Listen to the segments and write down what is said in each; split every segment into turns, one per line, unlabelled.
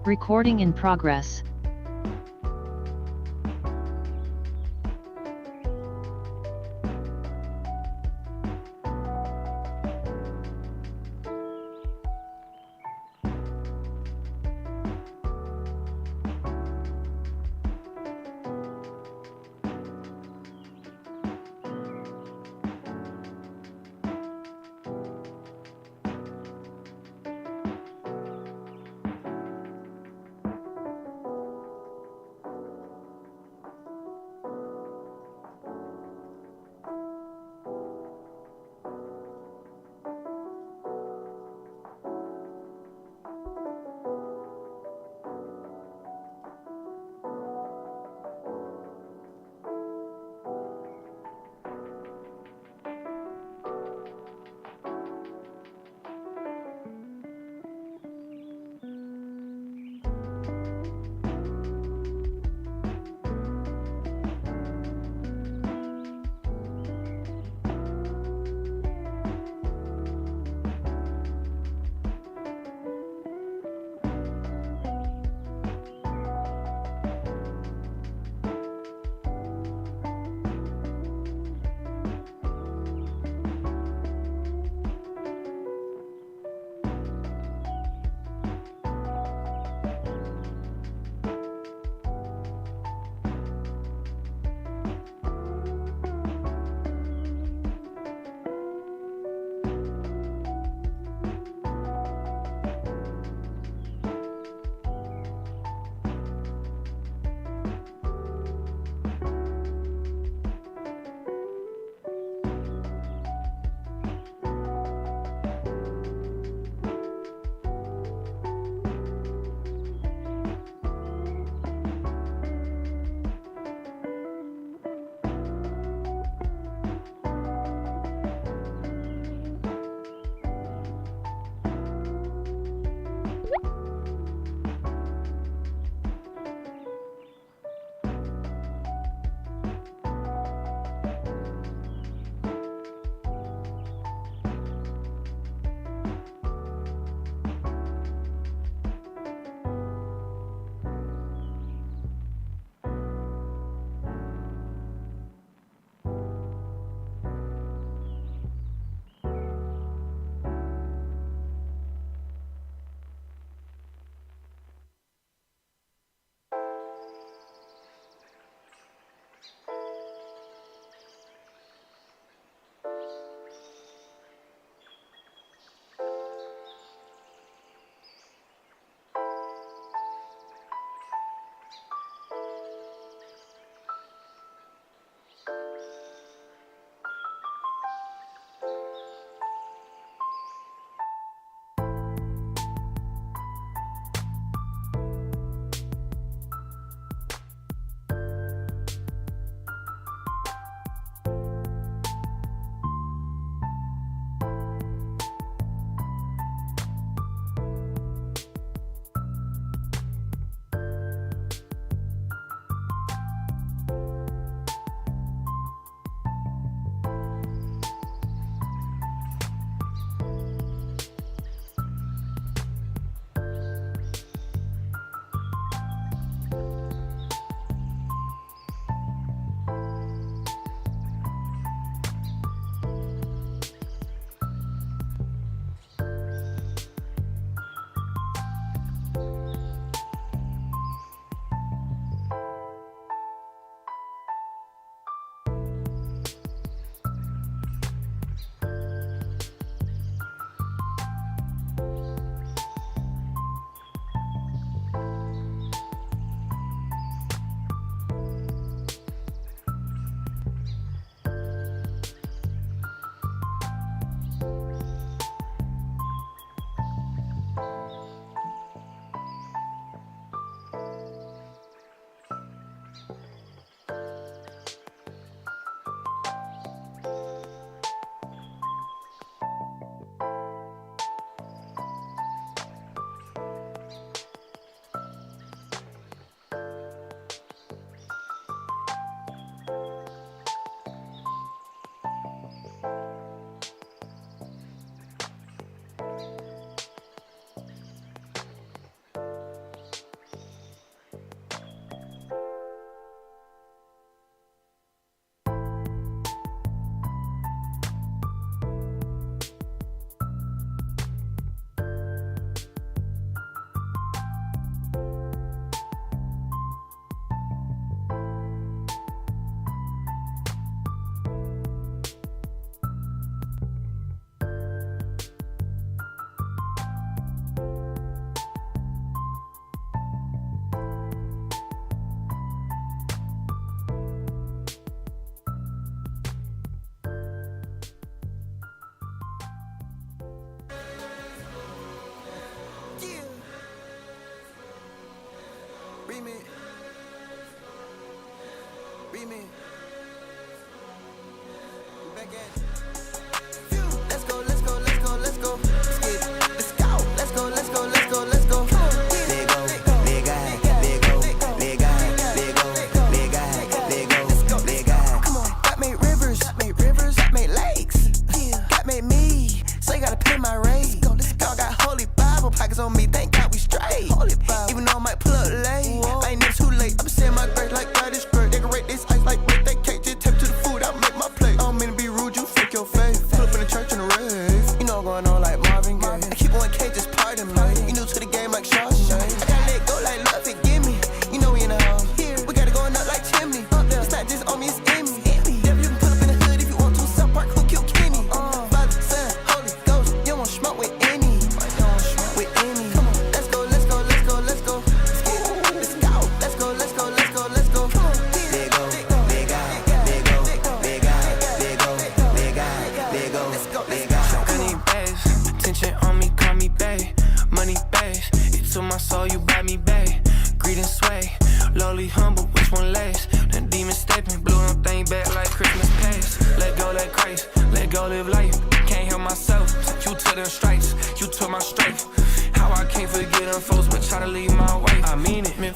Recording in progress.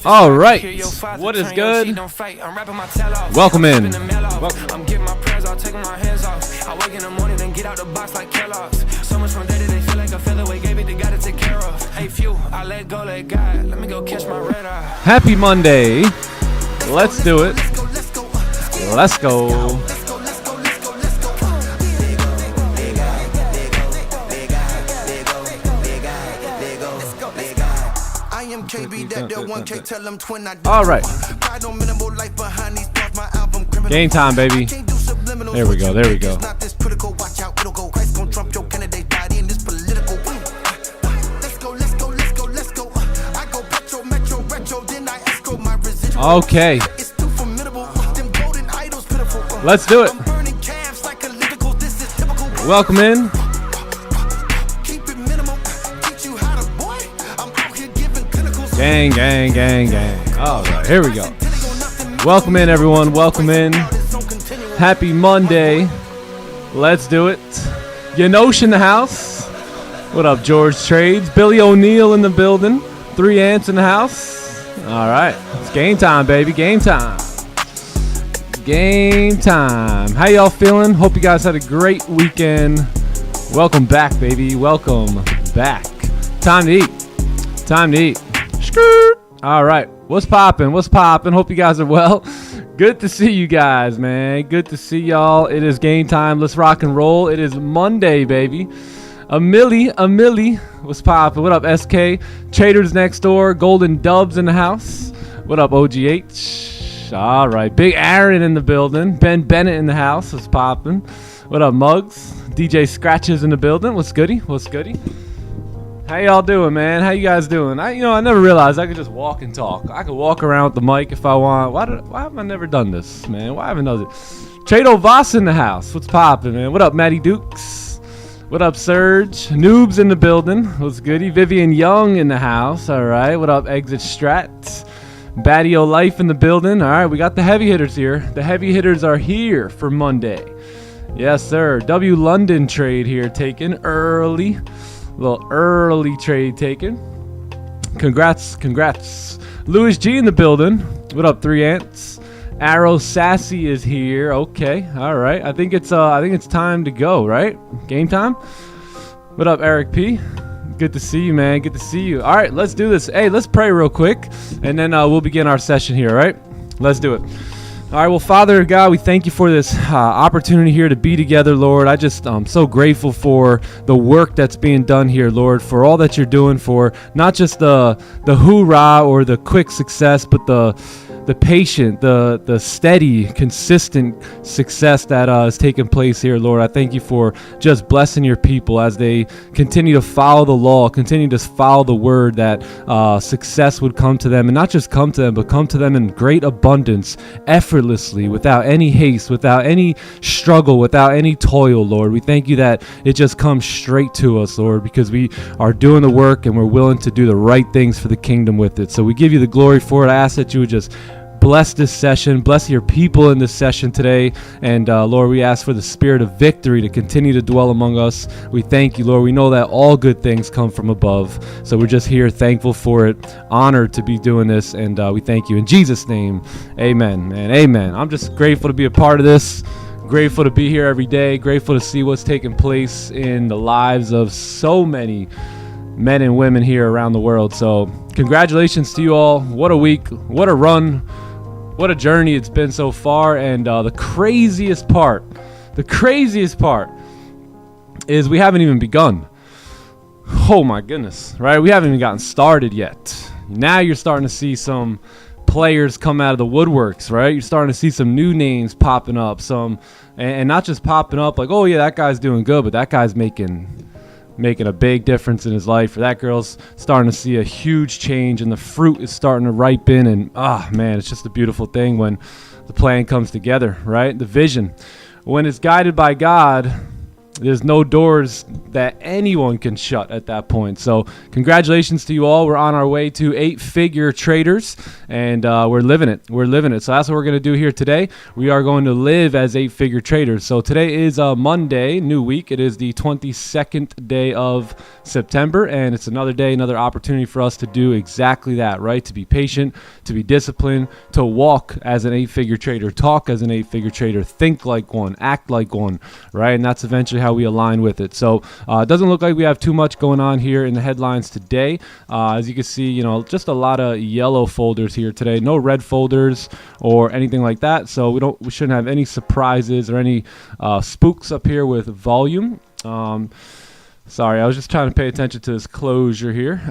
All right, what is good? Welcome in. Welcome. Happy Monday. Let's do it. Let's go. All right. Game time, baby. There we go. There we go. Okay. Let's do it. Welcome in. Gang, gang, gang, gang. All right, here we go. Welcome in, everyone. Welcome in. Happy Monday. Let's do it. Yanosh in the house. What up, George Trades? Billy O'Neill in the building. 3 Ants in the house. All right, it's game time, baby. Game time. Game time. How y'all feeling? Hope you guys had a great weekend. Welcome back, baby. Welcome back. Time to eat. Time to eat. All right, what's poppin'? What's poppin'? Hope you guys are well. Good to see you guys, man. Good to see y'all. It is game time. Let's rock and roll. It is Monday, baby. A Millie. What's poppin'? What up, SK? Traders next door. Golden Dubs in the house. What up, OGH? All right, Big Aaron in the building. Ben Bennett in the house. What's poppin'? What up, Muggs? DJ Scratches in the building. What's goody? What's goody? How y'all doing, man? How you guys doing? I never realized I could just walk and talk. I could walk around with the mic if I want. Why have I never done this, man? Why haven't I done it? Trado Voss in the house. What's poppin', man? What up, Matty Dukes? What up, Surge? Noobs in the building. What's goody? Vivian Young in the house. All right. What up, Exit Strat? Badio Life in the building. All right. We got the heavy hitters here. The heavy hitters are here for Monday. Yes, sir. W London trade here taken early. Little early trade taken. Congrats. Louis G in the building. What up, 3 Ants? Arrow Sassy is here. Okay, all right. I think it's time to go, right? Game time. What up, Eric P? Good to see you, man. Good to see you. All right, let's do this. Hey, let's pray real quick, and then we'll begin our session here. All right, let's do it. All right, well, Father God, we thank you for this opportunity here to be together, Lord. I just so grateful for the work that's being done here, Lord, for all that you're doing, for not just the hoorah or the quick success, but the the patient, the steady, consistent success that is taking place here, Lord. I thank you for just blessing your people as they continue to follow the law, continue to follow the word, that success would come to them, and not just come to them, but come to them in great abundance, effortlessly, without any haste, without any struggle, without any toil, Lord. We thank you that it just comes straight to us, Lord, because we are doing the work and we're willing to do the right things for the kingdom with it. So we give you the glory for it. I ask that you would just bless this session, bless your people in this session today, and Lord, we ask for the spirit of victory to continue to dwell among us. We thank you, Lord. We know that all good things come from above, so we're just here thankful for it, honored to be doing this, and we thank you in Jesus' name. Amen and amen. I'm just grateful to be a part of this, grateful to be here every day, grateful to see what's taking place in the lives of so many men and women here around the world. So congratulations to you all. What a week, what a run, what a journey it's been so far. And the craziest part is we haven't even begun. Oh my goodness, right? We haven't even gotten started yet. Now you're starting to see some players come out of the woodworks, right? You're starting to see some new names popping up, and not just popping up like, oh yeah, that guy's doing good, but that guy's making a big difference in his life, or that girl's starting to see a huge change and the fruit is starting to ripen. And man, it's just a beautiful thing when the plan comes together, right? The vision, when it's guided by God, there's no doors that anyone can shut at that point. So congratulations to you all. We're on our way to 8-figure traders, and we're living it. So that's what we're going to do here today. We are going to live as 8-figure traders. So today is Monday, new week. It is the 22nd day of September, and it's another day, another opportunity for us to do exactly that, right? To be patient, to be disciplined, to walk as an 8-figure trader, talk as an 8-figure trader, think like one, act like one, right? And that's eventually how we align with it. So it doesn't look like we have too much going on here in the headlines today. As you can see, just a lot of yellow folders here today, no red folders or anything like that. So we shouldn't have any surprises or any spooks up here with volume. Sorry, I was just trying to pay attention to this closure here.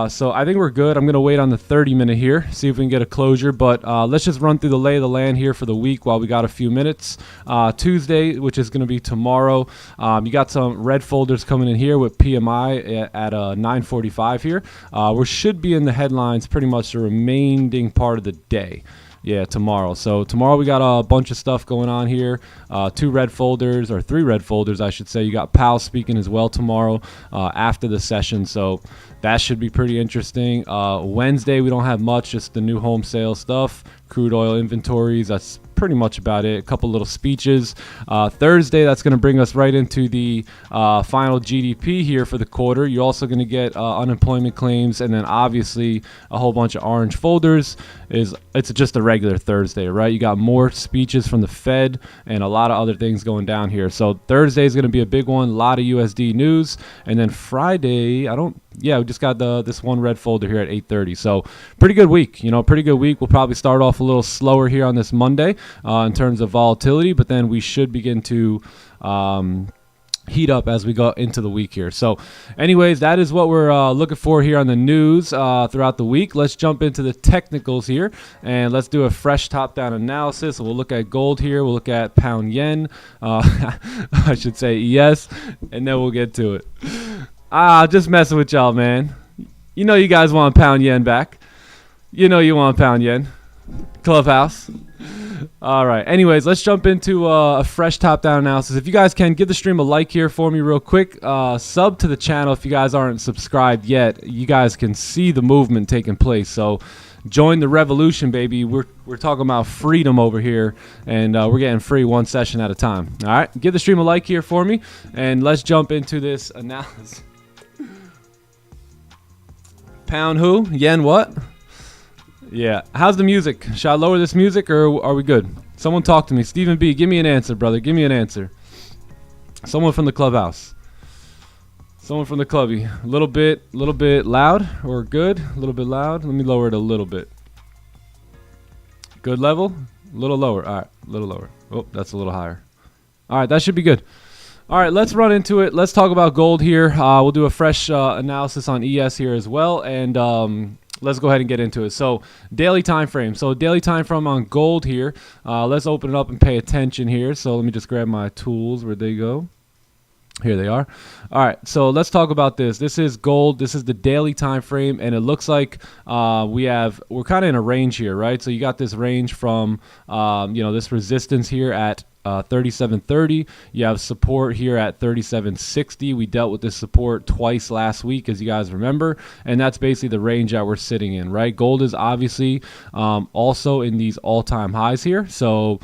So I think we're good. I'm going to wait on the 30-minute here, see if we can get a closure. But let's just run through the lay of the land here for the week while we got a few minutes. Tuesday, which is going to be tomorrow, you got some red folders coming in here with PMI at 9:45 here. We should be in the headlines pretty much the remaining part of the day. Yeah, tomorrow. So tomorrow we got a bunch of stuff going on here. 3 red folders, I should say. You got Powell speaking as well tomorrow after the session. So that should be pretty interesting. Wednesday we don't have much, just the new home sales stuff, crude oil inventories. That's pretty much about it. A couple little speeches. Thursday, that's going to bring us right into the final GDP here for the quarter. You're also going to get unemployment claims, and then obviously a whole bunch of orange folders. It's just a regular Thursday, right? You got more speeches from the Fed and a lot of other things going down here. So Thursday is going to be a big one. A lot of USD news, and then Friday, we just got this one red folder here at 8:30. So pretty good week, pretty good week. We'll probably start off a little slower here on this Monday in terms of volatility, but then we should begin to heat up as we go into the week here. So anyways, that is what we're looking for here on the news throughout the week. Let's jump into the technicals here, and let's do a fresh top-down analysis. So we'll look at gold here. We'll look at pound yen, I should say ES, and then we'll get to it. Just messing with y'all, man. You guys want pound yen back. You want pound yen. Clubhouse. All right. Anyways, let's jump into a fresh top-down analysis. If you guys can, give the stream a like here for me real quick. Sub to the channel if you guys aren't subscribed yet. You guys can see the movement taking place. So join the revolution, baby. We're talking about freedom over here, and we're getting free one session at a time. All right. Give the stream a like here for me, and let's jump into this analysis. Pound who? Yen what? Yeah. How's the music? Should I lower this music, or are we good? Someone talk to me. Stephen B, give me an answer, brother. Give me an answer. Someone from the clubhouse. Someone from the clubby. A little bit loud or good? A little bit loud. Let me lower it a little bit. Good level? A little lower. All right. A little lower. Oh, that's a little higher. All right. That should be good. All right, let's run into it. Let's talk about gold here. We'll do a fresh analysis on ES here as well. And let's go ahead and get into it. So daily time frame. So daily time frame on gold here. Let's open it up and pay attention here. So let me just grab my tools. Where'd they go? Here they are. All right, so let's talk about this. This is gold. This is the daily time frame, and it looks like we're kind of in a range here, right? So you got this range from this resistance here at 37.30. You have support here at 37.60. We dealt with this support twice last week, as you guys remember, and that's basically the range that we're sitting in, right? Gold is obviously also in these all-time highs here, so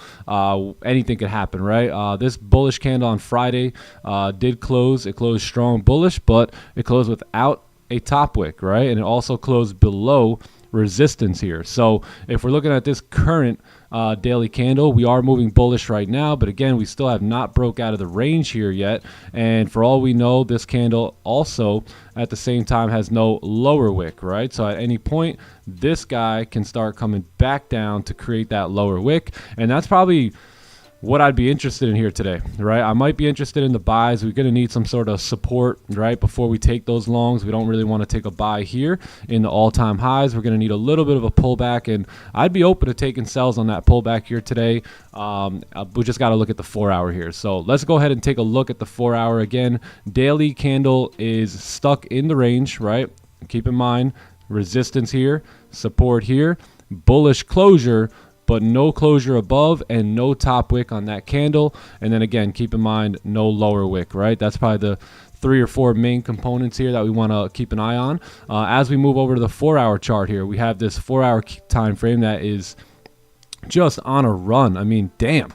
anything could happen, right? This bullish candle on Friday did close. It closed strong bullish, but it closed without a top wick, right? And it also closed below resistance here. So if we're looking at this current daily candle, we are moving bullish right now, but again, we still have not broke out of the range here yet, and for all we know, this candle also at the same time has no lower wick, right? So at any point, this guy can start coming back down to create that lower wick, and that's probably what I'd be interested in here today, right? I might be interested in the buys. We're going to need some sort of support, right, before we take those longs. We don't really want to take a buy here in the all-time highs. We're going to need a little bit of a pullback, and I'd be open to taking sells on that pullback here today. We just got to look at the 4-hour here. So let's go ahead and take a look at the 4-hour again. Daily candle is stuck in the range, right? Keep in mind, resistance here, support here, bullish closure, but no closure above and no top wick on that candle. And then again, keep in mind, no lower wick, right? That's probably the 3 or 4 main components here that we want to keep an eye on. As we move over to the 4-hour chart here, we have this 4-hour time frame that is just on a run. I mean, damn.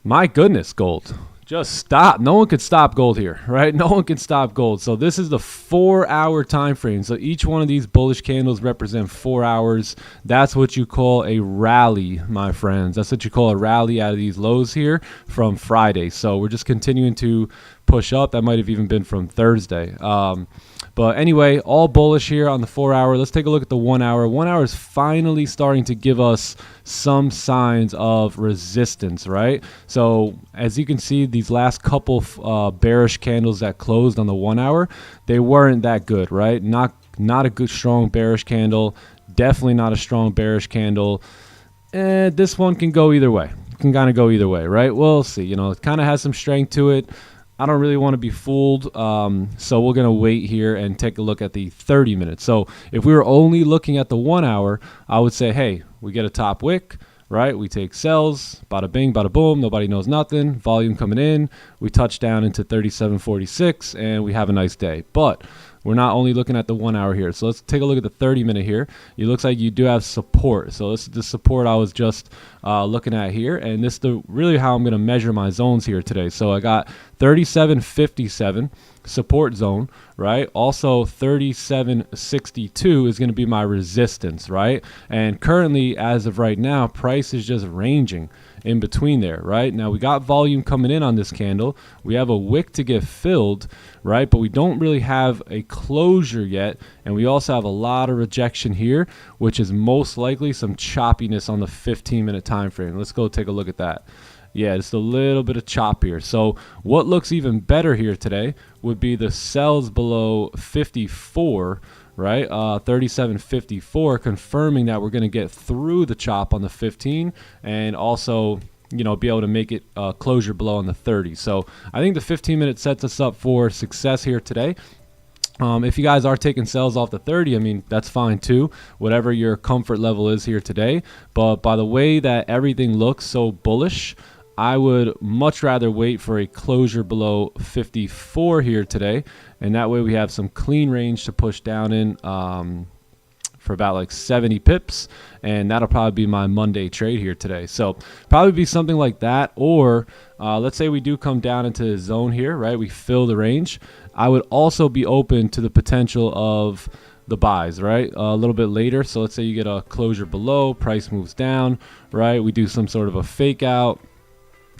My goodness, gold. Just stop. No one could stop gold here, right? No one can stop gold. So this is the 4-hour time frame. So each one of these bullish candles represent 4 hours. That's what you call a rally, my friends. That's what you call a rally out of these lows here from Friday. So we're just continuing to push up. That might have even been from Thursday. But anyway, all bullish here on the 4-hour. Let's take a look at the 1-hour. 1-hour is finally starting to give us some signs of resistance, right? So as you can see, these last couple bearish candles that closed on the 1-hour, they weren't that good, right? Not a good strong bearish candle. Definitely not a strong bearish candle. This one can go either way. It can kind of go either way, right? We'll see. You know, it kind of has some strength to it. I don't really want to be fooled, so we're going to wait here and take a look at the 30 minutes. So if we were only looking at the 1-hour, I would say, hey, we get a top wick, right? We take sells, bada bing, bada boom, nobody knows nothing, volume coming in, we touch down into 37.46, and we have a nice day. But we're not only looking at the 1-hour here. So let's take a look at the 30-minute here. It looks like you do have support. So this is the support I was just looking at here. And this is really how I'm going to measure my zones here today. So I got 37.57 support zone, right? Also 37.62 is going to be my resistance, right? And currently, as of right now, price is just ranging in between there, right? Now we got volume coming in on this candle. We have a wick to get filled, right? But we don't really have a closure yet. And we also have a lot of rejection here, which is most likely some choppiness on the 15-minute time frame. Let's go take a look at that. Yeah, just a little bit of chop here. So what looks even better here today would be the sells below 54, right? 37.54, confirming that we're going to get through the chop on the 15 and also, you know, be able to make it closure below on the 30. So I think the 15-minute sets us up for success here today. If you guys are taking sells off the 30, I mean, that's fine too, whatever your comfort level is here today. But by the way that everything looks so bullish, I would much rather wait for a closure below 54 here today, and that way we have some clean range to push down in for about like 70 pips, and that'll probably be my Monday trade here today. So probably be something like that, or let's say we do come down into the zone here, right? We fill the range. I would also be open to the potential of the buys, right? A little bit later. So let's say you get a closure below, price moves down, right? We do some sort of a fake out.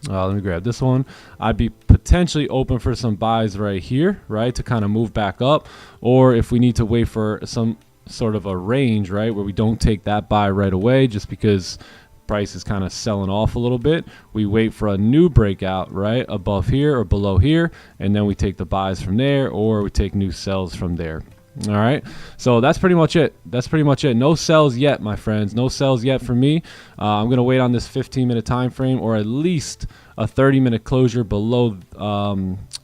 Let me grab this one. I'd be potentially open for some buys right here, right, to kind of move back up. Or if we need to wait for some sort of a range, right, where we don't take that buy right away just because price is kind of selling off a little bit, we wait for a new breakout, right, above here or below here, and then we take the buys from there, or we take new sells from there. All right, so that's pretty much it. No sells yet, my friends. No sells yet for me. I'm gonna wait on this 15-minute time frame, or at least a 30-minute closure below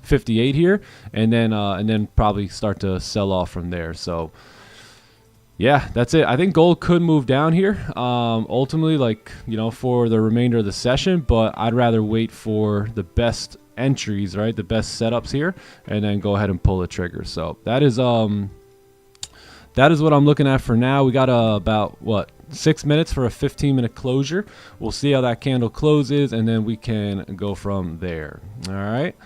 58 here, and then probably start to sell off from there. So yeah, that's it. I think gold could move down here ultimately, like, for the remainder of the session, but I'd rather wait for the best entries, right, the best setups here, and then go ahead and pull the trigger. So that is what I'm looking at for now. We got about 6 minutes for a 15-minute closure. We'll see how that candle closes, and then we can go from there. All right,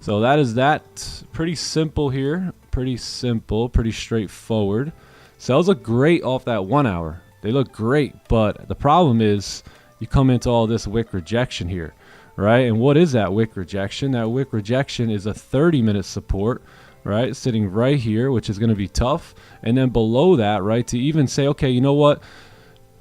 so that is that. Pretty simple here, pretty simple, pretty straightforward. Sales look great off that 1 hour. They look great, but the problem is you come into all this wick rejection here, right? And what is that wick rejection? That wick rejection is a 30-minute support, right? Sitting right here, which is going to be tough. And then below that, right, to even say, okay, you know what?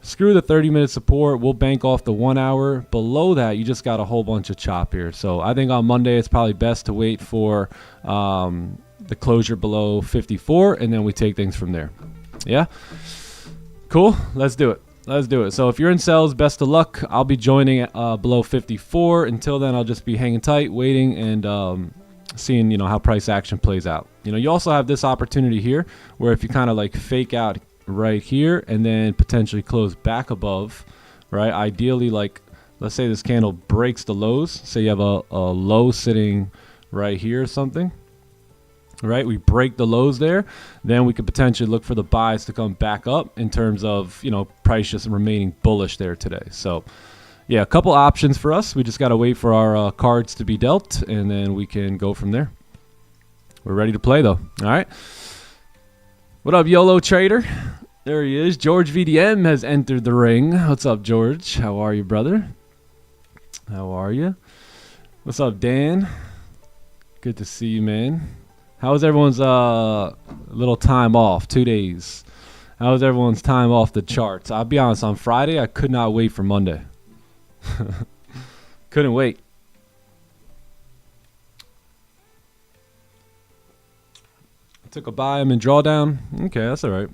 Screw the 30-minute support. We'll bank off the 1 hour. Below that, you just got a whole bunch of chop here. So I think on Monday, it's probably best to wait for the closure below 54, and then we take things from there. Yeah, cool. Let's do it. So if you're in sales, best of luck. I'll be joining below 54. Until then, I'll just be hanging tight, waiting, and seeing how price action plays out. You also have this opportunity here where if you kind of like fake out right here and then potentially close back above, right? Ideally, like, let's say this candle breaks the lows. Say you have a low sitting right here or something. Right, we break the lows there, then we could potentially look for the buys to come back up in terms of price just remaining bullish there today. So yeah, a couple options for us. We just got to wait for our cards to be dealt, and then we can go from there. We're ready to play though. All right, what up, YOLO trader? There he is. George VDM has entered the ring. What's up, George? How are you, brother? How are you? What's up, Dan? Good to see you, man. How was everyone's little time off? 2 days. How was everyone's time off the charts? I'll be honest, on Friday, I could not wait for Monday. Couldn't wait. I took a buy. I'm in drawdown. Okay, that's all right.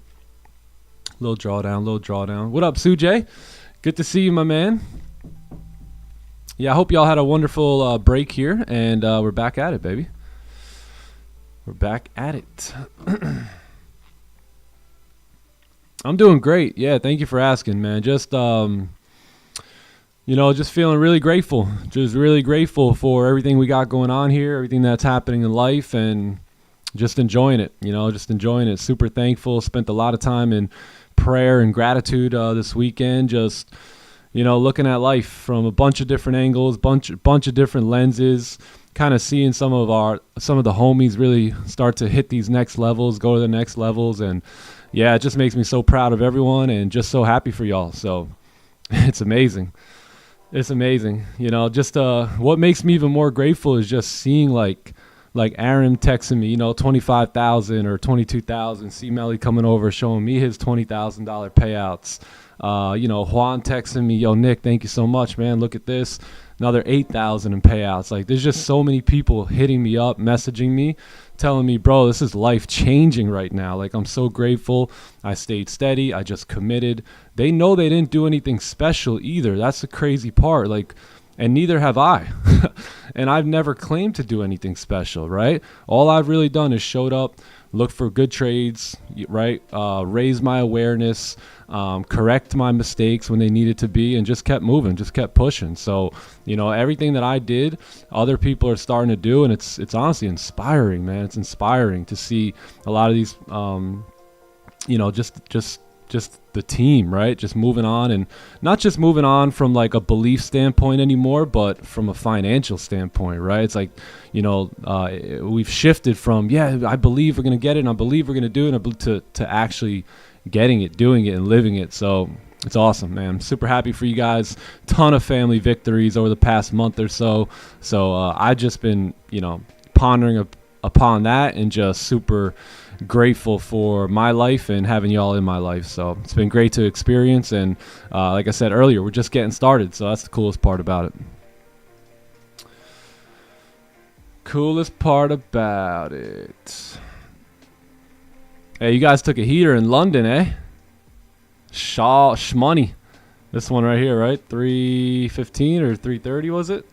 Little drawdown. What up, Sujay? Good to see you, my man. Yeah, I hope y'all had a wonderful break here, and we're back at it, baby. We're back at it. I'm doing great. Yeah, thank you for asking, man. Just just feeling really grateful. Just really grateful for everything we got going on here, everything that's happening in life, and just enjoying it. Just enjoying it. Super thankful. Spent a lot of time in prayer and gratitude this weekend. Just looking at life from a bunch of different angles, bunch of different lenses. Kind of seeing some of the homies really start to hit these next levels, go to the next levels, and yeah, it just makes me so proud of everyone and just so happy for y'all. So it's amazing. It's amazing. Just what makes me even more grateful is just seeing like Aaron texting me, 25,000 or 22,000. C Melly coming over showing me his $20,000 payouts. Juan texting me, yo, Nick, thank you so much, man. Look at this. Another 8,000 in payouts. Like, there's just so many people hitting me up, messaging me, telling me, bro, this is life changing right now. Like, I'm so grateful. I stayed steady. I just committed. They know they didn't do anything special either. That's the crazy part. Like, and neither have I. And I've never claimed to do anything special, right? All I've really done is showed up, looked for good trades, right? Raise my awareness, correct my mistakes when they needed to be, and just kept moving, just kept pushing. So, everything that I did, other people are starting to do, and it's honestly inspiring, man. It's inspiring to see a lot of these, just the team, right? Just moving on, and not just moving on from like a belief standpoint anymore, but from a financial standpoint, right? It's like, we've shifted from, I believe we're going to get it, and I believe we're going to do it, to actually getting it, doing it, and living it. So it's awesome, man. I'm super happy for you guys. Ton of family victories over the past month or so. So I've just been, pondering upon that, and just super grateful for my life and having y'all in my life. So it's been great to experience, and like I said earlier, we're just getting started, so that's the coolest part about it. Hey, you guys took a heater in London, eh? Shaw Shmoney. This one right here, right? 315 or 330 was it?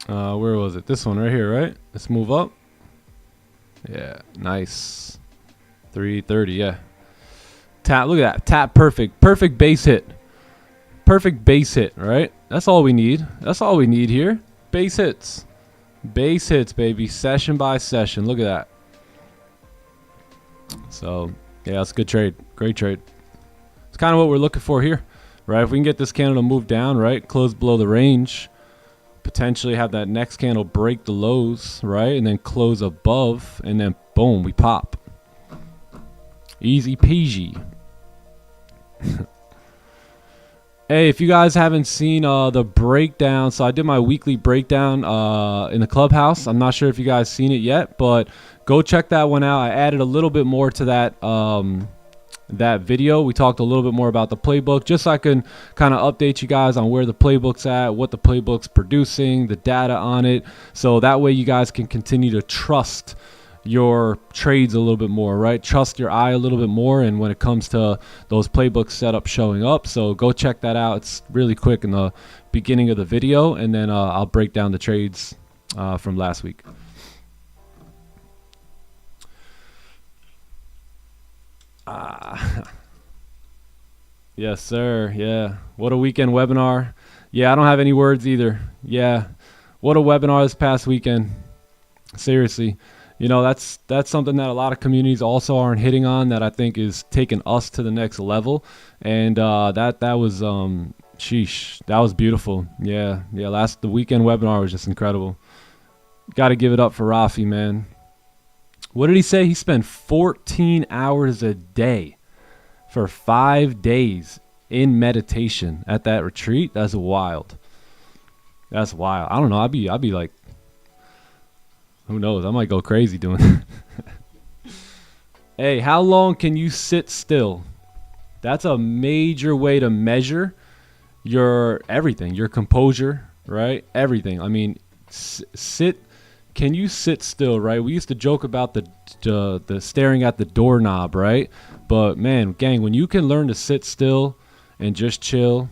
Where was it? This one right here, right? Let's move up. Yeah, nice. 330, yeah. Tap, look at that. Tap perfect. Perfect base hit. Perfect base hit, right? That's all we need. That's all we need here. Base hits. Base hits, baby. Session by session. Look at that. So, yeah, that's a good trade. Great trade. It's kind of what we're looking for here, right? If we can get this candle to move down, right? Close below the range. Potentially have that next candle break the lows, right? And then close above. And then, boom, we pop. Easy peasy. Hey, if you guys haven't seen the breakdown, so I did my weekly breakdown in the clubhouse. I'm not sure if you guys seen it yet, but go check that one out. I added a little bit more to that that video. We talked a little bit more about the playbook, just so I can kind of update you guys on where the playbook's at, what the playbook's producing, the data on it, so that way you guys can continue to trust your trades a little bit more, right? Trust your eye a little bit more, and when it comes to those playbook setups showing up. So go check that out. It's really quick in the beginning of the video, and then I'll break down the trades from last week. Yes, sir. Yeah. What a weekend webinar. Yeah, I don't have any words either. Yeah. What a webinar this past weekend. Seriously. You know, that's something that a lot of communities also aren't hitting on, that I think is taking us to the next level. And that was sheesh, that was beautiful. Yeah, the weekend webinar was just incredible. Got to give it up for Rafi, man. What did he say? He spent 14 hours a day for 5 days in meditation at that retreat. That's wild. That's wild. I don't know. I'd be like, who knows? I might go crazy doing it. Hey, how long can you sit still? That's a major way to measure your everything, your composure, right? Everything. I mean, can you sit still, right? We used to joke about the staring at the doorknob, right? But man, gang, when you can learn to sit still and just chill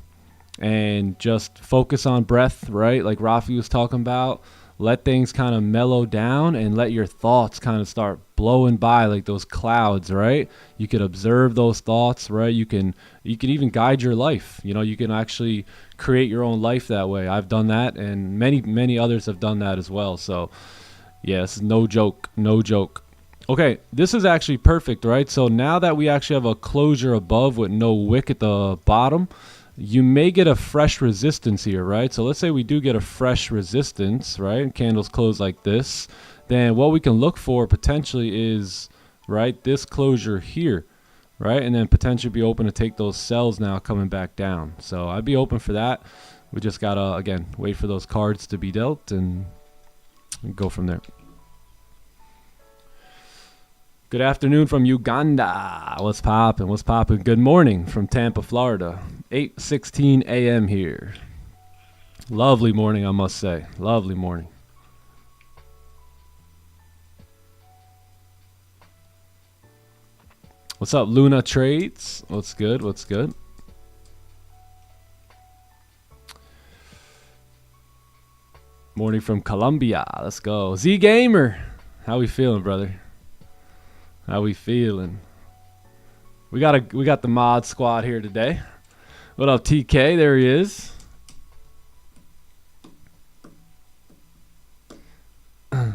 and just focus on breath, right? Like Rafi was talking about, let things kind of mellow down and let your thoughts kind of start blowing by like those clouds, right? You could observe those thoughts, right? You can even guide your life. You know, you can actually create your own life that way. I've done that, and many others have done that as well. So yes, no joke. Okay, this is actually perfect, right? So now that we actually have a closure above with no wick at the bottom, you may get a fresh resistance here, right? So let's say we do get a fresh resistance, right? Candles close like this. Then what we can look for potentially is, right, this closure here, right? And then potentially be open to take those sells now coming back down. So I'd be open for that. We just got to, again, wait for those cards to be dealt and go from there. Good afternoon from Uganda. What's poppin'? What's poppin'? Good morning from Tampa, Florida. 8:16 a.m. here. Lovely morning, I must say. Lovely morning. What's up, Luna Trades? What's good? What's good? Morning from Colombia. Let's go. Z Gamer. How we feeling, brother? How we feeling? We got the mod squad here today. What up, TK? There he is.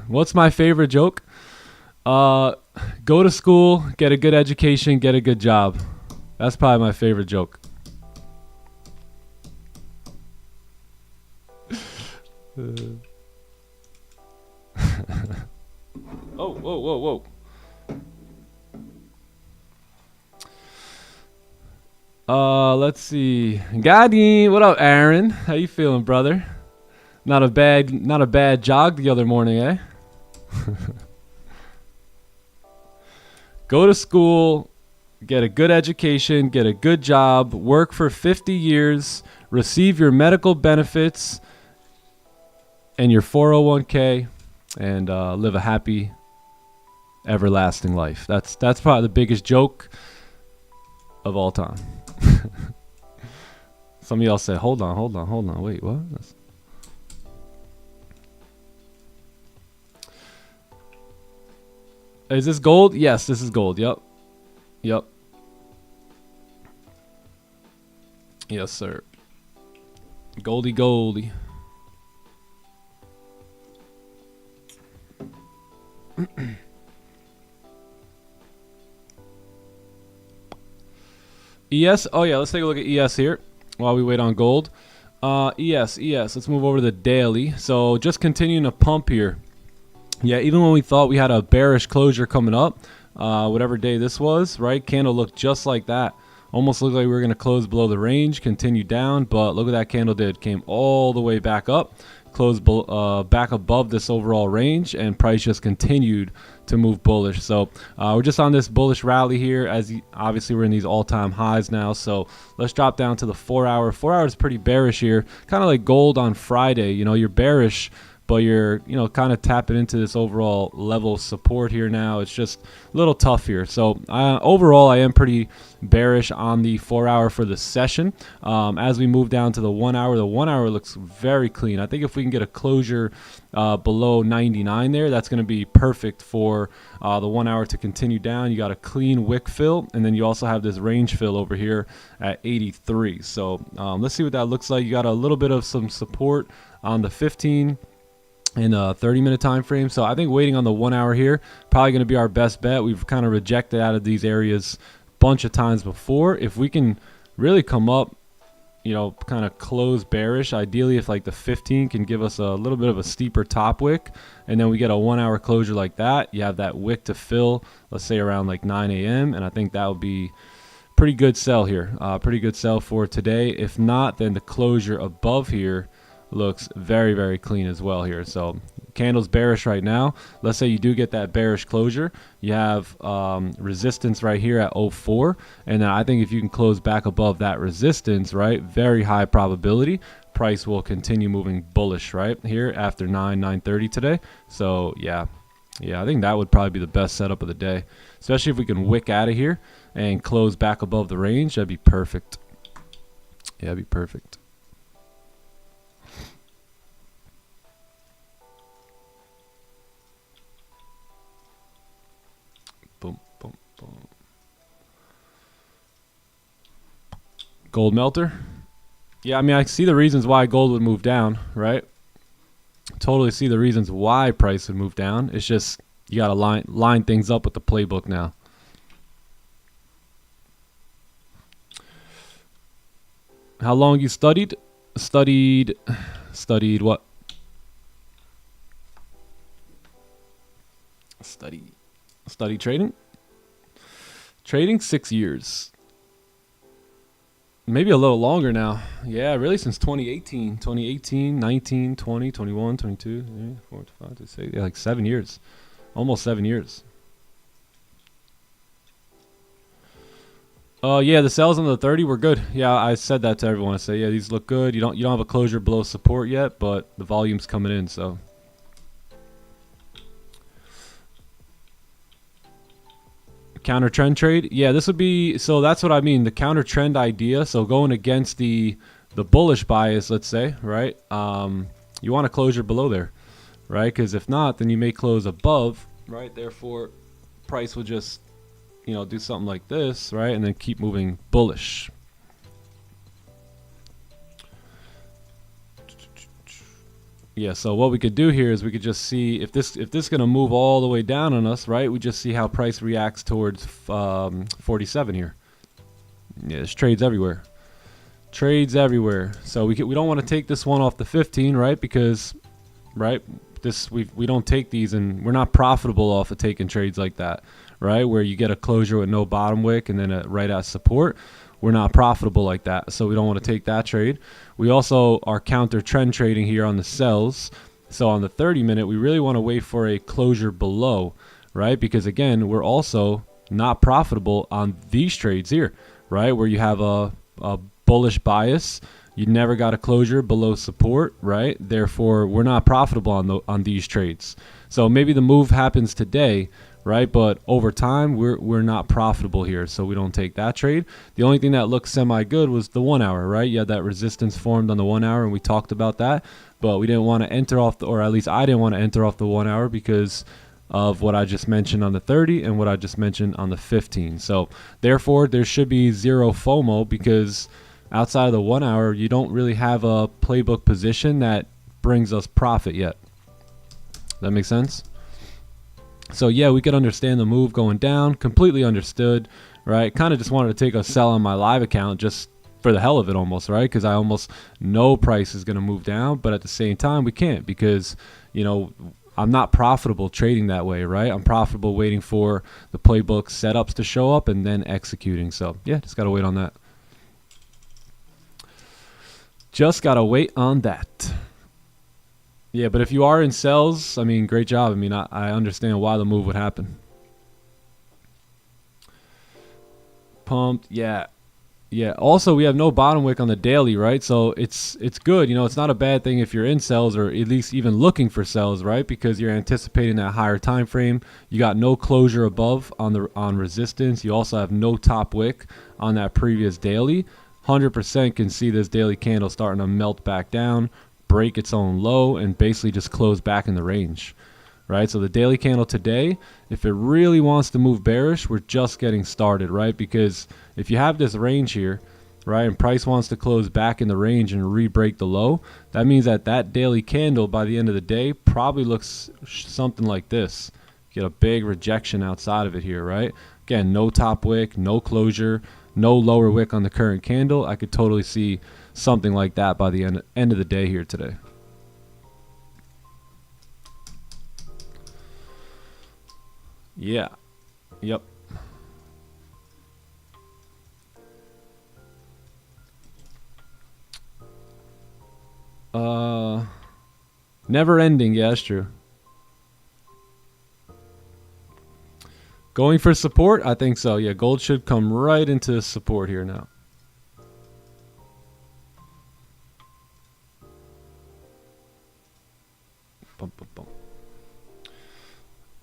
What's my favorite joke? Go to school, get a good education, get a good job. That's probably my favorite joke. Oh, whoa. Let's see. Gadi, what up, Aaron? How you feeling, brother? Not a bad jog the other morning, eh? Go to school, get a good education, get a good job, work for 50 years, receive your medical benefits and your 401k, and live a happy everlasting life. That's probably the biggest joke of all time. Some of y'all said, hold on, wait, what? Is this gold? Yes, this is gold. Yep. Yes, sir. Goldie. ES. Oh yeah, let's take a look at ES here while we wait on gold. ES. Let's move over to the daily. So just continuing to pump here. Yeah, even when we thought we had a bearish closure coming up, whatever day this was, right? Candle looked just like that. Almost looked like we were going to close below the range, continue down, but look what that candle did. Came all the way back up, closed back above this overall range, and price just continued to move bullish. So we're just on this bullish rally here, as obviously we're in these all-time highs now. So let's drop down to the 4 hour. 4 hours pretty bearish here, kind of like gold on Friday. You know, you're bearish, but you're, you know, kind of tapping into this overall level of support here now. It's just a little tough here. So overall, I am pretty bearish on the 4 hour for the session. As we move down to the 1 hour, the 1 hour looks very clean. I think if we can get a closure below 99 there, that's going to be perfect for the 1 hour to continue down. You got a clean wick fill, and then you also have this range fill over here at 83. So let's see what that looks like. You got a little bit of some support on the 15 and 30-minute time frame. So I think waiting on the 1 hour here probably going to be our best bet. We've kind of rejected out of these areas a bunch of times before. If we can really come up, you know, kind of close bearish, ideally if like the 15 can give us a little bit of a steeper top wick, and then we get a 1 hour closure like that, you have that wick to fill, let's say around like 9 a.m. and I think that would be pretty good sell here. Pretty good sell for today. If not, then the closure above here looks very, very clean as well here. So candle's bearish right now. Let's say you do get that bearish closure, you have resistance right here at 04, and then I think if you can close back above that resistance, right, very high probability price will continue moving bullish right here after 9:30 today. So yeah, I think that would probably be the best setup of the day, especially if we can wick out of here and close back above the range. That'd be perfect. Yeah, that'd be perfect. Gold melter. Yeah, I mean, I see the reasons why gold would move down, right? Totally see the reasons why price would move down. It's just you got to line things up with the playbook now. How long you studied? Studied what? Study trading? Trading 6 years. Maybe a little longer now. Yeah, really since 2018. 19, 20, 21, 22, 4, 5, 6, yeah, like 7 years. Almost 7 years. Yeah, the sells on the 30 were good. Yeah, I said that to everyone. I say, yeah, these look good. You don't have a closure below support yet, but the volume's coming in, so. Counter trend trade. Yeah, this would be, so that's what I mean, the counter trend idea. So going against the bullish bias, let's say, right? You want a closure below there, right? Because if not, then you may close above, right? Therefore, price will just, you know, do something like this, right? And then keep moving bullish. Yeah, so what we could do here is we could just see if this going to move all the way down on us, right? We just see how price reacts towards 47 here. Yeah, there's trades everywhere. Trades everywhere. So we don't want to take this one off the 15, right? Because, right, we don't take these, and we're not profitable off of taking trades like that, right? Where you get a closure with no bottom wick and then right at support. We're not profitable like that, so we don't want to take that trade. We also are counter trend trading here on the sells. So on the 30-minute, we really want to wait for a closure below, right? Because again, we're also not profitable on these trades here, right? Where you have a bullish bias, you never got a closure below support, right? Therefore, we're not profitable on these trades. So maybe the move happens today, right? But over time, we're not profitable here, so we don't take that trade. The only thing that looked semi-good was the 1 hour, right? You had that resistance formed on the 1 hour, and we talked about that. But we didn't want to enter off, or at least I didn't want to enter off the 1 hour because of what I just mentioned on the 30 and what I just mentioned on the 15. So therefore, there should be zero FOMO because outside of the 1 hour, you don't really have a playbook position that brings us profit yet. That makes sense? So yeah, we could understand the move going down, completely understood, right? Kind of just wanted to take a sell on my live account just for the hell of it almost, right? Because I almost know price is going to move down, but at the same time, we can't because, you know, I'm not profitable trading that way, right? I'm profitable waiting for the playbook setups to show up and then executing. So yeah, just got to wait on that. Just got to wait on that. Yeah, but if you are in sells, I mean, great job. I mean, I understand why the move would happen. Pumped, yeah. Yeah, also we have no bottom wick on the daily, right? So it's good. You know, it's not a bad thing if you're in sells or at least even looking for sells, right? Because you're anticipating that higher time frame. You got no closure above on resistance. You also have no top wick on that previous daily. 100% can see this daily candle starting to melt back down, break its own low, and basically just close back in the range, right? So the daily candle today, if it really wants to move bearish, we're just getting started, right? Because if you have this range here, right, and price wants to close back in the range and re-break the low, that means that that daily candle by the end of the day probably looks something like this. Get a big rejection outside of it here, right? Again, no top wick, no closure, no lower wick on the current candle. I could totally see something like that by the end of the day here today. Yeah. Yep. Never ending. Yeah, that's true. Going for support? I think so. Yeah, gold should come right into support here now.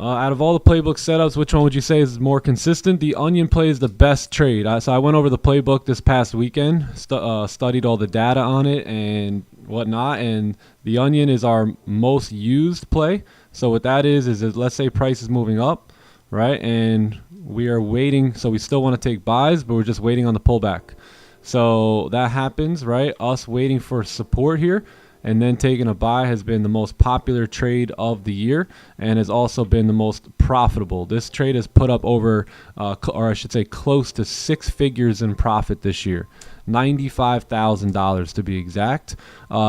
Out of all the playbook setups, which one would you say is more consistent? The onion play is the best trade. So I went over the playbook this past weekend, studied all the data on it and whatnot, and the onion is our most used play. So what that is let's say price is moving up, right? And we are waiting, so we still want to take buys, but we're just waiting on the pullback. So that happens, right? Us waiting for support here and then taking a buy has been the most popular trade of the year and has also been the most profitable. This trade has put up over, or I should say close to 6 figures in profit this year. $95,000 to be exact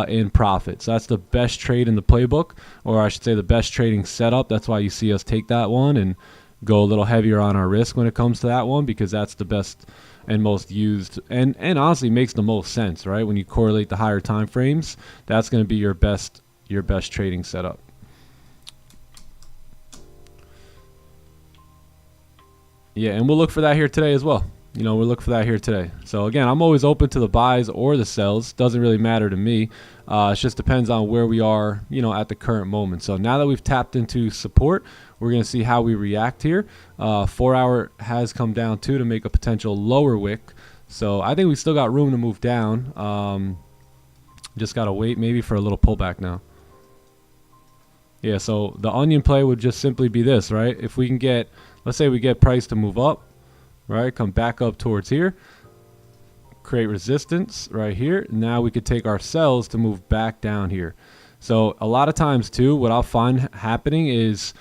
in profit. So that's the best trade in the playbook, or I should say the best trading setup. That's why you see us take that one and go a little heavier on our risk when it comes to that one, because that's the best and most used and honestly makes the most sense, right? When you correlate the higher time frames, that's going to be your best trading setup. Yeah, and we'll look for that here today as well. You know, we'll look for that here today. So again, I'm always open to the buys or the sells. Doesn't really matter to me. It just depends on where we are, you know, at the current moment. So now that we've tapped into support, we're going to see how we react here. 4 hour has come down too to make a potential lower wick. So I think we still got room to move down. Just got to wait maybe for a little pullback now. Yeah, so the onion play would just simply be this, right? If we can get, let's say we get price to move up, right? Come back up towards here. Create resistance right here. Now we could take our sells to move back down here. So a lot of times too, what I'll find happening is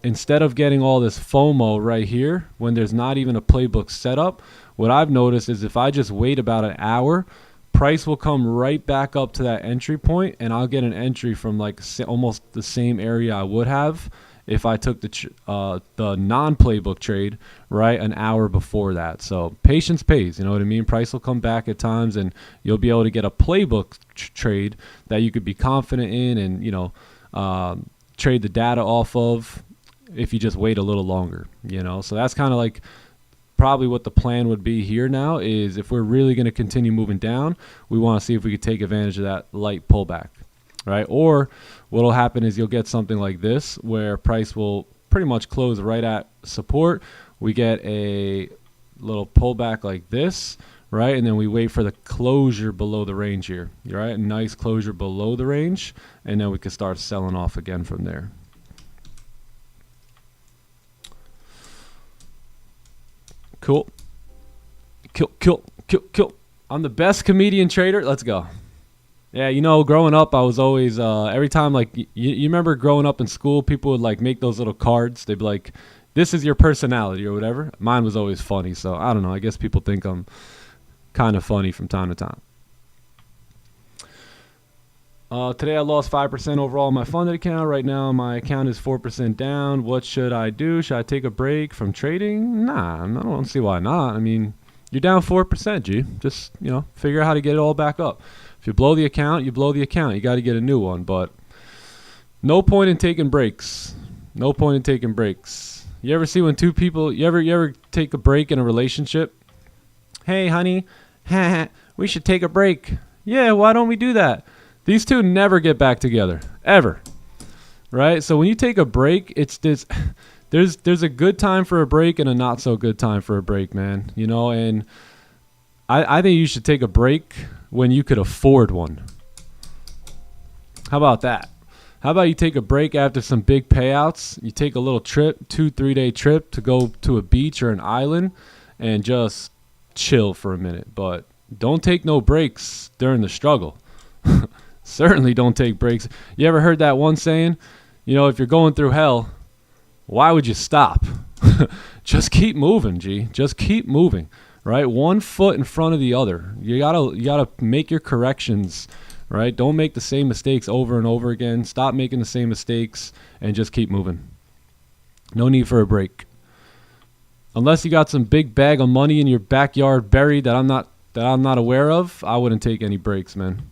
instead of getting all this FOMO right here when there's not even a playbook set up, what I've noticed is if I just wait about an hour, price will come right back up to that entry point and I'll get an entry from like almost the same area I would have if I took the non-playbook trade, right, an hour before that. So patience pays, you know what I mean? Price will come back at times and you'll be able to get a playbook trade that you could be confident in and, you know, trade the data off of if you just wait a little longer, you know? So that's kind of like probably what the plan would be here now is if we're really going to continue moving down, we want to see if we could take advantage of that light pullback, right? Or what will happen is you'll get something like this where price will pretty much close right at support. We get a little pullback like this, right? And then we wait for the closure below the range here, right? A nice closure below the range, and then we can start selling off again from there. Cool. Kill. I'm the best comedian trader. Let's go. Yeah, you know, growing up, I was always, every time, like, you remember growing up in school, people would, like, make those little cards. They'd be like, this is your personality or whatever. Mine was always funny, so I don't know. I guess people think I'm kind of funny from time to time. Today I lost 5% overall in my funded account. Right now my account is 4% down. What should I do? Should I take a break from trading? Nah, I don't see why not. I mean, you're down 4%, G. Just, you know, figure out how to get it all back up. If you blow the account, you blow the account. You got to get a new one, but no point in taking breaks. No point in taking breaks. You ever see when two people, you ever take a break in a relationship? Hey, honey, we should take a break. Yeah, why don't we do that? These two never get back together, ever, right? So when you take a break, it's this. There's a good time for a break and a not so good time for a break, man. You know, and I think you should take a break when you could afford one. How about that? How about you take a break after some big payouts? You take a little trip, 2-3 day trip to go to a beach or an island and just chill for a minute. But don't take no breaks during the struggle. Certainly don't take breaks. You ever heard that one saying? You know, if you're going through hell, why would you stop? Just keep moving, G. Just keep moving, right? One foot in front of the other. You gotta make your corrections, right? Don't make the same mistakes over and over again. Stop making the same mistakes and just keep moving. No need for a break. Unless you got some big bag of money in your backyard buried that I'm not aware of, I wouldn't take any breaks, man.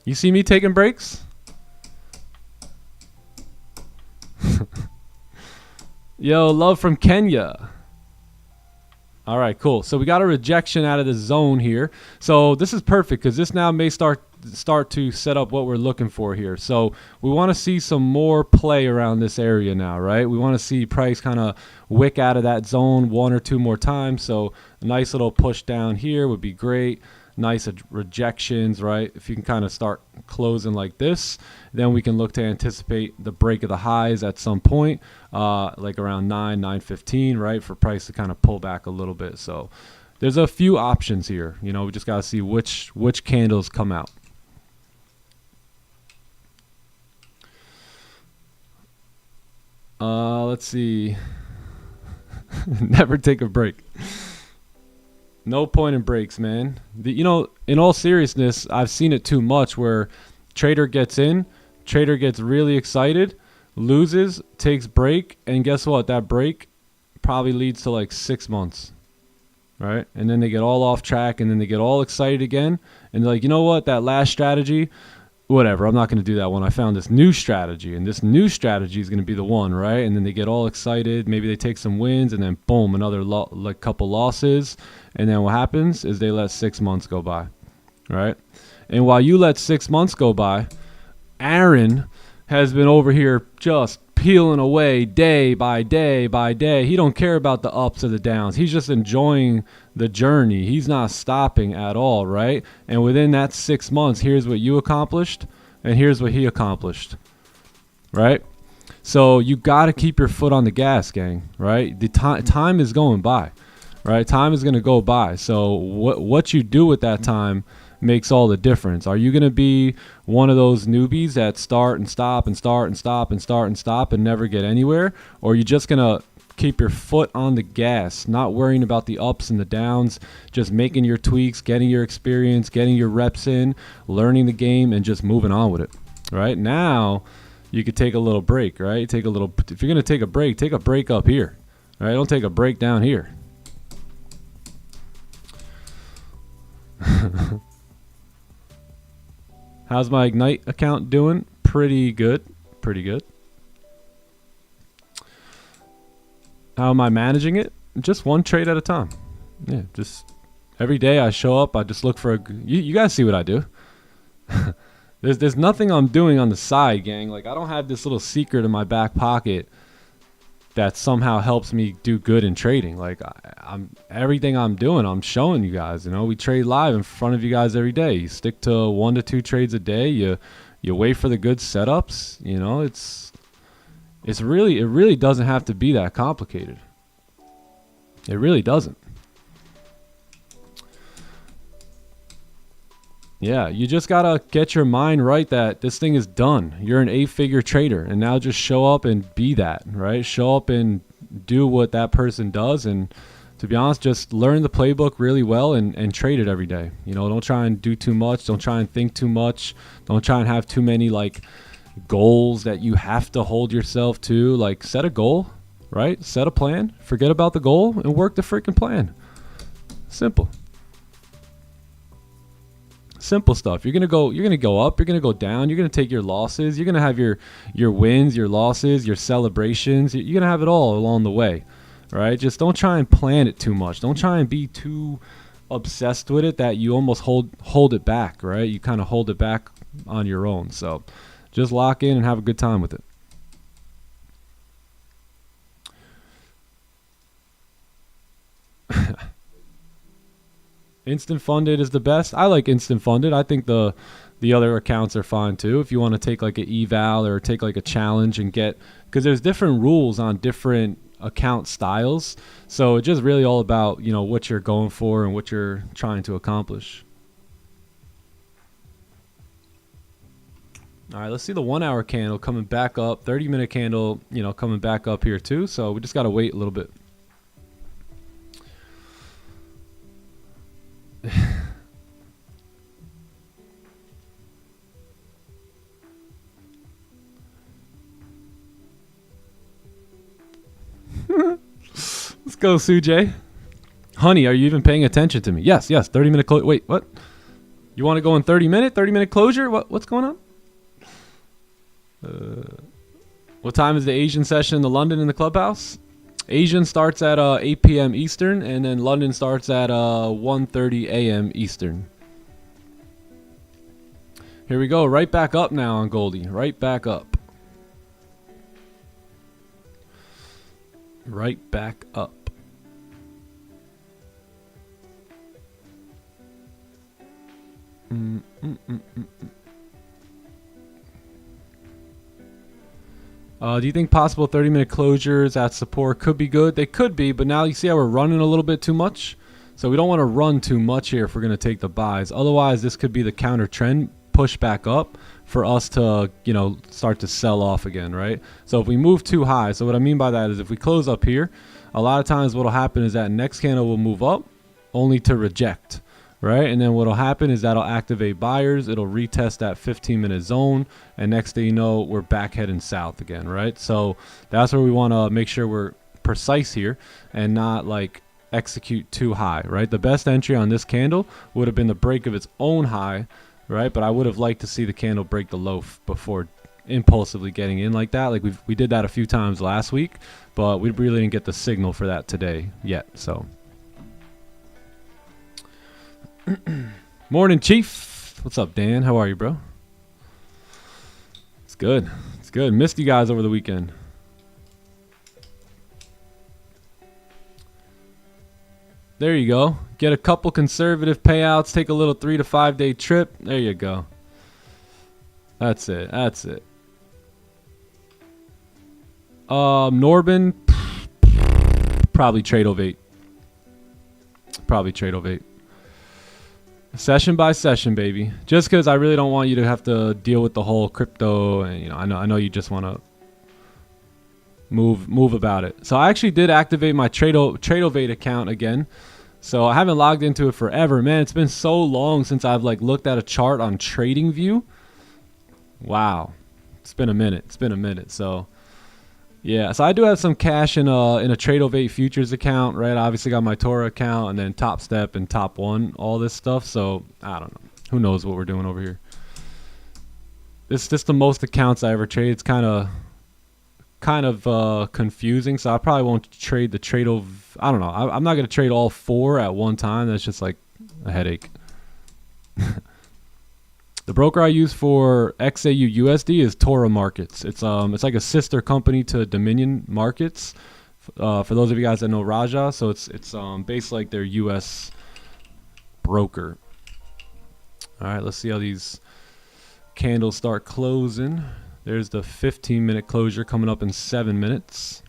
You see me taking breaks? Yo, love from Kenya. All right, cool. So we got a rejection out of the zone here. So this is perfect because this now may start to set up what we're looking for here. So we want to see some more play around this area now, right? We want to see price kind of wick out of that zone 1 or 2 more times. So a nice little push down here would be great. Nice rejections, right? If you can kind of start closing like this, then we can look to anticipate the break of the highs at some point, like around 9:15, right? For price to kind of pull back a little bit. So there's a few options here. You know, we just got to see which candles come out. Let's see. Never take a break. No point in breaks, man. You know, in all seriousness, I've seen it too much where trader gets in, trader gets really excited, loses, takes break, and guess what? That break probably leads to like 6 months, right? And then they get all off track, and then they get all excited again, and they're like, you know what? That last strategy, whatever, I'm not going to do that one. I found this new strategy, and this new strategy is going to be the one, right? And then they get all excited. Maybe they take some wins, and then boom, another like couple losses. And then what happens is they let 6 months go by, right? And while you let 6 months go by, Aaron has been over here just peeling away day by day by day. He don't care about the ups or the downs. He's just enjoying the journey. He's not stopping at all, right? And within that 6 months, here's what you accomplished, and here's what he accomplished, right? So you got to keep your foot on the gas, gang, right? The time is going by, right? Time is going to go by. So what you do with that time makes all the difference. Are you going to be one of those newbies that start and stop and start and stop and start and stop and never get anywhere? Or are you just going to keep your foot on the gas, not worrying about the ups and the downs, just making your tweaks, getting your experience, getting your reps in, learning the game, and just moving on with it, right? Now you could take a little break, right? If you're going to take a break up here, right? Don't take a break down here. How's my Ignite account doing? Pretty good. Pretty good. How am I managing it? Just one trade at a time. Yeah, just every day I show up, I just look for you guys see what I do. There's nothing I'm doing on the side, gang. Like, I don't have this little secret in my back pocket that somehow helps me do good in trading. Like, I'm everything I'm doing, I'm showing you guys. You know, we trade live in front of you guys every day. You stick to 1 to 2 trades a day. You wait for the good setups. You know, it really doesn't have to be that complicated. It really doesn't. Yeah, you just gotta get your mind right that this thing is done. You're an 8-figure trader, and now just show up and be that, right? Show up and do what that person does, and to be honest, just learn the playbook really well and trade it every day. You know, don't try and do too much. Don't try and think too much. Don't try and have too many like goals that you have to hold yourself to. Like, set a goal, right? Set a plan. Forget about the goal and work the freaking plan. Simple. Simple stuff. You're gonna go up, you're gonna go down, you're gonna take your losses, you're gonna have your wins, your losses, your celebrations. You're gonna have it all along the way, right? Just don't try and plan it too much. Don't try and be too obsessed with it that you almost hold it back, right? You kind of hold it back on your own. So just lock in and have a good time with it. Instant funded is the best. I like instant funded. I think the other accounts are fine too. If you want to take like an eval or take like a challenge and get, because there's different rules on different account styles. So it's just really all about, you know, what you're going for and what you're trying to accomplish. All right, let's see the 1 hour candle coming back up. 30-minute candle, you know, coming back up here too. So we just got to wait a little bit. Let's go, Sujay. Honey, are you even paying attention to me? Yes. 30-minute close. Wait, what? You want to go in 30-minute closure? What's going on? What time is the Asian session in the London in the clubhouse? Asian starts at 8 p.m. Eastern, and then London starts at 1:30 a.m. Eastern. Here we go. Right back up now on Goldie. Right back up. Right back up. Do you think possible 30-minute closures at support could be good? They could be, but now you see how we're running a little bit too much. So we don't want to run too much here if we're going to take the buys. Otherwise, this could be the counter trend push back up for us to, you know, start to sell off again, right? So if we move too high, so what I mean by that is if we close up here, a lot of times what will happen is that next candle will move up only to reject, right? And then what will happen is that'll activate buyers. It'll retest that 15-minute zone. And next thing you know, we're back heading south again, right? So that's where we want to make sure we're precise here and not like execute too high, right? The best entry on this candle would have been the break of its own high, right? But I would have liked to see the candle break the low before impulsively getting in like that. Like we did that a few times last week, but we really didn't get the signal for that today yet. So morning, Chief. What's up, Dan? How are you, bro? It's good. It's good. Missed you guys over the weekend. There you go. Get a couple conservative payouts. Take a little 3 to 5 day trip. There you go. That's it. That's it. Norbin, probably trade ovate. Probably trade ovate. Session by session, baby. Just because I really don't want you to have to deal with the whole crypto, and you know, I know you just want to move about it. So I actually did activate my Tradeovate account again. So I haven't logged into it forever, man. It's been so long since I've like looked at a chart on TradingView. Wow, it's been a minute. It's been a minute. So yeah, so I do have some cash in a Tradeovate futures account, right? I obviously got my Torah account and then Top Step and Top One, all this stuff. So I don't know. Who knows what we're doing over here? It's just the most accounts I ever trade. It's kind of confusing. So I probably won't trade the I don't know. I'm not gonna trade all 4 at one time. That's just like a headache. The broker I use for XAU USD is Tora Markets. It's like a sister company to Dominion Markets. For those of you guys that know Raja, so it's basically like their US broker. All right, let's see how these candles start closing. There's the 15-minute closure coming up in 7 minutes.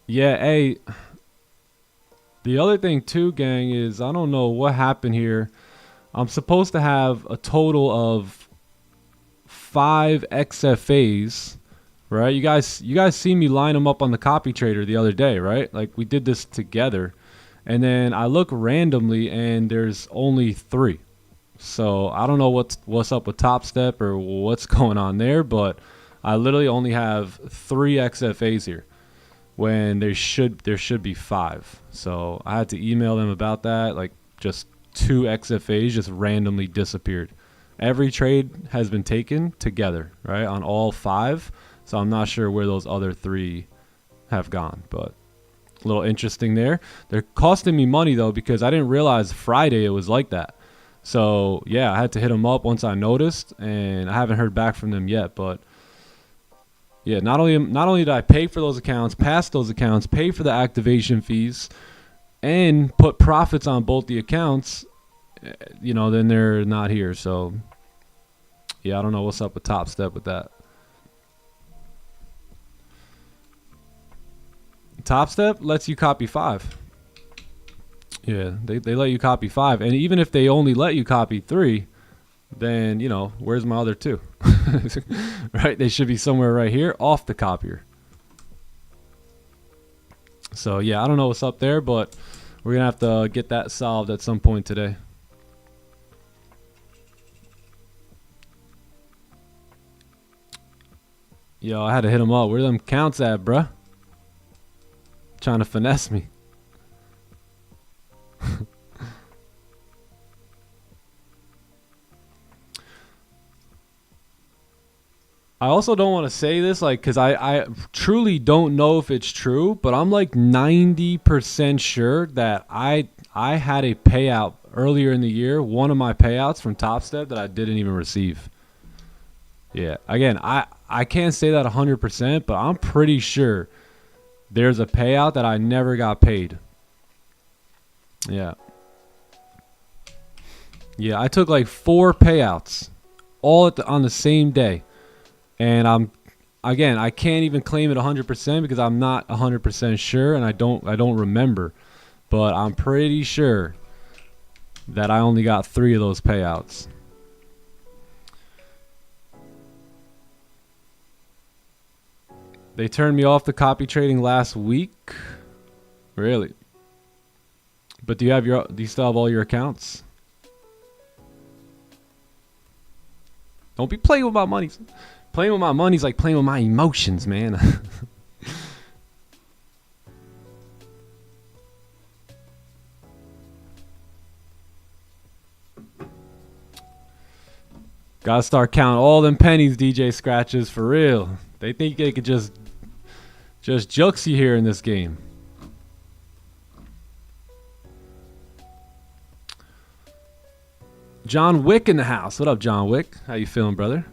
Yeah, hey, the other thing too, gang, is I don't know what happened here. I'm supposed to have a total of 5 XFAs, right? You guys see me line them up on the copy trader the other day, right? Like we did this together. And then I look randomly and there's only 3. So I don't know what's up with Top Step or what's going on there, but I literally only have 3 XFAs here when there should be 5. So I had to email them about that. Like just 2 XFAs just randomly disappeared. Every trade has been taken together, right, on all 5. So I'm not sure where those other 3 have gone, but a little interesting there. They're costing me money though because I didn't realize Friday it was like that. So yeah, I had to hit them up once I noticed, and I haven't heard back from them yet. But yeah, not only did I pay for those accounts, pass those accounts, pay for the activation fees, and put profits on both the accounts, you know, then they're not here. So yeah, I don't know what's up with Top Step with that. Top Step lets you copy 5. Yeah, they let you copy 5. And even if they only let you copy 3, then, you know, where's my other 2? Right? They should be somewhere right here off the copier. So, yeah, I don't know what's up there, but we're going to have to get that solved at some point today. Yo, I had to hit them up. Where them counts at, bruh? Trying to finesse me. I also don't want to say this, like, because I truly don't know if it's true, but I'm like 90% sure that I had a payout earlier in the year, one of my payouts from Top Step that I didn't even receive. Yeah, again, I can't say that 100%, but I'm pretty sure there's a payout that I never got paid. Yeah. Yeah, I took like 4 payouts all on the same day. And again, I can't even claim it 100% because I'm not 100% sure, and I don't remember. But I'm pretty sure that I only got 3 of those payouts. They turned me off the copy trading last week. Really? But do you still have all your accounts? Don't be playing with my money. Playing with my money is like playing with my emotions, man. Gotta start counting all them pennies, DJ Scratches, for real. They think they could just jukes you here in this game. John Wick in the house. What up, John Wick? How you feeling, brother?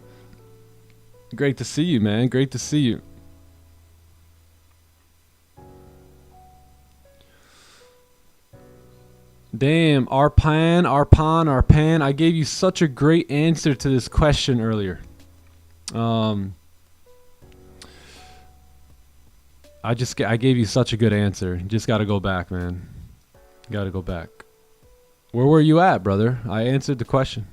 Great to see you, man. Great to see you. Damn, Arpan. I gave you such a great answer to this question earlier. I gave you such a good answer. Just got to go back, man. Got to go back. Where were you at, brother? I answered the question.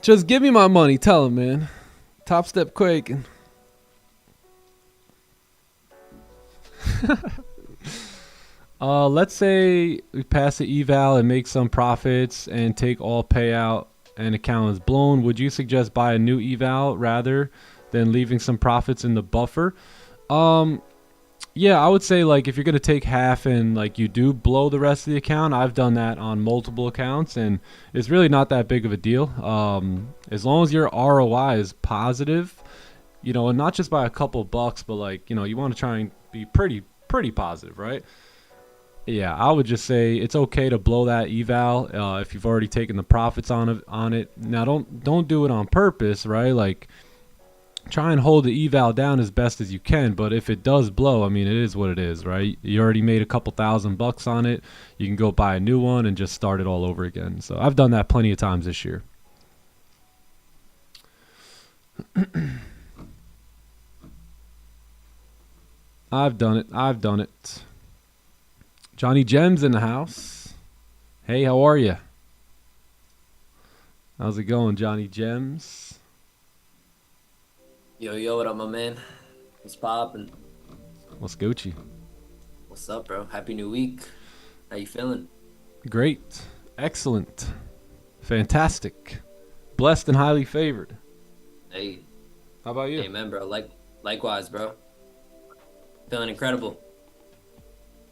Just give me my money. Tell him, man. Top Step quaking. Let's say we pass the eval and make some profits and take all payout and account is blown. Would you suggest buy a new eval rather than leaving some profits in the buffer? Yeah, I would say like if you're gonna take half and like you do blow the rest of the account, I've done that on multiple accounts, and it's really not that big of a deal. As long as your ROI is positive, and not just by a couple bucks, but like you want to try and be pretty positive, right? Yeah, I would just say it's okay to blow that eval if you've already taken the profits on it. Now, don't do it on purpose, right? Like try and hold the eval down as best as you can, but if it does blow, I mean, it is what it is, right? You already made a couple $1,000 on it. You can go buy a new one and just start it all over again. So I've done that plenty of times this year. I've done it. Johnny Gems in the house. Hey, how are you? How's it going, Johnny Gems?
Yo, what up, my man? What's poppin'?
What's Gucci?
What's up, bro? Happy new week. How you feeling?
Great. Excellent. Fantastic. Blessed and highly favored.
Hey.
How about you?
Amen, bro. Likewise, bro. Feeling incredible.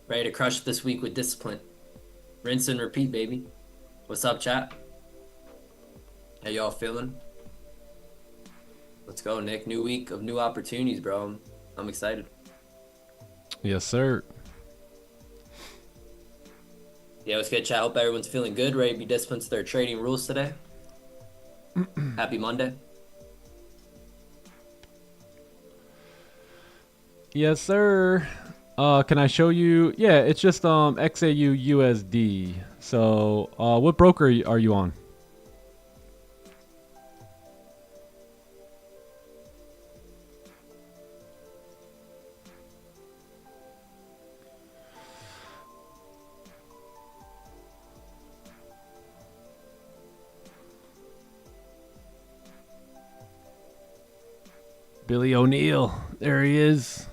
Ready to crush this week with discipline. Rinse and repeat, baby. What's up, chat? How y'all feeling? Let's go, Nick. New week of new opportunities, bro. I'm excited.
Yes, sir.
Yeah, let's get chat. Hope everyone's feeling good. Ready to be disciplined to their trading rules today. Happy Monday.
Yes, sir. Can I show you? Yeah, it's just XAU USD. So, what broker are you on? Billy O'Neill. There he is.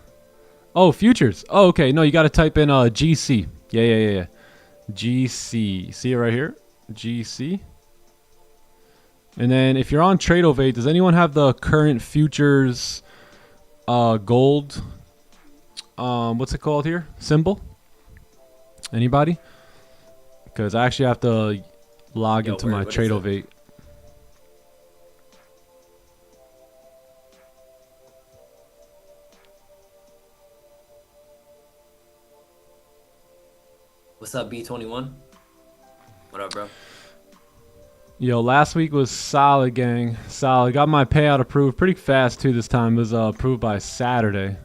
Oh, futures. Oh, okay. No, you got to type in GC. Yeah. GC. See it right here? GC. And then if you're on Tradeovate, does anyone have the current futures gold? What's it called here? Symbol? Anybody? Because I actually have to log into my Tradeovate.
What's up, B21? What up, bro?
Yo, last week was solid, gang. Solid. Got my payout approved pretty fast, too, this time. It was approved by Saturday.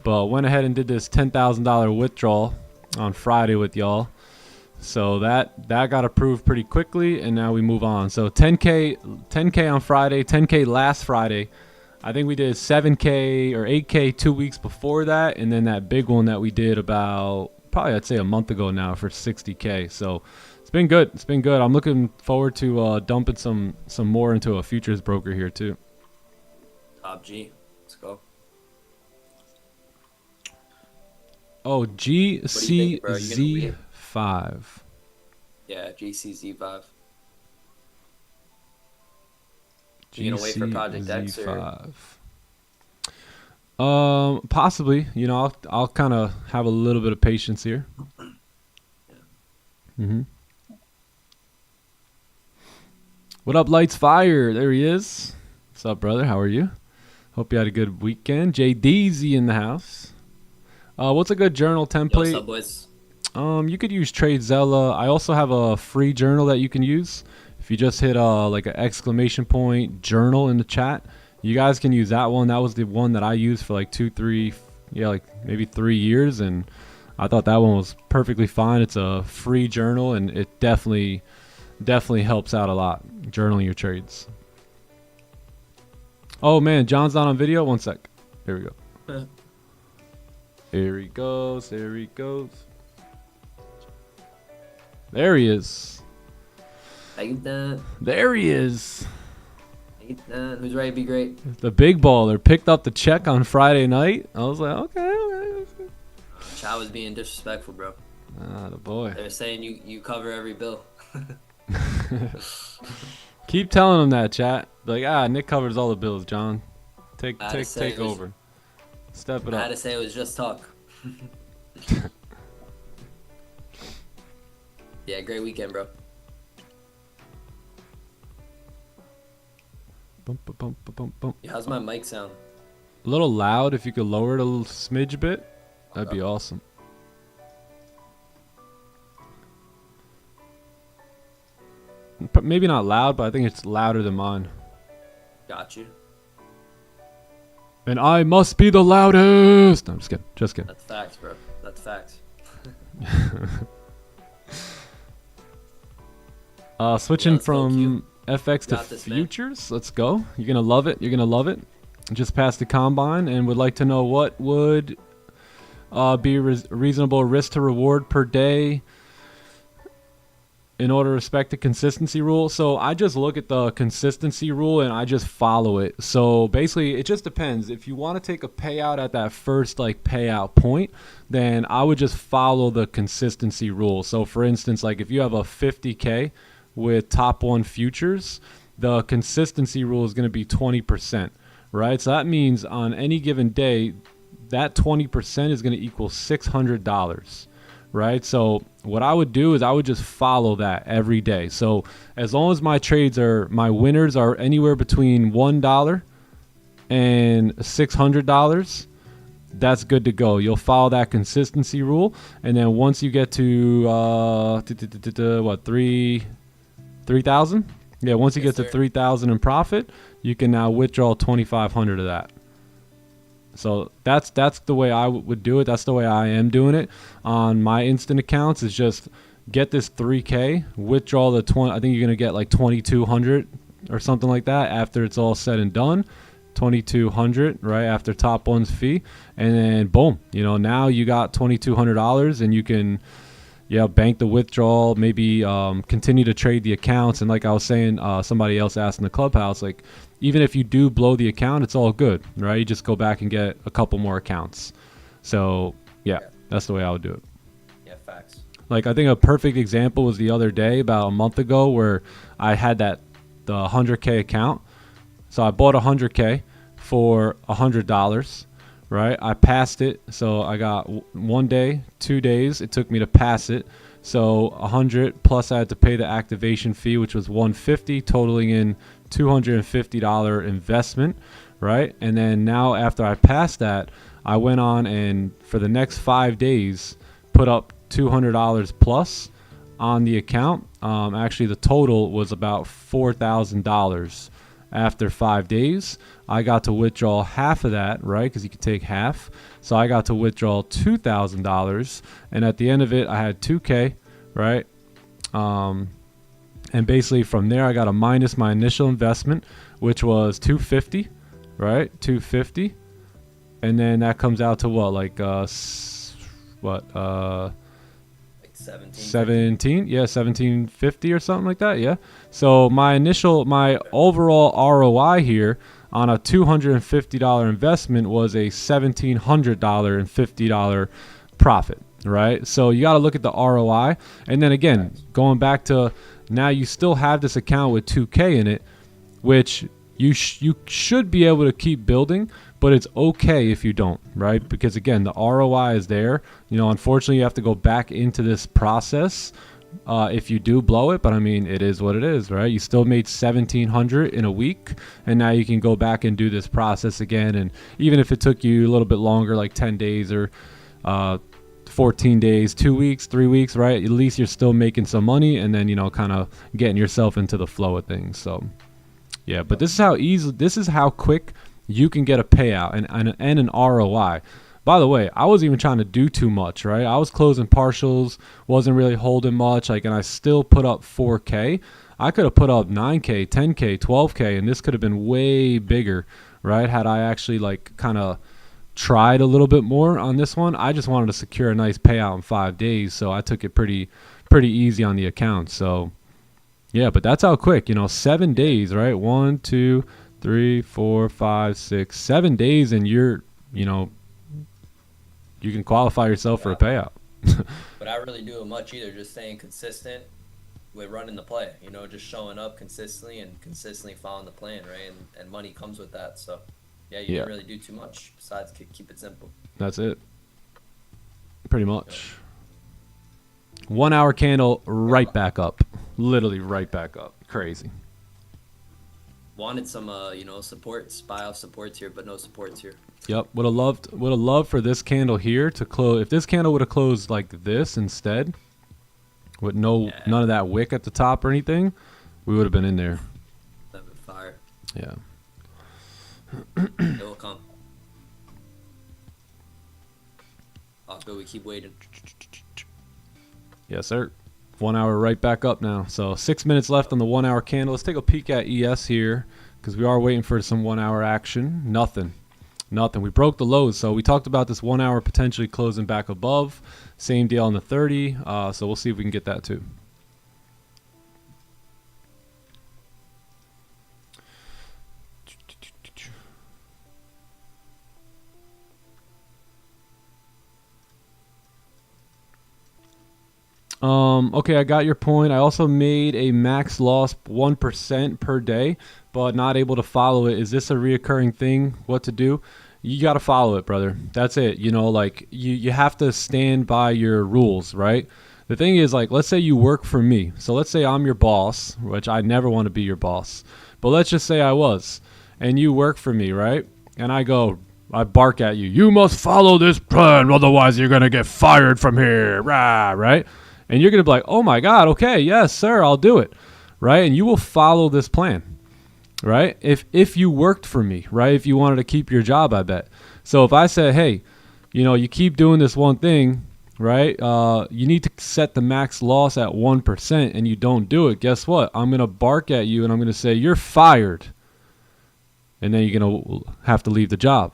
But went ahead and did this $10,000 withdrawal on Friday with y'all. So that got approved pretty quickly, and now we move on. So 10K on Friday, 10K last Friday. I think we did 7K or 8K 2 weeks before that, and then that big one that we did about probably I'd say a month ago now for 60K. So it's been good. It's been good. I'm looking forward to dumping some more into a futures broker here too.
Top G. Let's go.
Oh, GCZ5.
Yeah, GCZ5. You gonna wait for Project X or?
Possibly. I'll kind of have a little bit of patience here. Yeah. What up, Lights Fire? There he is. What's up, brother? How are you? Hope you had a good weekend. JDZ in the house. What's a good journal template?
Yo, what's up,
You
boys?
could use TradeZella. I also have a free journal that you can use. If you just hit like an exclamation point journal in the chat, you guys can use that one. That was the one that I used for like 2-3, like maybe 3 years, and I thought that one was perfectly fine. It's a free journal, and it definitely helps out a lot journaling your trades. Oh man, John's not on video. One sec. There we go. There he goes. There he goes. There he is.
How you done?
There he is.
Who's ready to be great?
The big baller picked up the check on Friday night. I was like, okay.
Chow was being disrespectful, bro.
Ah, the boy.
They're saying you cover every bill.
Keep telling him that, chat. Like, Nick covers all the bills, John. Take over. Step it up.
I had to say it was just talk. Yeah, great weekend, bro.
Bum, bum, bum, bum, bum, bum.
Yeah, how's my mic sound?
A little loud. If you could lower it a little smidge bit, that'd be awesome. Maybe not loud, but I think it's louder than mine.
Got you.
And I must be the loudest. No, I'm just kidding. Just kidding.
That's facts, bro. That's facts.
Switching
let's go,
from
Q.
FX to
Got this, man.
futures. Let's go. You're gonna love it. You're gonna love it. Just passed the combine and would like to know what would be reasonable risk to reward per day in order to respect the consistency rule. So I just look at the consistency rule and I just follow it. So basically it just depends. If you want to take a payout at that first like payout point, then I would just follow the consistency rule. So for instance, like if you have a 50K with top one futures, the consistency rule is going to be 20%, right? So that means on any given day, that 20% is going to equal $600. Right? So what I would do is I would just follow that every day. So as long as my trades my winners are anywhere between $1 and $600, that's good to go. You'll follow that consistency rule. And then once you get to, what, 3,000? Yeah, once you get to 3,000 in profit, you can now withdraw 2,500 of that. So that's the way I would do it. That's the way I am doing it on my instant accounts. Is just get this 3K, withdraw the 20. I think you're gonna get like 2,200 or something like that after it's all said and done. 2,200 right after top one's fee, and then boom, now you got $2,200 and you can bank the withdrawal, maybe continue to trade the accounts. And like I was saying, somebody else asked in the clubhouse, like even if you do blow the account, it's all good, right? You just go back and get a couple more accounts. So yeah, that's the way I would do it.
Yeah, facts.
Like I think a perfect example was the other day, about a month ago, where I had the 100K account. So I bought 100K for $100. Right, I passed it, so I got 1 day, 2 days it took me to pass it. So 100 plus I had to pay the activation fee, which was $150, totaling in $250 investment. Right, and then now after I passed that, I went on and for the next 5 days put up $200 plus on the account. Actually, the total was about $4,000. After 5 days, I got to withdraw half of that, right? Because you could take half. So I got to withdraw $2,000. And at the end of it, I had 2K, right? And basically from there, I got to minus my initial investment, which was $250, right? $250. And then that comes out to what? Like, 17, yeah, 1750 or something like that, yeah. So my overall ROI here on a $250 investment was a $1,750 profit, right? So you got to look at the ROI. And then again, going back to now, you still have this account with 2K in it, which you should be able to keep building, but it's okay if you don't, right? Because again, the ROI is there. Unfortunately, you have to go back into this process if you do blow it, but I mean, it is what it is, right? You still made $1,700 in a week, and now you can go back and do this process again. And even if it took you a little bit longer, like 10 days or 14 days, 2 weeks, 3 weeks, right? At least you're still making some money, and then kind of getting yourself into the flow of things. So yeah, but this is how quick you can get a payout and an ROI. By the way, I wasn't even trying to do too much, right? I was closing partials, wasn't really holding much, and I still put up 4K. I could have put up 9K, 10K, 12K, and this could have been way bigger, right? Had I actually kind of tried a little bit more on this one. I just wanted to secure a nice payout in 5 days, so I took it pretty easy on the account. So yeah, but that's how quick, 7 days, right? 1, 2, 3, 4, 5, 6, 7 days, and you can qualify yourself for a payout.
But I really do it much either, just staying consistent with running the play, just showing up consistently and consistently following the plan, right? And money comes with that. So yeah, you didn't really do too much besides keep it simple.
That's it. Pretty much. 1 hour candle, right back up. Literally right back up. Crazy.
Wanted some, supports, buy off supports here, but no supports here.
Yep. Would have loved for this candle here to close. If this candle would have closed like this instead, with none of that wick at the top or anything, we would have been in there.
That'd be fire.
Yeah.
It will come. Oh, but we keep waiting.
Yes, sir. 1 hour right back up now. So 6 minutes left on the 1 hour candle. Let's take a peek at ES here because we are waiting for some 1 hour action. Nothing. We broke the lows. So we talked about this 1 hour potentially closing back above. Same deal on the 30. So we'll see if we can get that too. Okay, I got your point. I also made a max loss 1% per day, but not able to follow it. Is this a reoccurring thing? What to do? You got to follow it, brother. That's it. Like you have to stand by your rules, right? The thing is, like, let's say you work for me. So let's say I'm your boss, which I never want to be your boss. But let's just say I was, and you work for me, right? And I bark at you. You must follow this plan, otherwise you're going to get fired from here, rah, right? And you're going to be like, oh my God, okay, yes, sir, I'll do it, right? And you will follow this plan, right? If you worked for me, right? If you wanted to keep your job, I bet. So if I said, hey, you keep doing this one thing, right? You need to set the max loss at 1% and you don't do it. Guess what? I'm going to bark at you and I'm going to say, you're fired. And then you're going to have to leave the job,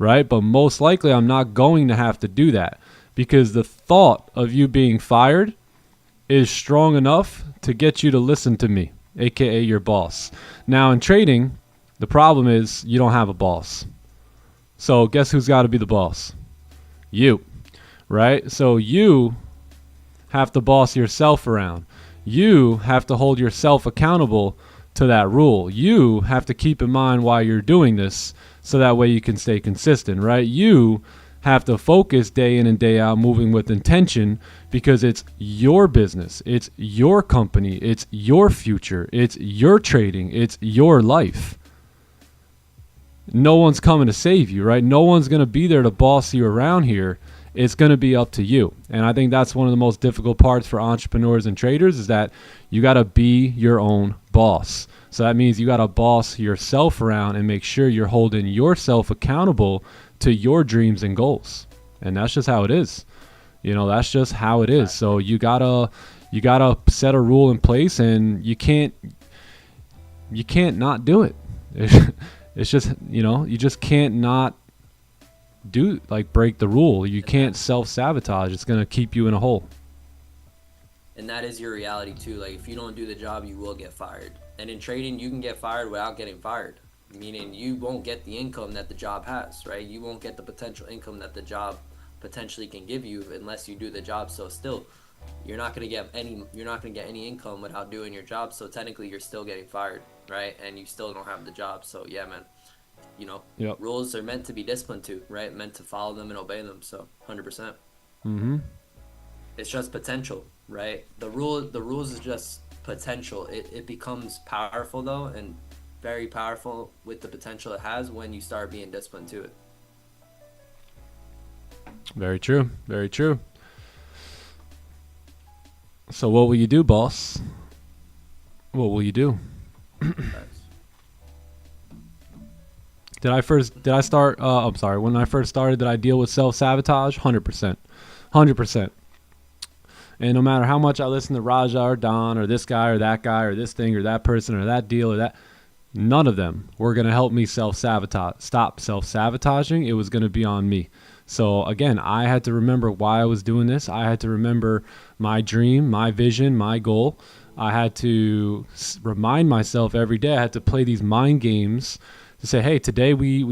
right? But most likely I'm not going to have to do that, because the thought of you being fired is strong enough to get you to listen to me, aka your boss. Now in trading, the problem is you don't have a boss. So guess who's got to be the boss? You, right? So you have to boss yourself around. You have to hold yourself accountable to that rule. You have to keep in mind why you're doing this so that way you can stay consistent, right? You have to focus day in and day out, moving with intention, because it's your business, it's your company, it's your future, it's your trading, it's your life. No one's coming to save you, right? No one's going to be there to boss you around here. It's going to be up to you. And I think that's one of the most difficult parts for entrepreneurs and traders, is that you got to be your own boss. So that means you got to boss yourself around and make sure you're holding yourself accountable to your dreams and goals. And that's just how it is. That's just how it is. So you gotta set a rule in place, and you can't not do it. It's just, you just can't not break the rule. You can't self-sabotage. It's gonna keep you in a hole.
And that is your reality too. Like, if you don't do the job, you will get fired. And in trading, you can get fired without getting fired. Meaning you won't get the income that the job has, right? You won't get the potential income that the job potentially can give you unless you do the job. So still, you're not gonna get any income without doing your job. So technically, you're still getting fired, right? And you still don't have the job. So yeah, man,
Yep.
Rules are meant to be disciplined to, right? Meant to follow them and obey them. So 100%. It's just potential, right? The rules is just potential. It becomes powerful though, and very powerful with the potential it has when you start being disciplined to it.
Very true. Very true. So what will you do, boss? What will you do? When I first started, did I deal with self-sabotage? 100%. 100%. And no matter how much I listen to Raja or Don or this guy or this thing or that person or that deal or that, none of them were going to help me stop self-sabotaging. It was going to be on me. So again, I had to remember why I was doing this. I had to remember my dream, my vision, my goal. I had to remind myself every day. I had to play these mind games to say, hey, today we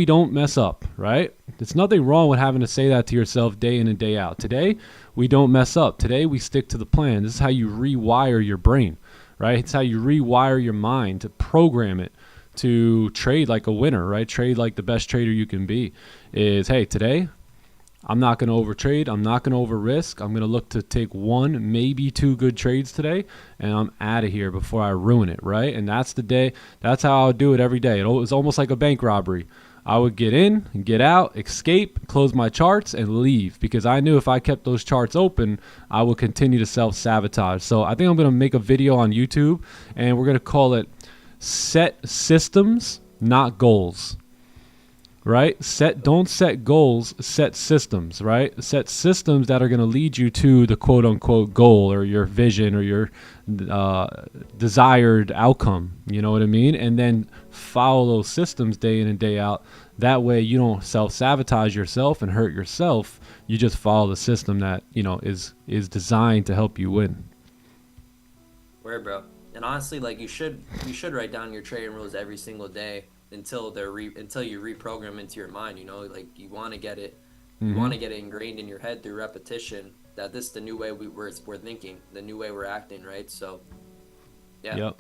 don't mess up, right? There's nothing wrong with having to say that to yourself day in and day out. Today we don't mess up. Today we stick to the plan. This is how you rewire your brain, right? It's how you rewire your mind to program it to trade like a winner, right? Trade like the best trader you can be. Is, hey, today I'm not going to overtrade. I'm not going to over risk. I'm going to look to take one, maybe two good trades today, and I'm out of here before I ruin it, right? And that's the day. That's how I would do it every day. It was almost like a bank robbery. I would get in, get out, escape, close my charts, and leave, because I knew if I kept those charts open, I would continue to self-sabotage. So I think I'm going to make a video on YouTube, and we're going to call it Set Systems, Not Goals. Right? Don't set goals, set systems, right? Set systems that are going to lead you to the quote unquote goal or your vision or your desired outcome. You know what I mean? And then follow those systems day in and day out. That way you don't self-sabotage yourself and hurt yourself. You just follow the system that, you know, is designed to help you win.
Word, bro. And honestly, like you should write down your trading rules every single day until until you reprogram into your mind. You know, like you want to get it, you want to get it ingrained in your head through repetition that this is the new way we're thinking, the new way we're acting, right? So, yeah.
Yep.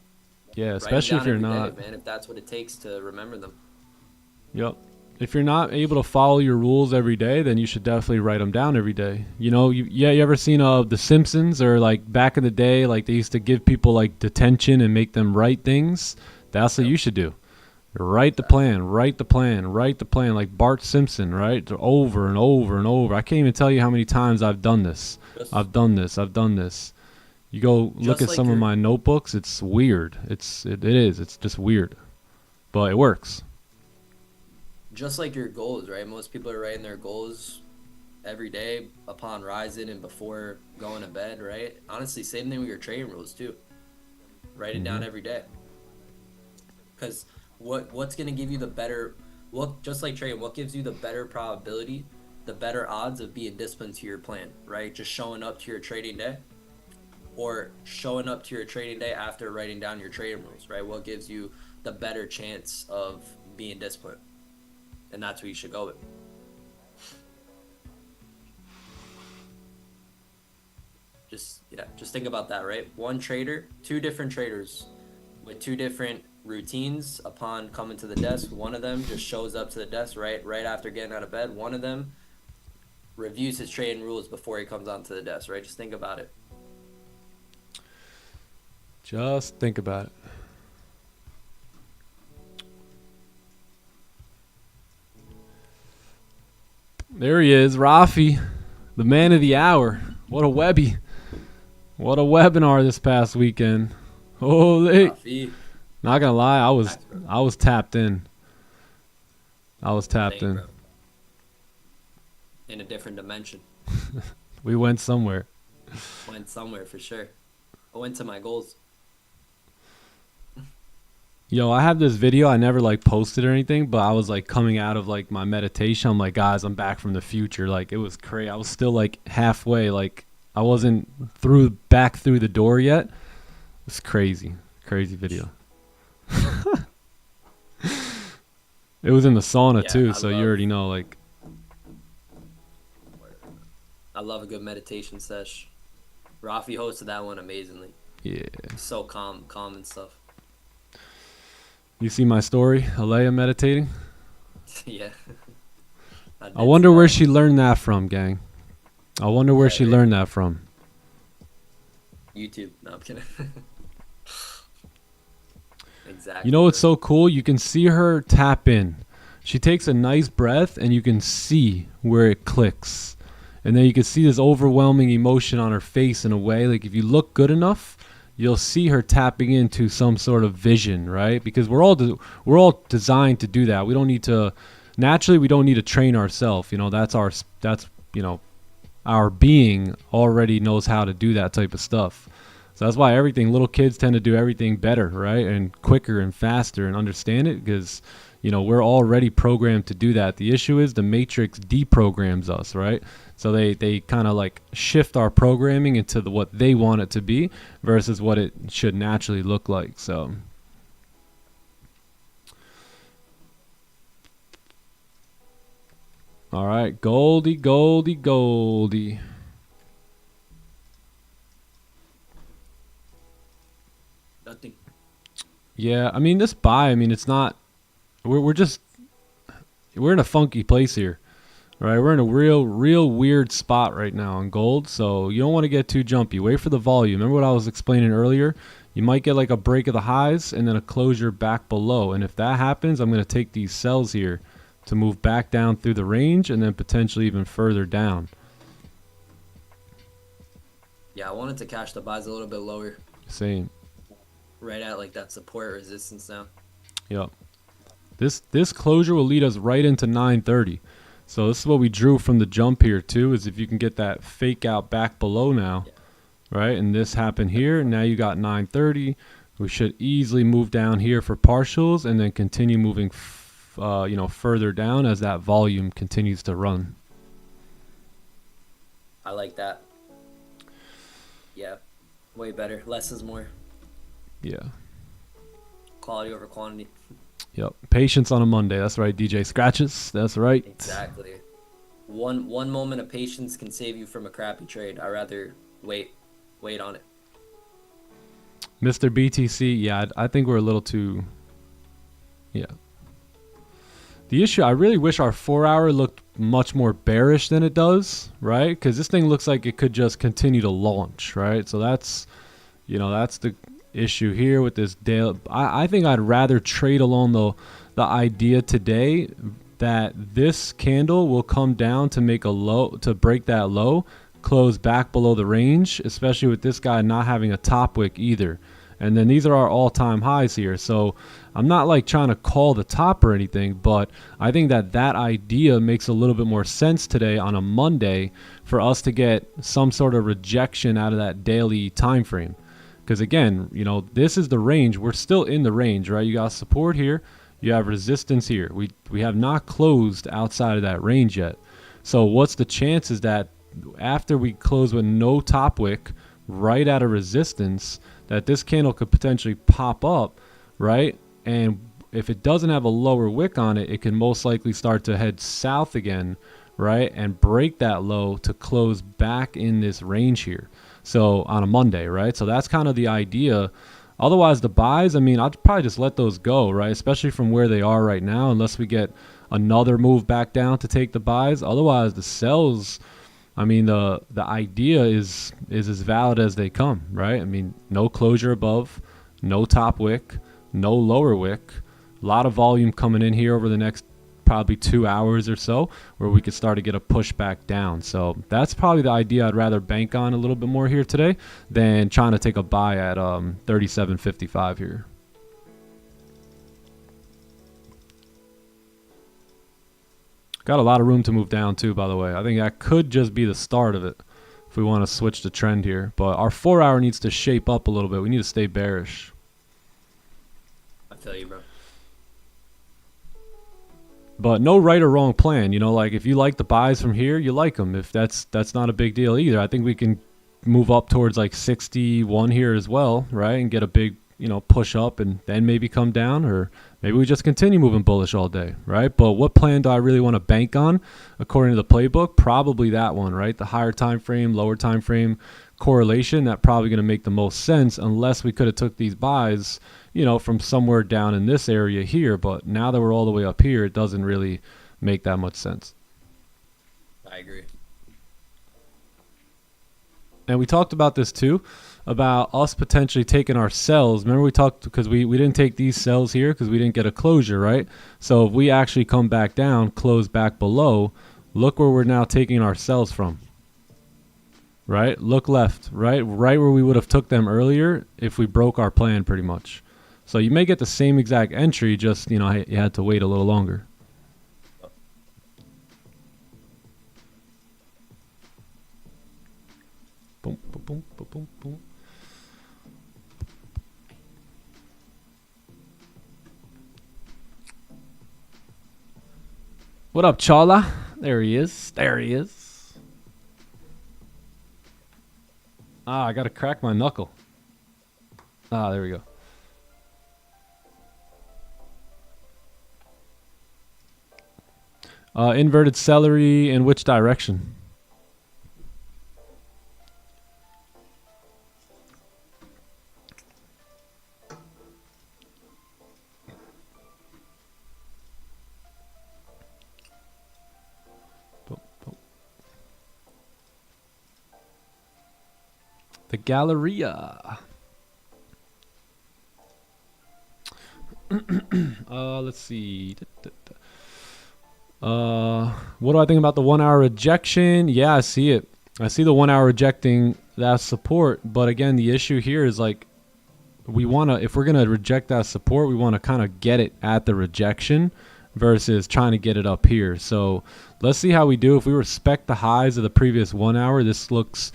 Yeah, especially if you're
not, man, if that's what it takes to remember them.
Yep. If you're not able to follow your rules every day, then you should definitely write them down every day. You know, you ever seen The Simpsons, or like back in the day, like they used to give people like detention and make them write things? That's what you should do. Write the plan, like Bart Simpson, right? Over and over and over. I can't even tell you how many times I've done this. I've done this. You go look at some of my notebooks, it's weird. It's just weird. But it works.
Just like your goals, right? Most people are writing their goals every day upon rising and before going to bed, right? Honestly, same thing with your trading rules too. Write it down every day. Because what's going to give you the better, just like trading, what gives you the better probability, the better odds of being disciplined to your plan, right? Just showing up to your trading day, or showing up to your trading day after writing down your trading rules, right? What gives you the better chance of being disciplined? And that's what you should go with. Just think about that, right? One trader, two different traders with two different routines upon coming to the desk. One of them just shows up to the desk right after getting out of bed. One of them reviews his trading rules before he comes onto the desk, right? Just think about it.
Just think about it. There he is, Rafi, the man of the hour. What a Webby. What a webinar this past weekend. Holy. Rafi. Not gonna lie, I was tapped in.
Bro. In a different dimension.
We went somewhere.
Went somewhere for sure. I went to my goals.
Yo, I have this video. I never like posted or anything, but I was like coming out of like my meditation. I'm like, guys, I'm back from the future. Like it was crazy. I was still like halfway. Like I wasn't back through the door yet. It's crazy video. It was in the sauna too, so you already know. Like,
I love a good meditation sesh. Rafi hosted that one amazingly.
Yeah.
So calm and stuff.
You see my story, Alea meditating?
Yeah.
I wonder where she learned that from, gang. I wonder where she learned that from.
YouTube. No, I'm kidding. Exactly.
You know what's so cool? You can see her tap in. She takes a nice breath, and you can see where it clicks. And then you can see this overwhelming emotion on her face in a way. Like if you look good enough, you'll see her tapping into some sort of vision, right? Because we're all designed to do that. We don't need to train ourselves. You know, that's our being already knows how to do that type of stuff. So that's why little kids tend to do everything better, right? And quicker and faster and understand it, because, you know, we're already programmed to do that. The issue is the matrix deprograms us, right? So they kind of like shift our programming into what they want it to be versus what it should naturally look like. So all right, Goldie.
Nothing.
Yeah, I mean it's not. We're in a funky place here. Right, we're in a real weird spot right now on gold, so you don't want to get too jumpy. Wait for the volume. Remember what I was explaining earlier? You might get like a break of the highs and then a closure back below. And if that happens, I'm going to take these sells here to move back down through the range and then potentially even further down.
Yeah, I wanted to catch the buys a little bit lower.
Same.
Right at like that support resistance now.
Yep. This closure will lead us right into 930. So this is what we drew from the jump here too, is if you can get that fake out back below now, right? And this happened here. Now you got 930. We should easily move down here for partials and then continue moving, further down as that volume continues to run.
I like that. Yeah, way better. Less is more.
Yeah.
Quality over quantity.
Yep. Patience on a Monday. That's right, DJ Scratches. That's right.
Exactly. One moment of patience can save you from a crappy trade. I'd rather wait on it.
Mr. BTC, yeah, I think we're a little too, yeah. The issue, I really wish our 4 hour looked much more bearish than it does, right? Because this thing looks like it could just continue to launch, right? So that's, that's the issue here with this daily. I think I'd rather trade along the idea today that this candle will come down to make a low, to break that low, close back below the range, especially with this guy not having a top wick either. And then these are our all-time highs here. So I'm not like trying to call the top or anything, but I think that idea makes a little bit more sense today on a Monday for us to get some sort of rejection out of that daily time frame. Because again, this is the range. We're still in the range, right? You got support here. You have resistance here. We have not closed outside of that range yet. So what's the chances that after we close with no top wick right at a resistance, that this candle could potentially pop up, right? And if it doesn't have a lower wick on it, it can most likely start to head south again, right? And break that low to close back in this range here. So on a Monday, right? So that's kind of the idea. Otherwise, the buys, I mean, I'd probably just let those go, right? Especially from where they are right now, unless we get another move back down to take the buys. Otherwise, the sells, I mean, the idea is as valid as they come, right? I mean, no closure above, no top wick, no lower wick. A lot of volume coming in here over the next probably 2 hours or so, where we could start to get a push back down. So that's probably the idea I'd rather bank on a little bit more here today than trying to take a buy at 37.55 here. Got a lot of room to move down too, by the way. I think that could just be the start of it if we want to switch the trend here. But our 4 hour needs to shape up a little bit. We need to stay bearish.
I feel you, bro.
But no right or wrong plan. Like if you like the buys from here, you like them. If that's not a big deal either. I think we can move up towards like 61 here as well, right? And get a big, push up and then maybe come down, or maybe we just continue moving bullish all day, right? But what plan do I really want to bank on? According to the playbook, probably that one, right? The higher time frame, lower time frame correlation, that probably going to make the most sense, unless we could have took these buys, from somewhere down in this area here. But now that we're all the way up here, it doesn't really make that much sense.
I agree.
And we talked about this too, about us potentially taking our sells. Remember we talked, because we didn't take these sells here because we didn't get a closure, right? So if we actually come back down, close back below, look where we're now taking our sells from. Right? Look left, right where we would have took them earlier if we broke our plan pretty much. So you may get the same exact entry, just, you had to wait a little longer. Boom, boom, boom, boom, boom, boom. What up, Chala? There he is. Ah, I gotta crack my knuckle. Ah, there we go. Inverted celery in which direction? the Galleria. Let's see. What do I think about the 1 hour rejection? Yeah, I see it. I see the 1 hour rejecting that support. But again, the issue here is like, we want to, if we're going to reject that support, we want to kind of get it at the rejection versus trying to get it up here. So let's see how we do. If we respect the highs of the previous 1 hour, this looks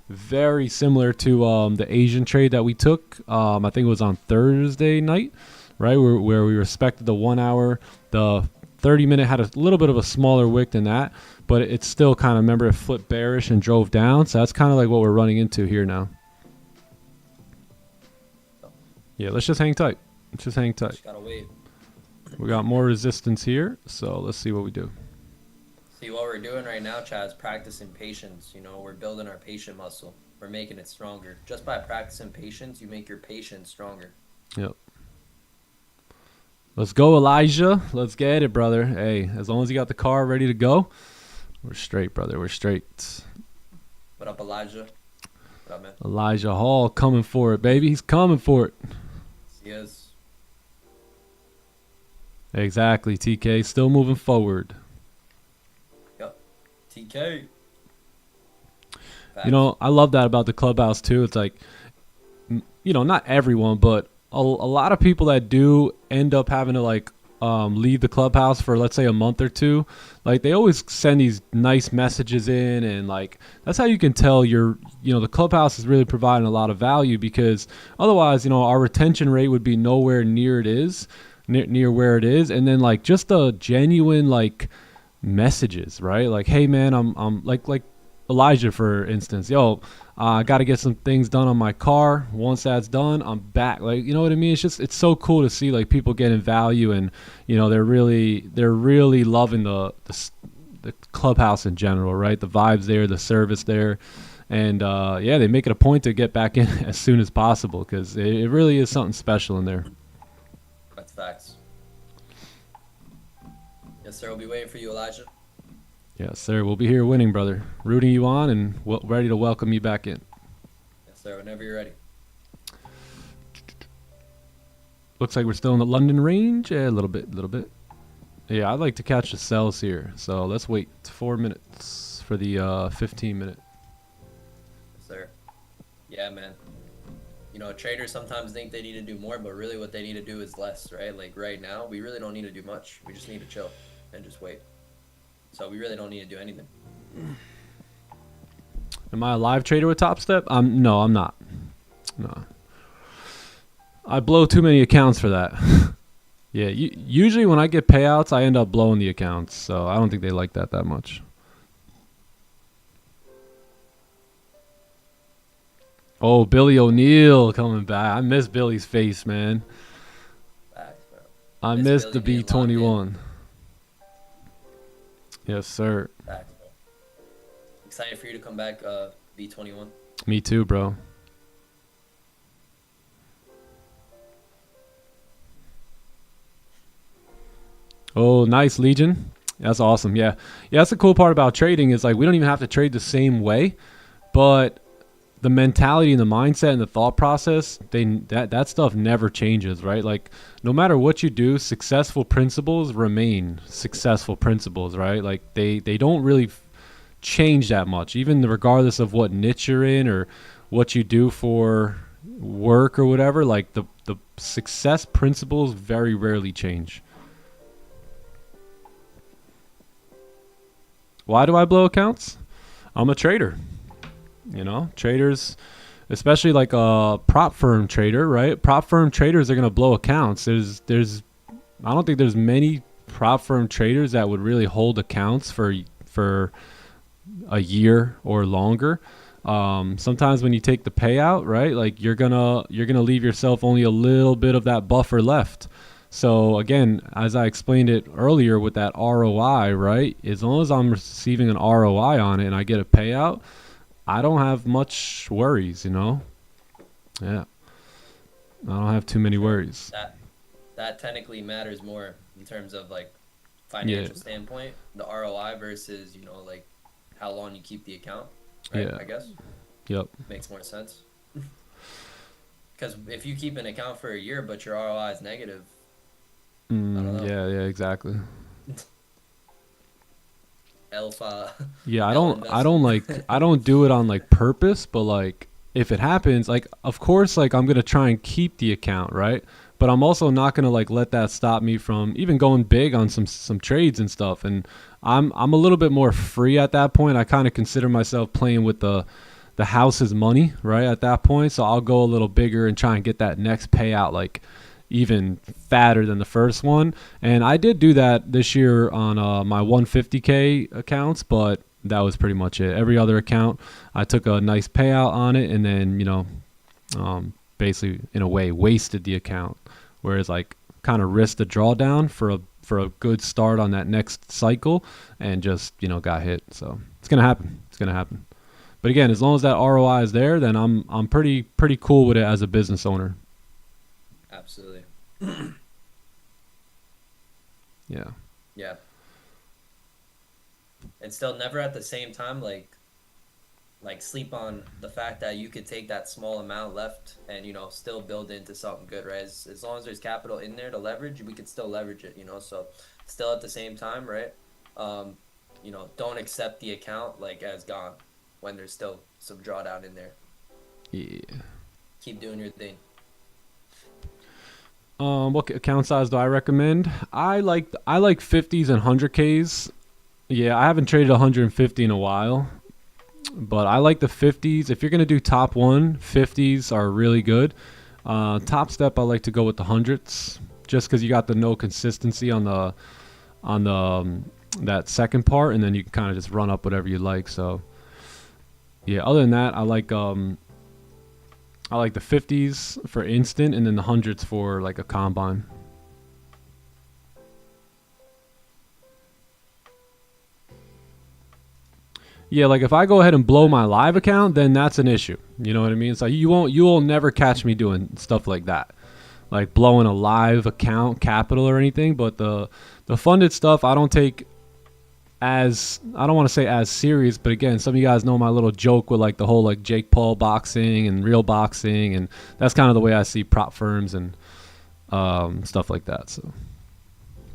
very similar to the Asian trade that we took. I think it was on Thursday night, right? Where we respected the 1 hour. The 30-minute had a little bit of a smaller wick than that, but it's still kind of, remember, it flipped bearish and drove down. So that's kind of like what we're running into here now. Yeah, let's just hang tight. Let's just hang tight.
Just gotta wait.
We got more resistance here, so let's see what we do.
See, what we're doing right now, Chad, is practicing patience. You know, we're building our patient muscle. We're making it stronger. Just by practicing patience, you make your patience stronger.
Yep. Let's go, Elijah. Let's get it, brother. Hey, as long as you got the car ready to go, we're straight, brother. We're straight.
What up, Elijah? What up, man?
Elijah Hall coming for it, baby. He's coming for it.
He is.
Exactly, TK. Still moving forward.
Yep. TK. Facts.
You know, I love that about the clubhouse, too. It's like, you know, not everyone, but a lot of people that do end up having to, like, leave the clubhouse for, let's say, a month or two. Like, they always send these nice messages in, and, like, that's how you can tell the clubhouse is really providing a lot of value, because otherwise, you know, our retention rate would be nowhere near near where it is. And then, like, just the genuine, like, messages, right? Like, hey, man, I'm like Elijah, for instance. Yo, I got to get some things done on my car. Once that's done, I'm back. Like, you know what I mean? It's so cool to see, like, people getting value, and, you know, they're really loving the clubhouse in general, right? The vibes there, the service there. And, yeah, they make it a point to get back in as soon as possible, because it really is something special in there.
That's facts. Yes, sir. We'll be waiting for you, Elijah.
Yes, sir. We'll be here winning, brother. Rooting you on and ready to welcome you back in.
Yes, sir. Whenever you're ready.
Looks like we're still in the London range. Yeah, a little bit. Yeah, I'd like to catch the sells here. So let's wait 4 minutes for the 15-minute.
Yes, sir. Yeah, man. You know, traders sometimes think they need to do more, but really what they need to do is less, right? Like right now, we really don't need to do much. We just need to chill and just wait. So we really don't need to do anything.
Am I a live trader with Top Step? No, I'm not. No. I blow too many accounts for that. Yeah, usually when I get payouts, I end up blowing the accounts. So I don't think they like that much. Oh, Billy O'Neill coming back. I miss Billy's face, man.
Facts, bro.
I missed the B21. Yes, sir.
Facts, bro. Excited for you to come back, B21.
Me too, bro. Oh, nice, Legion. That's awesome. Yeah, that's the cool part about trading is, like, we don't even have to trade the same way, but the mentality and the mindset and the thought process, that stuff never changes, right? Like, no matter what you do, successful principles remain successful principles, right? Like, they don't really change that much, even regardless of what niche you're in or what you do for work or whatever. Like, the success principles very rarely change. Why do I blow accounts? I'm a trader. You know, traders, especially like a prop firm trader, right? Prop firm traders are going to blow accounts. I don't think there's many prop firm traders that would really hold accounts for a year or longer. Sometimes when you take the payout, right, like you're gonna leave yourself only a little bit of that buffer left. So again, as I explained it earlier with that ROI, right, as long as I'm receiving an ROI on it and I get a payout, I don't have much worries, you know? Yeah. I don't have too many worries.
That technically matters more in terms of, like, financial standpoint, the ROI versus, you know, like, how long you keep the account, right?
Yeah.
I guess.
Yep.
Makes more sense. Because if you keep an account for a year but your ROI is negative, I don't know.
Yeah, exactly.
Alpha,
Yeah,
L investment.
I don't do it on like purpose, but like if it happens, like of course like I'm going to try and keep the account, right? But I'm also not going to like let that stop me from even going big on some trades and stuff. And I'm a little bit more free at that point. I kind of consider myself playing with the house's money, right? At that point, so I'll go a little bigger and try and get that next payout like even fatter than the first one. And I did do that this year on my 150K accounts, but that was pretty much it. Every other account, I took a nice payout on it, and then basically in a way wasted the account. Whereas like kind of risked the drawdown for a good start on that next cycle, and just got hit. So it's gonna happen. It's gonna happen. But again, as long as that ROI is there, then I'm pretty cool with it as a business owner.
Absolutely.
Yeah.
Yeah. And still never at the same time like sleep on the fact that you could take that small amount left and still build into something good, right? As long as there's capital in there to leverage, we could still leverage it, so still at the same time, right? Don't accept the account like as gone when there's still some drawdown in there.
Yeah.
Keep doing your thing.
What account size do I recommend? I like 50s and 100Ks. Yeah, I haven't traded 150 in a while, but I like the 50s. If you're gonna do top one, 50s are really good. Top step, I like to go with the hundreds, just because you got the no consistency on the that second part, and then you can kind of just run up whatever you like. So yeah, other than that, I like the 50s for instant, and then the hundreds for like a combine. Yeah, like if I go ahead and blow my live account, then that's an issue. You know what I mean? So you will never catch me doing stuff like that, like blowing a live account capital or anything. But the funded stuff, I don't take as, I don't want to say as serious, but again, some of you guys know my little joke with like the whole like Jake Paul boxing and real boxing, and that's kind of the way I see prop firms and stuff like that. So.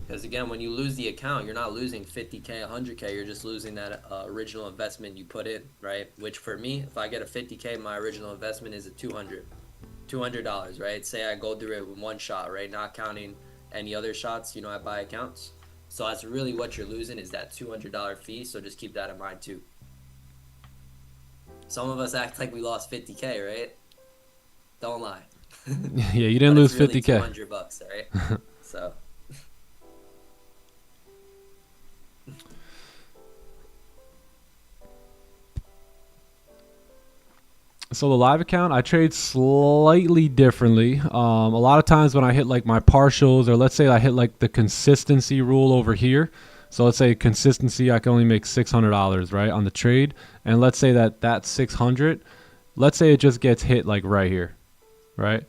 Because again, when you lose the account, you're not losing 50K, 100K. You're just losing that original investment you put in, right? Which for me, if I get a 50K, my original investment is a $200, right? Say I go through it with one shot, right? Not counting any other shots, I buy accounts. So that's really what you're losing is that $200 fee. So just keep that in mind too. Some of us act like we lost 50K, right? Don't lie.
Yeah, you didn't lose
really
50K.
$200, right? So.
So the live account, I trade slightly differently. A lot of times when I hit like my partials, or let's say I hit like the consistency rule over here. So let's say consistency, I can only make $600, right, on the trade. And let's say that 600, let's say it just gets hit like right here, right?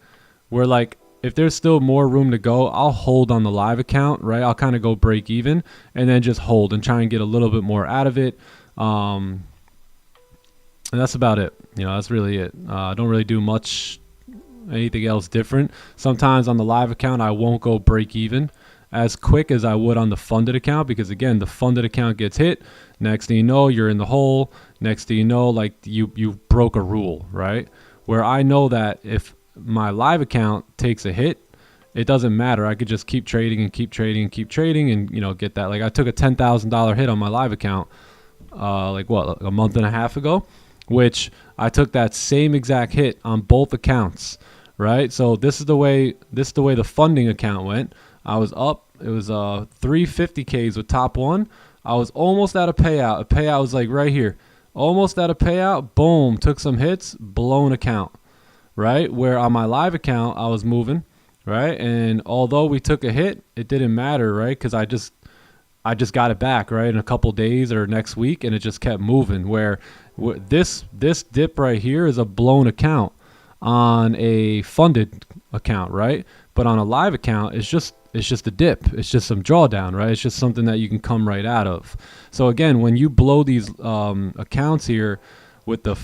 Where like if there's still more room to go, I'll hold on the live account, right? I'll kind of go break even and then just hold and try and get a little bit more out of it. And that's about it. That's really it. I don't really do much anything else different. Sometimes on the live account, I won't go break even as quick as I would on the funded account, because again, the funded account gets hit. Next thing you know, you're in the hole. Next thing you know, like you broke a rule, right? Where I know that if my live account takes a hit, it doesn't matter. I could just keep trading and keep trading and keep trading and get that. Like I took a $10,000 hit on my live account like a month and a half ago, which I took that same exact hit on both accounts, right? So this is the way the funding account went. I was up. It was 350Ks with top one. I was almost at a payout. A payout was like right here. Almost at a payout. Boom. Took some hits. Blown account, right? Where on my live account, I was moving, right? And although we took a hit, it didn't matter, right? Because I just got it back, right, in a couple days or next week, and it just kept moving. Where this dip right here is a blown account on a funded account, right? But on a live account, it's just a dip. It's just some drawdown, right? It's just something that you can come right out of. So again, when you blow these accounts here with the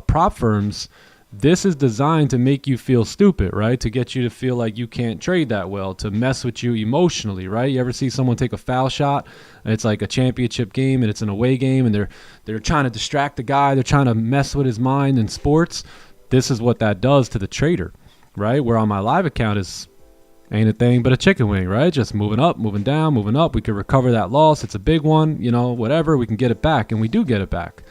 prop firms, This is designed to make you feel stupid, right? To get you to feel like you can't trade that well, to mess with you emotionally, right? You ever see someone take a foul shot? It's like a championship game and it's an away game and they're trying to distract the guy. They're trying to mess with his mind in sports. This is what that does to the trader, right? Where on my live account is ain't a thing but a chicken wing, right? Just moving up, moving down, moving up. We can recover that loss. It's a big one, whatever. We can get it back, and we do get it back.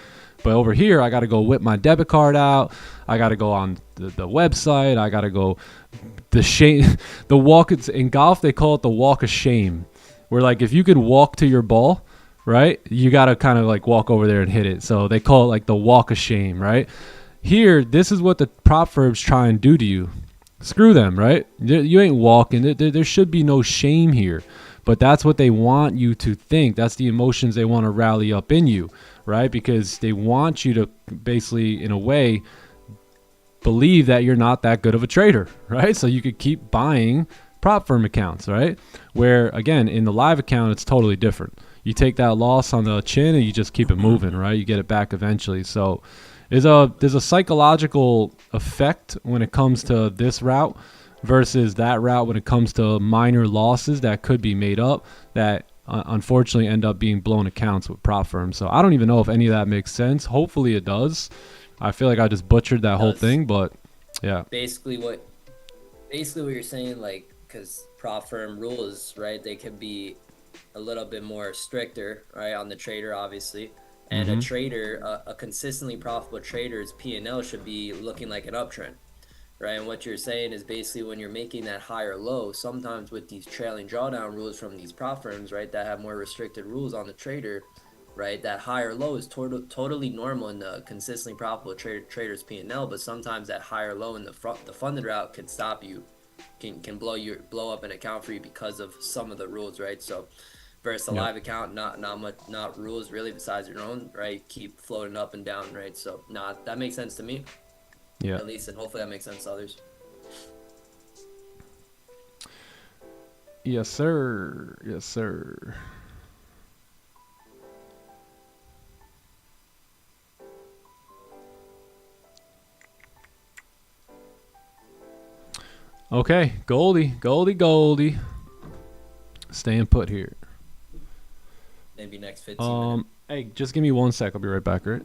But over here, I got to go whip my debit card out. I got to go on the website. I got to go the shame. The walk in golf, they call it the walk of shame. Where like if you could walk to your ball, right, you got to kind of like walk over there and hit it. So they call it like the walk of shame, right? Here, this is what the prop firms try and do to you. Screw them, right? You ain't walking. There should be no shame here. But that's what they want you to think. That's the emotions they want to rally up in you, right? Because they want you to basically, in a way, believe that you're not that good of a trader, right? So you could keep buying prop firm accounts, right? Where, again, in the live account, it's totally different. You take that loss on the chin and you just keep it moving, right? You get it back eventually. So there's a psychological effect when it comes to this route versus that route when it comes to minor losses that could be made up that unfortunately end up being blown accounts with prop firms. So I don't even know if any of that makes sense. Hopefully it does. I feel like I just butchered that whole thing, but yeah.
Basically what you're saying, like, because prop firm rules, right, they could be a little bit more stricter, right, on the trader, obviously. And a trader, a consistently profitable trader's P&L should be looking like an uptrend. Right, and what you're saying is basically when you're making that higher low, sometimes with these trailing drawdown rules from these prop firms, right, that have more restricted rules on the trader, right, that higher low is totally normal in the consistently profitable trader's P&L, but sometimes that higher low in the funded route can stop you, can blow up an account for you because of some of the rules, right? So versus a live account, not rules really besides your own, right? Keep floating up and down, right? So that makes sense to me.
Yeah.
At least, and hopefully that makes sense to others.
Yes, sir. Yes, sir. Okay, Goldie. Staying put here.
Maybe next 15 minutes.
Hey, just give me 1 sec. I'll be right back, all right?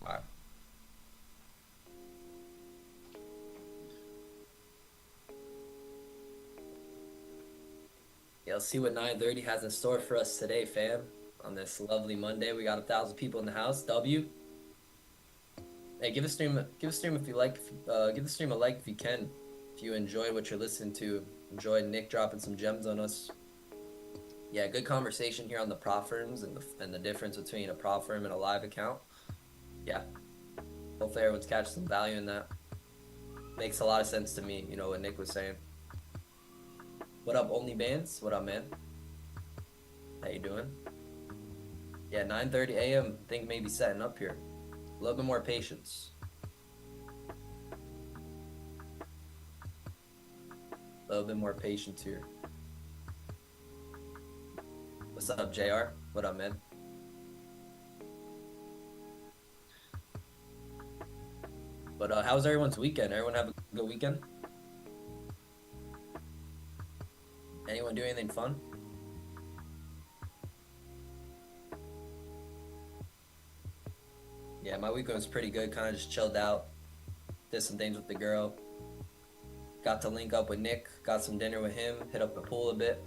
All right. Yeah, let's see what 9:30 has in store for us today, fam. On this lovely Monday, we got 1,000 people in the house. W. Hey, give the stream if you like. Give the stream a like if you can. If you enjoy what you're listening to, enjoy Nick dropping some gems on us. Yeah, good conversation here on the prop firms and the difference between a prop firm and a live account. Yeah, hopefully everyone's catching some value in that. Makes a lot of sense to me, what Nick was saying. What up, OnlyBands? What up, man? How you doing? Yeah, 9:30 a.m. Think maybe setting up here. A little bit more patience. A little bit more patience here. What's up, JR? What up, man? But how was everyone's weekend? Everyone have a good weekend? Anyone do anything fun? Yeah, my weekend was pretty good. Kind of just chilled out. Did some things with the girl. Got to link up with Nick. Got some dinner with him. Hit up the pool a bit.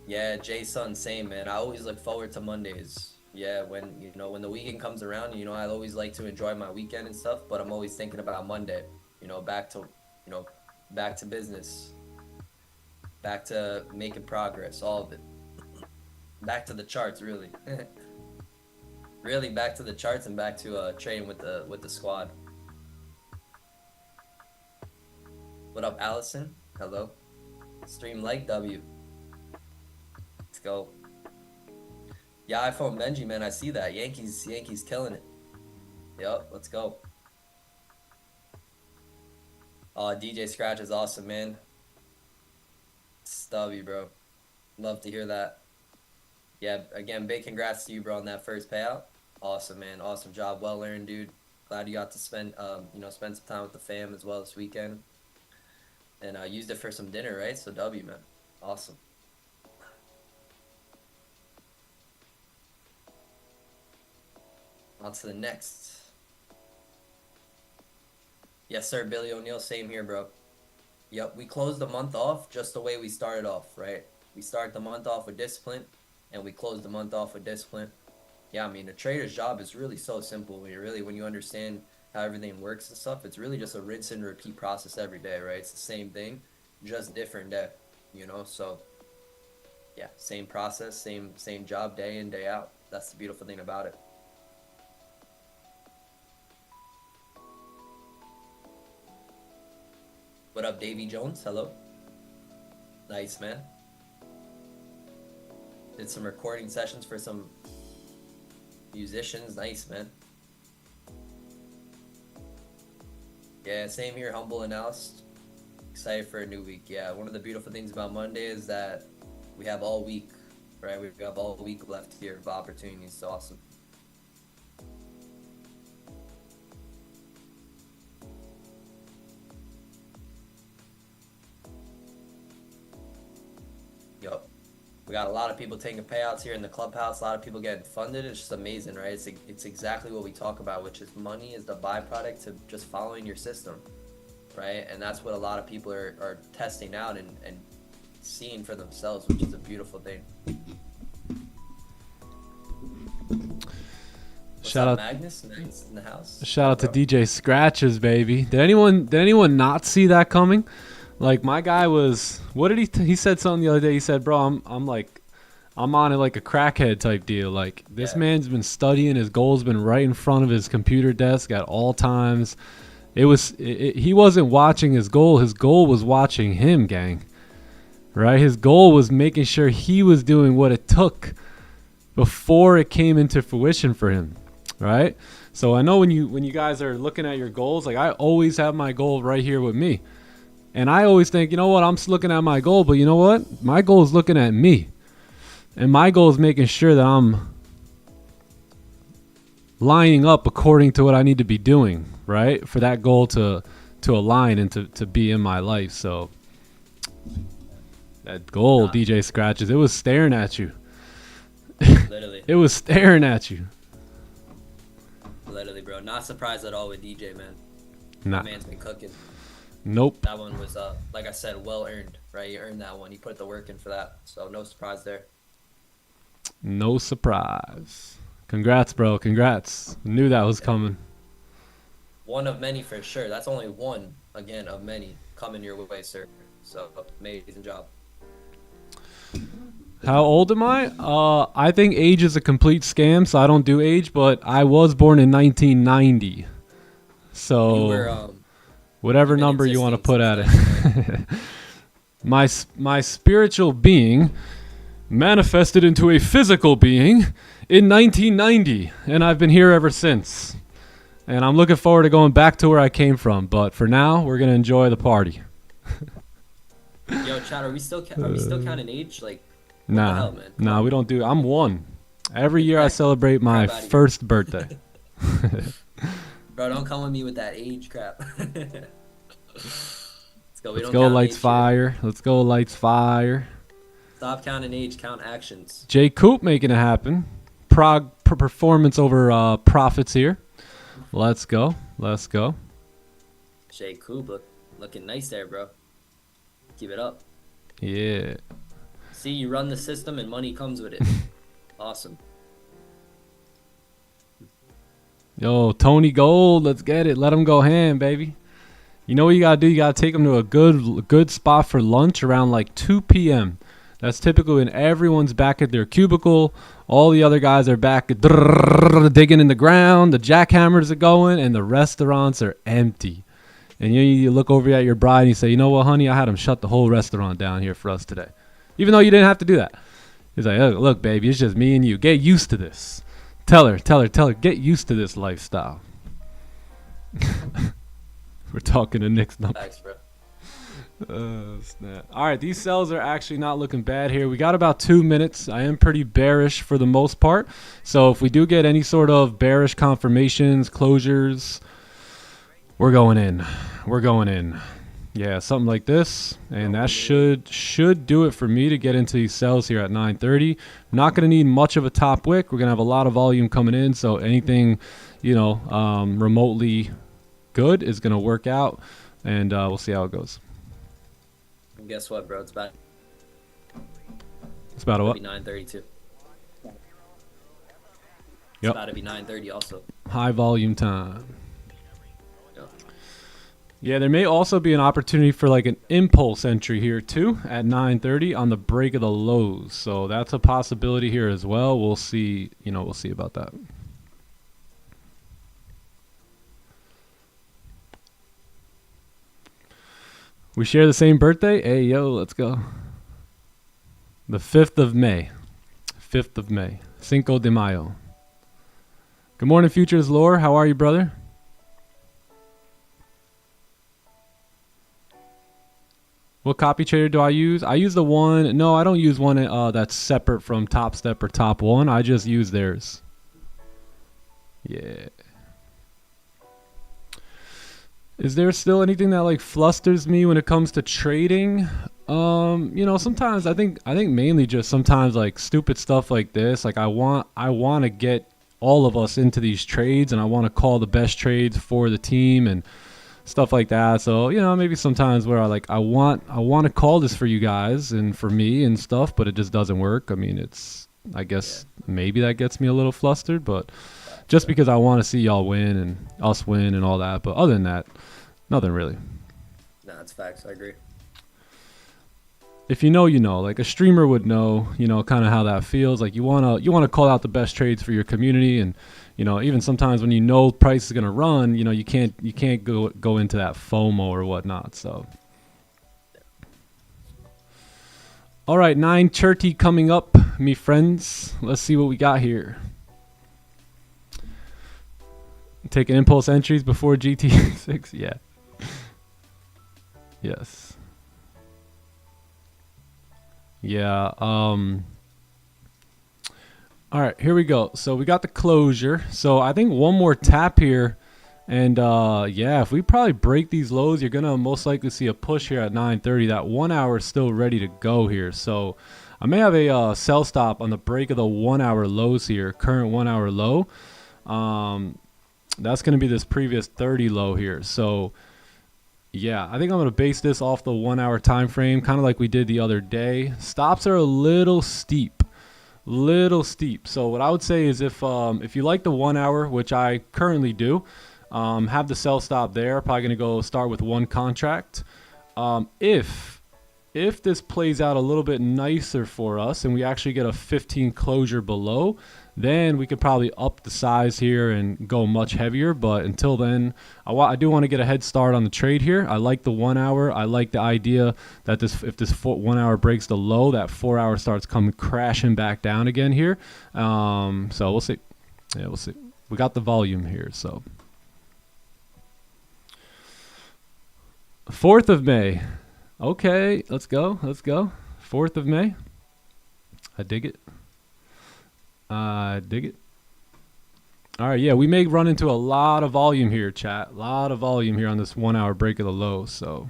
Yeah, Jason, same, man. I always look forward to Mondays. Yeah, when the weekend comes around, I always like to enjoy my weekend and stuff, but I'm always thinking about Monday. Back to business. Back to making progress, all of it. Back to the charts, really. Really back to the charts and back to training with the squad. What up, Allison? Hello. Stream like W. Let's go. Yeah, iPhone Benji, man, I see that. Yankees killing it. Yup, let's go. Oh, DJ Scratch is awesome, man. Stubby, bro. Love to hear that. Yeah, again, big congrats to you, bro, on that first payout. Awesome, man. Awesome job. Well earned, dude. Glad you got to spend, spend some time with the fam as well this weekend. And used it for some dinner, right? So W, man. Awesome. On to the next. Yes, sir, Billy O'Neill. Same here, bro. Yep, we closed the month off just the way we started off, right? We start the month off with discipline, and we close the month off with discipline. Yeah, I mean, a trader's job is really so simple when you understand how everything works and stuff. It's really just a rinse and repeat process every day, right? It's the same thing, just different day, So, yeah, same process, same job day in, day out. That's the beautiful thing about it. What up, Davy Jones? Hello. Nice, man. Did some recording sessions for some musicians. Nice, man. Yeah, same here. Humble analysis. Excited for a new week. Yeah, one of the beautiful things about Monday is that we have all week, right? We have all week left here of opportunities. It's awesome. Yup. We got a lot of people taking payouts here in the clubhouse. A lot of people getting funded. It's just amazing, right? It's exactly what we talk about, which is money is the byproduct to just following your system, right? And that's what a lot of people are testing out and seeing for themselves, which is a beautiful thing.
Shout out
Magnus in the house.
Shout out to DJ Scratches, baby. Did anyone not see that coming? Like, my guy was, what did he said something the other day. He said, bro, I'm on it like a crackhead type deal. Like, this man's been studying. His goal's been right in front of his computer desk at all times. He wasn't watching his goal. His goal was watching him, gang. Right? His goal was making sure he was doing what it took before it came into fruition for him. Right? So I know when you guys are looking at your goals, like, I always have my goal right here with me. And I always think, you know what, I'm just looking at my goal, but you know what? My goal is looking at me. And my goal is making sure that I'm lining up according to what I need to be doing, right? For that goal to align and to be in my life. So that goal, DJ Scratches, it was staring at you.
Literally.
It was staring at you.
Literally, bro. Not surprised at all with DJ, man.
Nah.
That man's been cooking.
Nope.
That one was, like I said, well earned, right? You earned that one. You put the work in for that. So no surprise there.
No surprise. Congrats, bro. Congrats. Knew that was coming.
One of many for sure. That's only one, again, of many coming your way, sir. So amazing job.
How old am I? I think age is a complete scam, so I don't do age, but I was born in 1990. So
you were,
whatever number you want to put at it. My spiritual being manifested into a physical being in 1990, and I've been here ever since. And I'm looking forward to going back to where I came from, but for now, we're going to enjoy the party.
Yo, Chad, are we still counting age? Like,
nah,
hell, man?
Nah, we don't do. I'm one. Every year I celebrate my first birthday.
Bro, don't come with me with that age crap. Let's go.
Let's go, lights fire. Let's go, lights fire.
Stop counting age, count actions.
Jay Coop making it happen. Performance over profits here. Let's go. Let's go.
Jay Coop looking nice there, bro. Keep it up.
Yeah.
See, you run the system and money comes with it. Awesome.
Yo, Tony Gold, let's get it. Let him go ham, baby. You know what you got to do? You got to take him to a good spot for lunch around like 2 p.m. That's typically when everyone's back at their cubicle. All the other guys are back digging in the ground. The jackhammers are going, and the restaurants are empty. And you look over at your bride and you say, you know what, honey? I had him shut the whole restaurant down here for us today. Even though you didn't have to do that. He's like, look, baby, it's just me and you. Get used to this. Tell her, get used to this lifestyle. We're talking to Nick's number.
Thanks, bro.
Snap. All right, these sells are actually not looking bad here. We got about 2 minutes. I am pretty bearish for the most part. So if we do get any sort of bearish confirmations, closures, we're going in. We're going in. Yeah, something like this, and that should do it for me to get into these sells here at 9:30. Not going to need much of a top wick. We're going to have a lot of volume coming in, so anything, you know, remotely good is going to work out, and we'll see how it goes.
And guess what, bro? It's about
a what?
9:32.
Yep.
It's about to be 9:30 also.
High volume time.
Yep.
Yeah, there may also be an opportunity for like an impulse entry here too at 9:30 on the break of the lows. So that's a possibility here as well. We'll see, you know, we'll see about that. We share the same birthday? Hey, yo, let's go. The 5th of May. 5th of May. Cinco de Mayo. Good morning, Futures Lore. How are you, brother? What copy trader do I use? I use the one. No, I don't use one that's separate from Top Step or Top One. I just use theirs. Yeah. Is there still anything that like flusters me when it comes to trading? You know, sometimes I think mainly just sometimes like stupid stuff like this. Like I want to get all of us into these trades, and I want to call the best trades for the team and stuff like that. So, you know, maybe sometimes where I want to call this for you guys and for me and stuff, but it just doesn't work. I mean, I guess maybe that gets me a little flustered, but just because I want to see y'all win and us win and all that. But other than that, nothing really.
Nah, that's facts. I agree.
If you know, you know. Like a streamer would know, you know, kind of how that feels. Like you wanna call out the best trades for your community, and you know, even sometimes when you know price is gonna run, you know, you can't go into that FOMO or whatnot. So, all right, 9:30 coming up, me friends. Let's see what we got here. Taking impulse entries before GT6. Yeah. Yes. Yeah. All right, here we go. So we got the closure. So I think one more tap here, and yeah, if we probably break these lows, you're gonna most likely see a push here at 9:30. That 1 hour is still ready to go here. So I may have a sell stop on the break of the 1 hour lows here. Current 1 hour low. That's gonna be this previous 30 low here. So yeah, I think I'm going to base this off the 1 hour time frame, kind of like we did the other day. Stops are a little steep. So what I would say is if you like the 1 hour, which I currently do, have the sell stop there. Probably going to go start with one contract. If this plays out a little bit nicer for us and we actually get a 15 closure below, then we could probably up the size here and go much heavier. But until then, I do want to get a head start on the trade here. I like the 1 hour. I like the idea that if this 1 hour breaks the low, that 4 hour starts coming crashing back down again here. So we'll see. Yeah, we'll see. We got the volume here. So 4th of May. Okay, let's go. 4th of May. I dig it. All right, yeah, we may run into a lot of volume here, chat. A lot of volume here on this 1 hour break of the low. So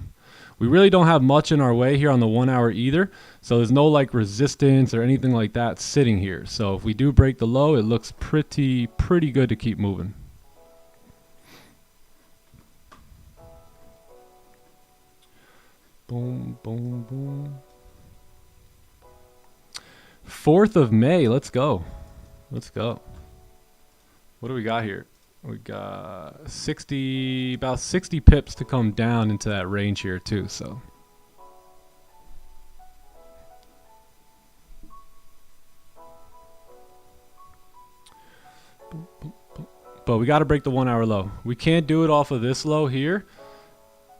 we really don't have much in our way here on the 1 hour either. So there's no like resistance or anything like that sitting here. So if we do break the low, it looks pretty good to keep moving. Boom, boom, boom. 4th of May. Let's go. What do we got here? We got about 60 pips to come down into that range here too. So but we got to break the 1 hour low. We can't do it off of this low here.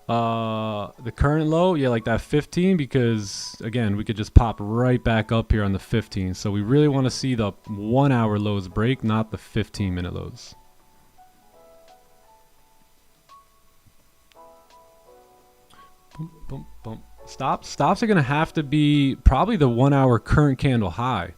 The current low, yeah, like that 15, because again, we could just pop right back up here on the 15. So we really want to see the 1 hour lows break, not the 15-minute lows. Boom, boom. Stops are going to have to be probably the 1 hour current candle high,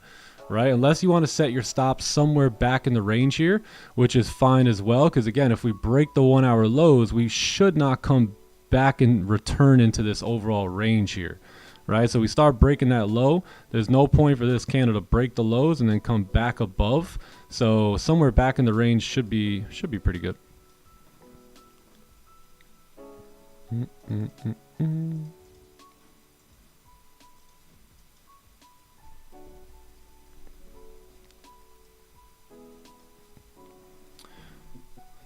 right? Unless you want to set your stops somewhere back in the range here, which is fine as well. Because again, if we break the 1 hour lows, we should not come back and return into this overall range here, right? So we start breaking that low. There's no point for this candle to break the lows and then come back above. So somewhere back in the range should be pretty good.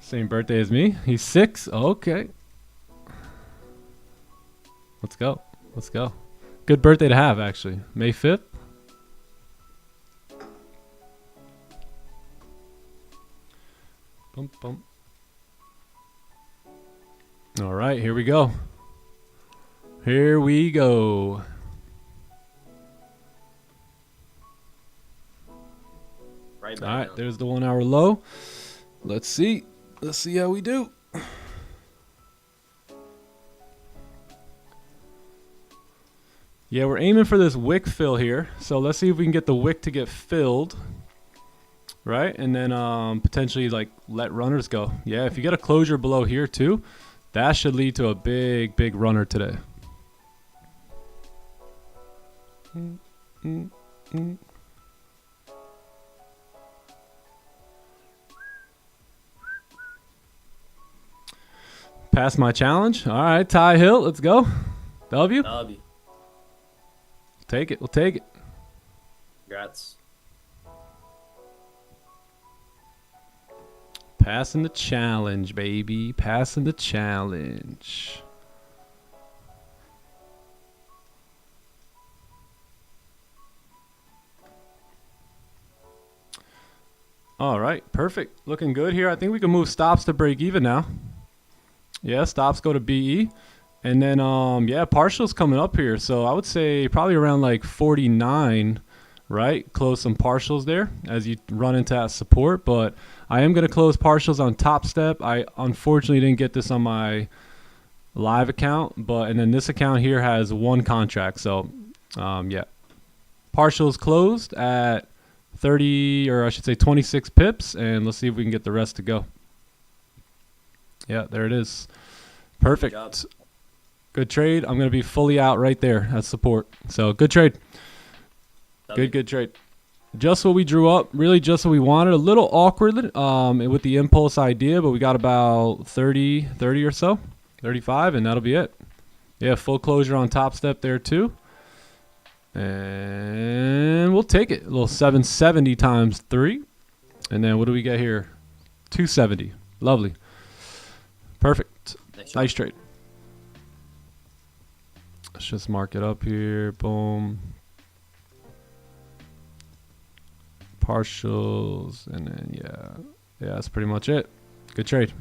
Same birthday as me. He's 6. Okay. Let's go. Let's go. Good birthday to have, actually. May 5th. Bump, bump. All right, here we go. Here we go.
Right
All
back
right,
now.
there's the 1 hour low. Let's see. Let's see how we do. Yeah, we're aiming for this wick fill here. So let's see if we can get the wick to get filled. Right? And then potentially like let runners go. Yeah, if you get a closure below here too, that should lead to a big, big runner today. Pass my challenge. All right, Ty Hill, let's go. W.
W.
Take it. We'll take it.
Congrats.
Passing the challenge, baby. Passing the challenge. All right, perfect. Looking good here. I think we can move stops to break even now. Yeah, stops go to BE. And then, yeah, partials coming up here. So I would say probably around like 49, right? Close some partials there as you run into that support. But I am going to close partials on Top Step. I unfortunately didn't get this on my live account. And then this account here has one contract. So, yeah. Partials closed at 30, or I should say 26 pips. And let's see if we can get the rest to go. Yeah, there it is. Perfect. Good trade. I'm going to be fully out right there at support. So good trade. Good trade. Just what we drew up. Really just what we wanted. A little awkward with the impulse idea, but we got about 30 or so. 35, and that'll be it. Yeah, full closure on Top Step there too. And we'll take it. A little 770 times 3. And then what do we get here? 270. Lovely. Perfect. Nice trade. Let's just mark it up here. Boom. Partials. And then, yeah, that's pretty much it. Good trade.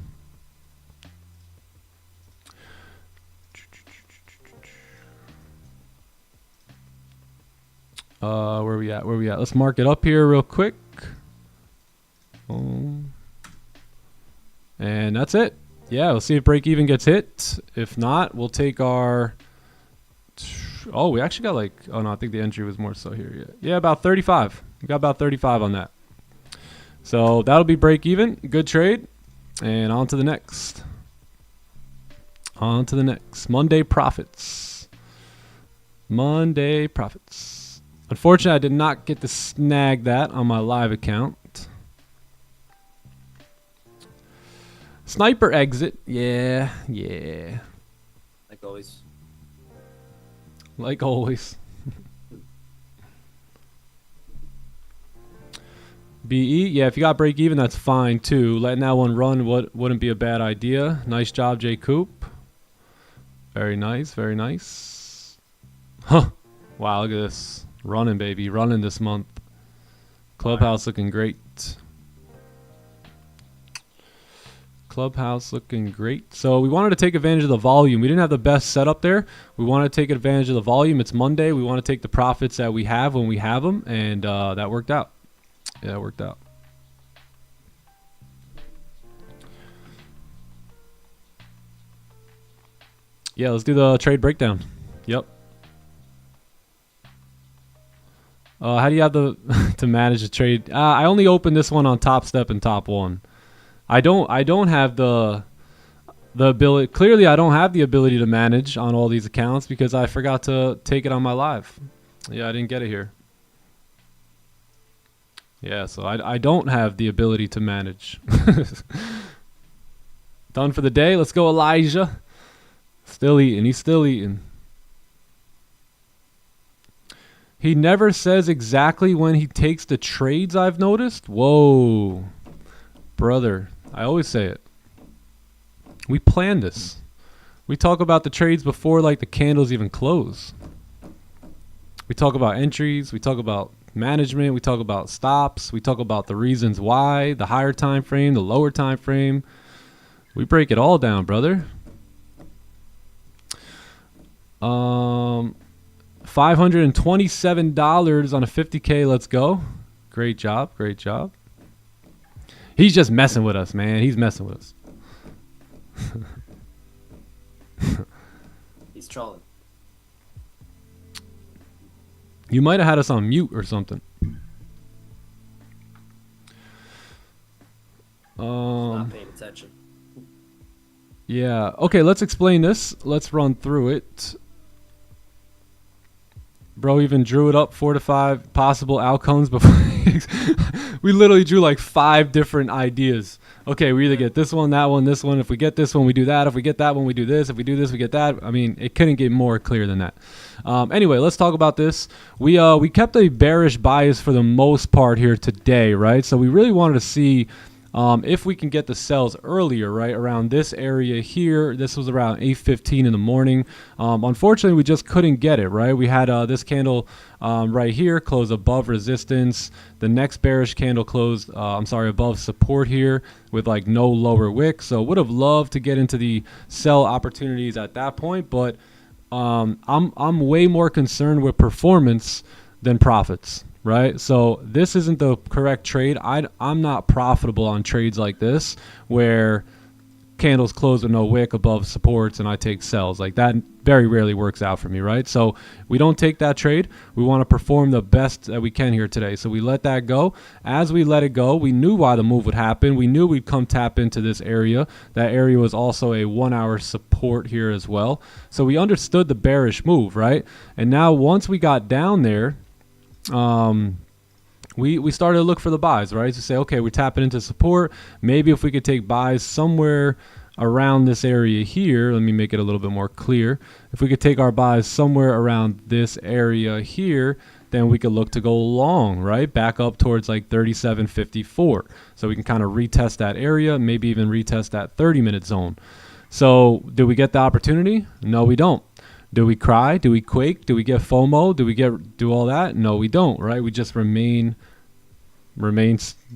Where we at? Let's mark it up here real quick. Boom. And that's it. Yeah, we'll see if break even gets hit. If not, we'll take our... Oh, we actually got like... Oh, no, I think the entry was more so here. Yeah, about 35. We got about 35 on that. So that'll be break even. Good trade. And on to the next. On to the next. Monday profits. Monday profits. Unfortunately, I did not get to snag that on my live account. Sniper exit. Yeah.
Like always.
Like always. BE. Yeah, if you got break even, that's fine too. Letting that one run wouldn't be a bad idea. Nice job, J. Coop. Very nice. Very nice. Huh. Wow, look at this. Running, baby. Running this month. Clubhouse looking great. Clubhouse looking great. So we wanted to take advantage of the volume. We didn't have the best setup there. We want to take advantage of the volume. It's Monday. We want to take the profits that we have when we have them, and that worked out. Yeah, it worked out. Yeah, let's do the trade breakdown. Yep. How do you have the to manage the trade? I only opened this one on Top Step and Top One. I don't have the ability. Clearly, I don't have the ability to manage on all these accounts because I forgot to take it on my live. Yeah, I didn't get it here. Yeah, so I don't have the ability to manage. Done for the day. Let's go, Elijah. Still eating. He's still eating. He never says exactly when he takes the trades, I've noticed. Whoa. Brother, I always say it. We plan this. We talk about the trades before like the candles even close. We talk about entries. We talk about management. We talk about stops. We talk about the reasons why, the higher time frame, the lower time frame. We break it all down, brother. $527 on a 50K. Let's go. Great job. Great job. He's just messing with us, man. He's messing with us.
He's trolling.
You might have had us on mute or something.
Not paying attention.
Yeah. Okay, let's explain this. Let's run through it. Bro even drew it up 4 to 5 possible outcomes before. We literally drew like 5 different ideas. Okay, we either get this one, that one, this one. If we get this one, we do that. If we get that one, we do this. If we do this, we get that. I mean, it couldn't get more clear than that. Anyway, let's talk about this. We kept a bearish bias for the most part here today, right? So we really wanted to see if we can get the sells earlier, right, around this area here. This was around 8:15 in the morning. Unfortunately, we just couldn't get it, right? We had this candle right here close above resistance. The next bearish candle closed, above support here with like no lower wick. So would have loved to get into the sell opportunities at that point, but I'm way more concerned with performance than profits. Right, so this isn't the correct trade. I'm not profitable on trades like this where candles close with no wick above supports and I take sells. Like that very rarely works out for me, right? So we don't take that trade. We want to perform the best that we can here today. So we let that go. As we let it go, we knew why the move would happen. We knew we'd come tap into this area. That area was also a 1-hour support here as well. So we understood the bearish move, right? And now once we got down there, we started to look for the buys, right? To say, okay, we're tapping into support. Maybe if we could take buys somewhere around this area here, let me make it a little bit more clear. If we could take our buys somewhere around this area here, then we could look to go long, right? Back up towards like 37.54. So we can kind of retest that area, maybe even retest that 30-minute zone. So do we get the opportunity? No, we don't. Do we cry? Do we quake? Do we get FOMO? Do all that? No, we don't, right? We just remain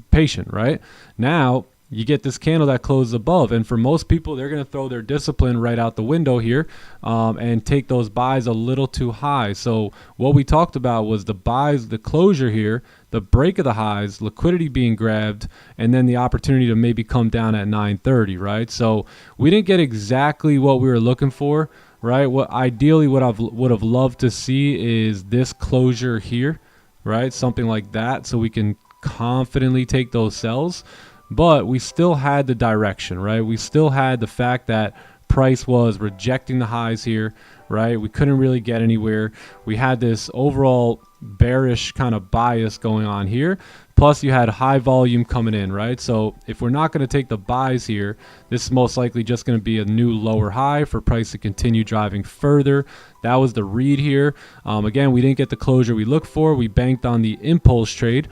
patient, right? Now, you get this candle that closes above, and for most people, they're going to throw their discipline right out the window here and take those buys a little too high. So what we talked about was the buys, the closure here, the break of the highs, liquidity being grabbed, and then the opportunity to maybe come down at 9:30, right? So we didn't get exactly what we were looking for, right? What I would have loved to see is this closure here, right? Something like that, so we can confidently take those sells. But we still had the direction, right? We still had the fact that price was rejecting the highs here, right? We couldn't really get anywhere. We had this overall bearish kind of bias going on here. Plus you had high volume coming in, right? So if we're not going to take the buys here, this is most likely just going to be a new lower high for price to continue driving further. That was the read here. Again, we didn't get the closure we looked for. We banked on the impulse trade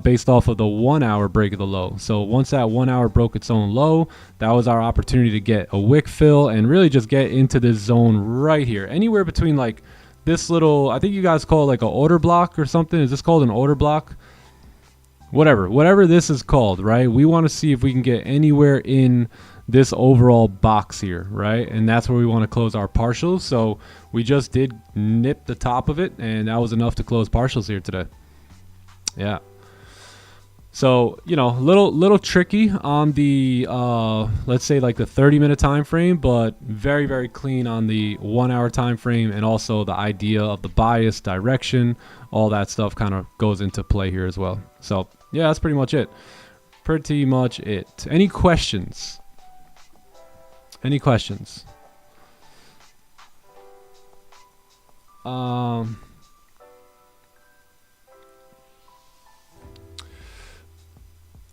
based off of the 1-hour break of the low. So once that 1 hour broke its own low, that was our opportunity to get a wick fill and really just get into this zone right here. Anywhere between like this little, I think you guys call it like an order block or something. Is this called an order block? Whatever this is called, right? We want to see if we can get anywhere in this overall box here, right? And that's where we want to close our partials. So we just did nip the top of it, and that was enough to close partials here today. Yeah. So, little tricky on the, let's say like the 30-minute time frame, but very, very clean on the 1 hour time frame. And also the idea of the bias, direction, all that stuff kind of goes into play here as well. So yeah, that's pretty much it. Pretty much it. Any questions? Any questions?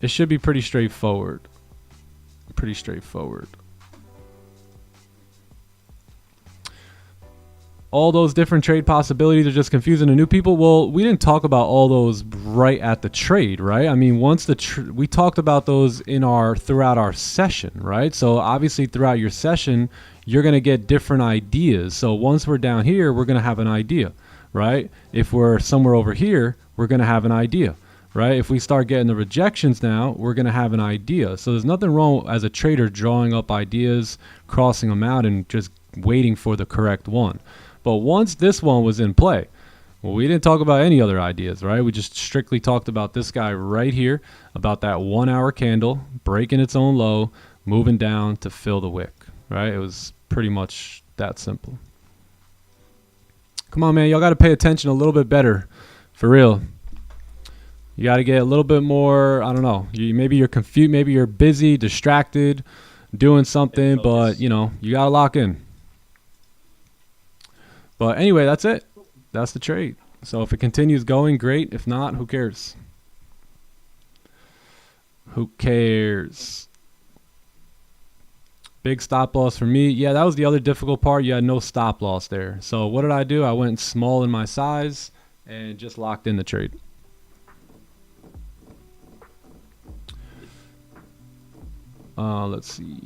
It should be pretty straightforward. Pretty straightforward. All those different trade possibilities are just confusing to new people. Well, we didn't talk about all those right at the trade, right? I mean, once we talked about those throughout our session, right? So obviously throughout your session, you're going to get different ideas. So once we're down here, we're going to have an idea, right? If we're somewhere over here, we're going to have an idea, right? If we start getting the rejections now, we're going to have an idea. So there's nothing wrong as a trader drawing up ideas, crossing them out, and just waiting for the correct one. But once this one was in play, well, we didn't talk about any other ideas, right? We just strictly talked about this guy right here, about that 1 hour candle, breaking its own low, moving down to fill the wick, right? It was pretty much that simple. Come on, man. Y'all got to pay attention a little bit better. For real. You got to get a little bit more, I don't know. Maybe you're confused. Maybe you're busy, distracted, doing something, but, you got to lock in. But anyway, that's it. That's the trade. So if it continues going, great. If not, who cares? Who cares? Big stop loss for me. Yeah, that was the other difficult part. You had no stop loss there. So what did I do? I went small in my size and just locked in the trade. Let's see.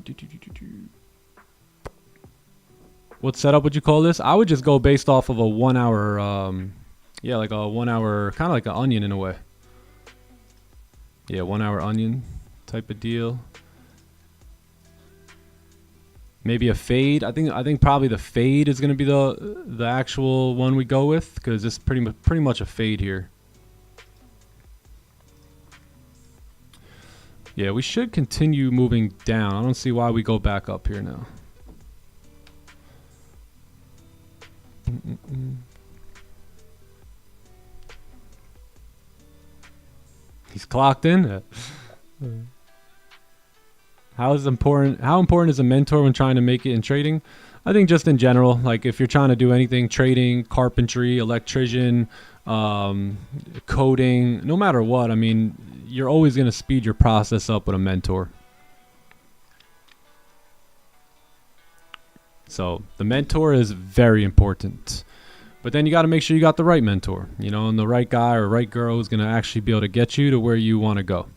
What setup would you call this? I would just go based off of a 1 hour, like a 1 hour, kind of like an onion in a way. Yeah, 1 hour onion type of deal. Maybe a fade. I think probably the fade is going to be the actual one we go with, because it's pretty much a fade here. Yeah, we should continue moving down. I don't see why we go back up here now. He's clocked in. How important is a mentor when trying to make it in trading? I think just in general, like if you're trying to do anything, trading, carpentry, electrician, coding, no matter what, I mean, you're always going to speed your process up with a mentor. So the mentor is very important. But then you got to make sure you got the right mentor, and the right guy or right girl who's going to actually be able to get you to where you want to go.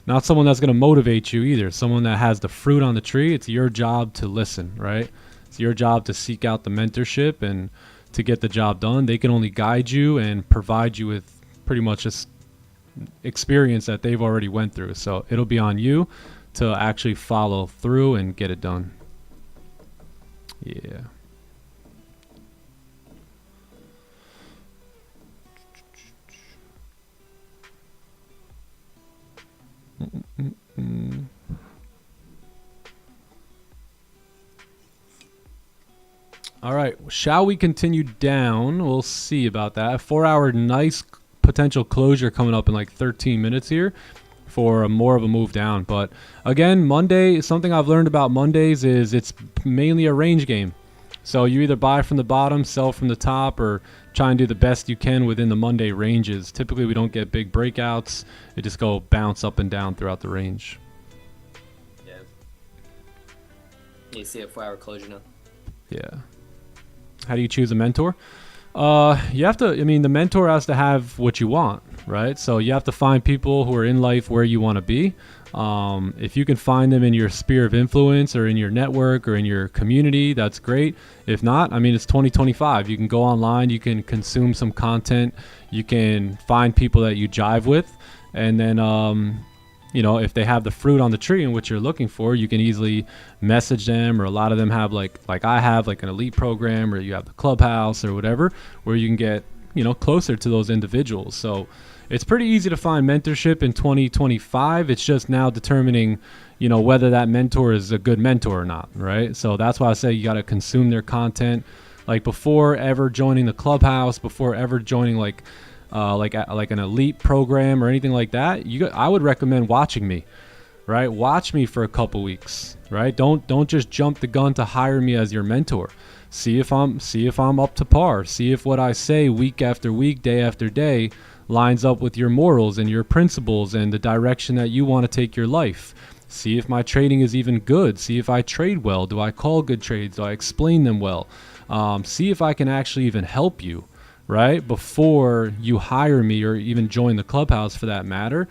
Not someone that's going to motivate you either. Someone that has the fruit on the tree. It's your job to listen, right? It's your job to seek out the mentorship and to get the job done. They can only guide you and provide you with pretty much just experience that they've already went through. So it'll be on you to actually follow through and get it done. Yeah. All right, shall we continue down? We'll see about that. 4 hour nice potential closure coming up in like 13 minutes here for more of a move down. But again, Monday, something I've learned about Mondays is it's mainly a range game. So you either buy from the bottom, sell from the top, or try and do the best you can within the Monday ranges. Typically, we don't get big breakouts. It just go bounce up and down throughout the range.
Yeah. You see a 4 hour closure now.
Yeah. How do you choose a mentor? You have to, the mentor has to have what you want, right? So you have to find people who are in life where you want to be. If you can find them in your sphere of influence or in your network or in your community, that's great. If not, it's 2025. You can go online, you can consume some content, you can find people that you jive with, and then, if they have the fruit on the tree in which you're looking for, you can easily message them, or a lot of them have like I have like an elite program, or you have the clubhouse or whatever, where you can get, closer to those individuals. So it's pretty easy to find mentorship in 2025. It's just now determining, whether that mentor is a good mentor or not, right? So that's why I say you got to consume their content. Like before ever joining the clubhouse, before ever joining like an elite program or anything like that, I would recommend watching me, right? Watch me for a couple weeks, right? Don't just jump the gun to hire me as your mentor. See if I'm up to par. See if what I say week after week, day after day lines up with your morals and your principles and the direction that you want to take your life. See if my trading is even good. See if I trade well. Do I call good trades? Do I explain them well? See if I can actually even help you, right? Before you hire me or even join the clubhouse for that matter.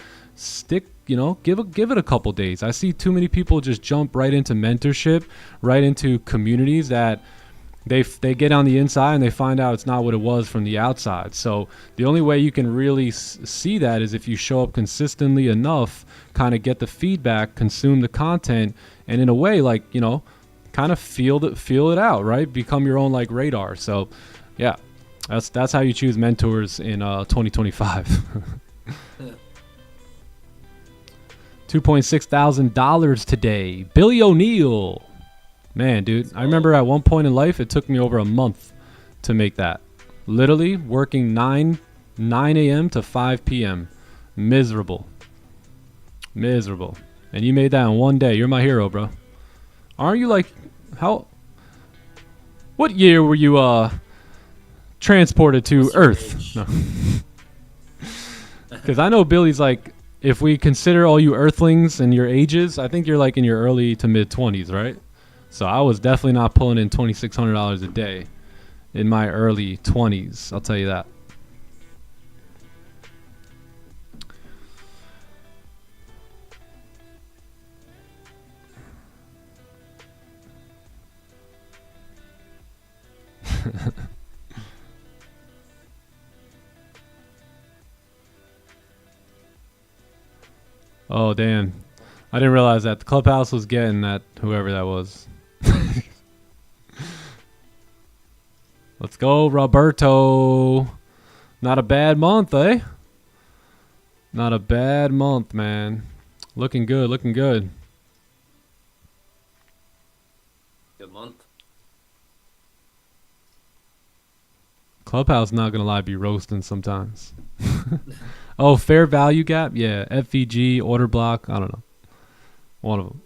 Give it a couple days. I see too many people just jump right into mentorship, right into communities that they get on the inside and they find out it's not what it was from the outside. So the only way you can really see that is if you show up consistently enough, kind of get the feedback, consume the content, and in a way, kind of feel it out, right? Become your own radar. So yeah, that's how you choose mentors in 2025. $2,600 today. Billy O'Neill. Man, dude, I remember at one point in life, it took me over a month to make that. Literally working 9 a.m. to 5 p.m. Miserable. And you made that in one day. You're my hero, bro. Aren't you what year were you transported to Earth? No. Because I know Billy's if we consider all you Earthlings and your ages, I think you're in your early to mid 20s, right? So I was definitely not pulling in $2,600 a day in my early 20s. I'll tell you that. Oh, damn. I didn't realize that the clubhouse was getting that, whoever that was. Let's go, Roberto. Not a bad month, eh? Not a bad month, man. Looking good.
Good month.
Clubhouse, not gonna lie, be roasting sometimes. Oh, fair value gap? Yeah, FVG, order block. I don't know. One of them.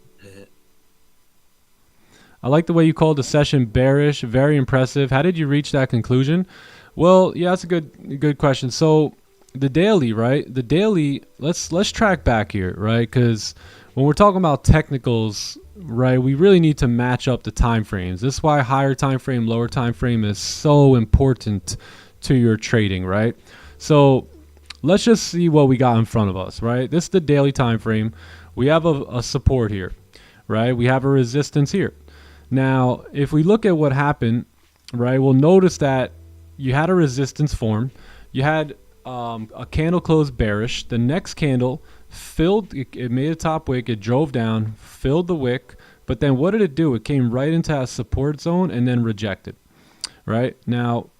I like the way you called the session bearish. Very impressive. How did you reach that conclusion? Well, yeah, that's a good question. So the daily, right? The daily, let's track back here, right? Because when we're talking about technicals, right, we really need to match up the time frames. This is why higher time frame, lower time frame is so important to your trading, right? So let's just see what we got in front of us, right? This is the daily time frame. We have a support here, right? We have a resistance here. Now, if we look at what happened, right, we'll notice that you had a resistance form. You had a candle close bearish. The next candle filled, it made a top wick. It drove down, filled the wick. But then what did it do? It came right into a support zone and then rejected, right? Now,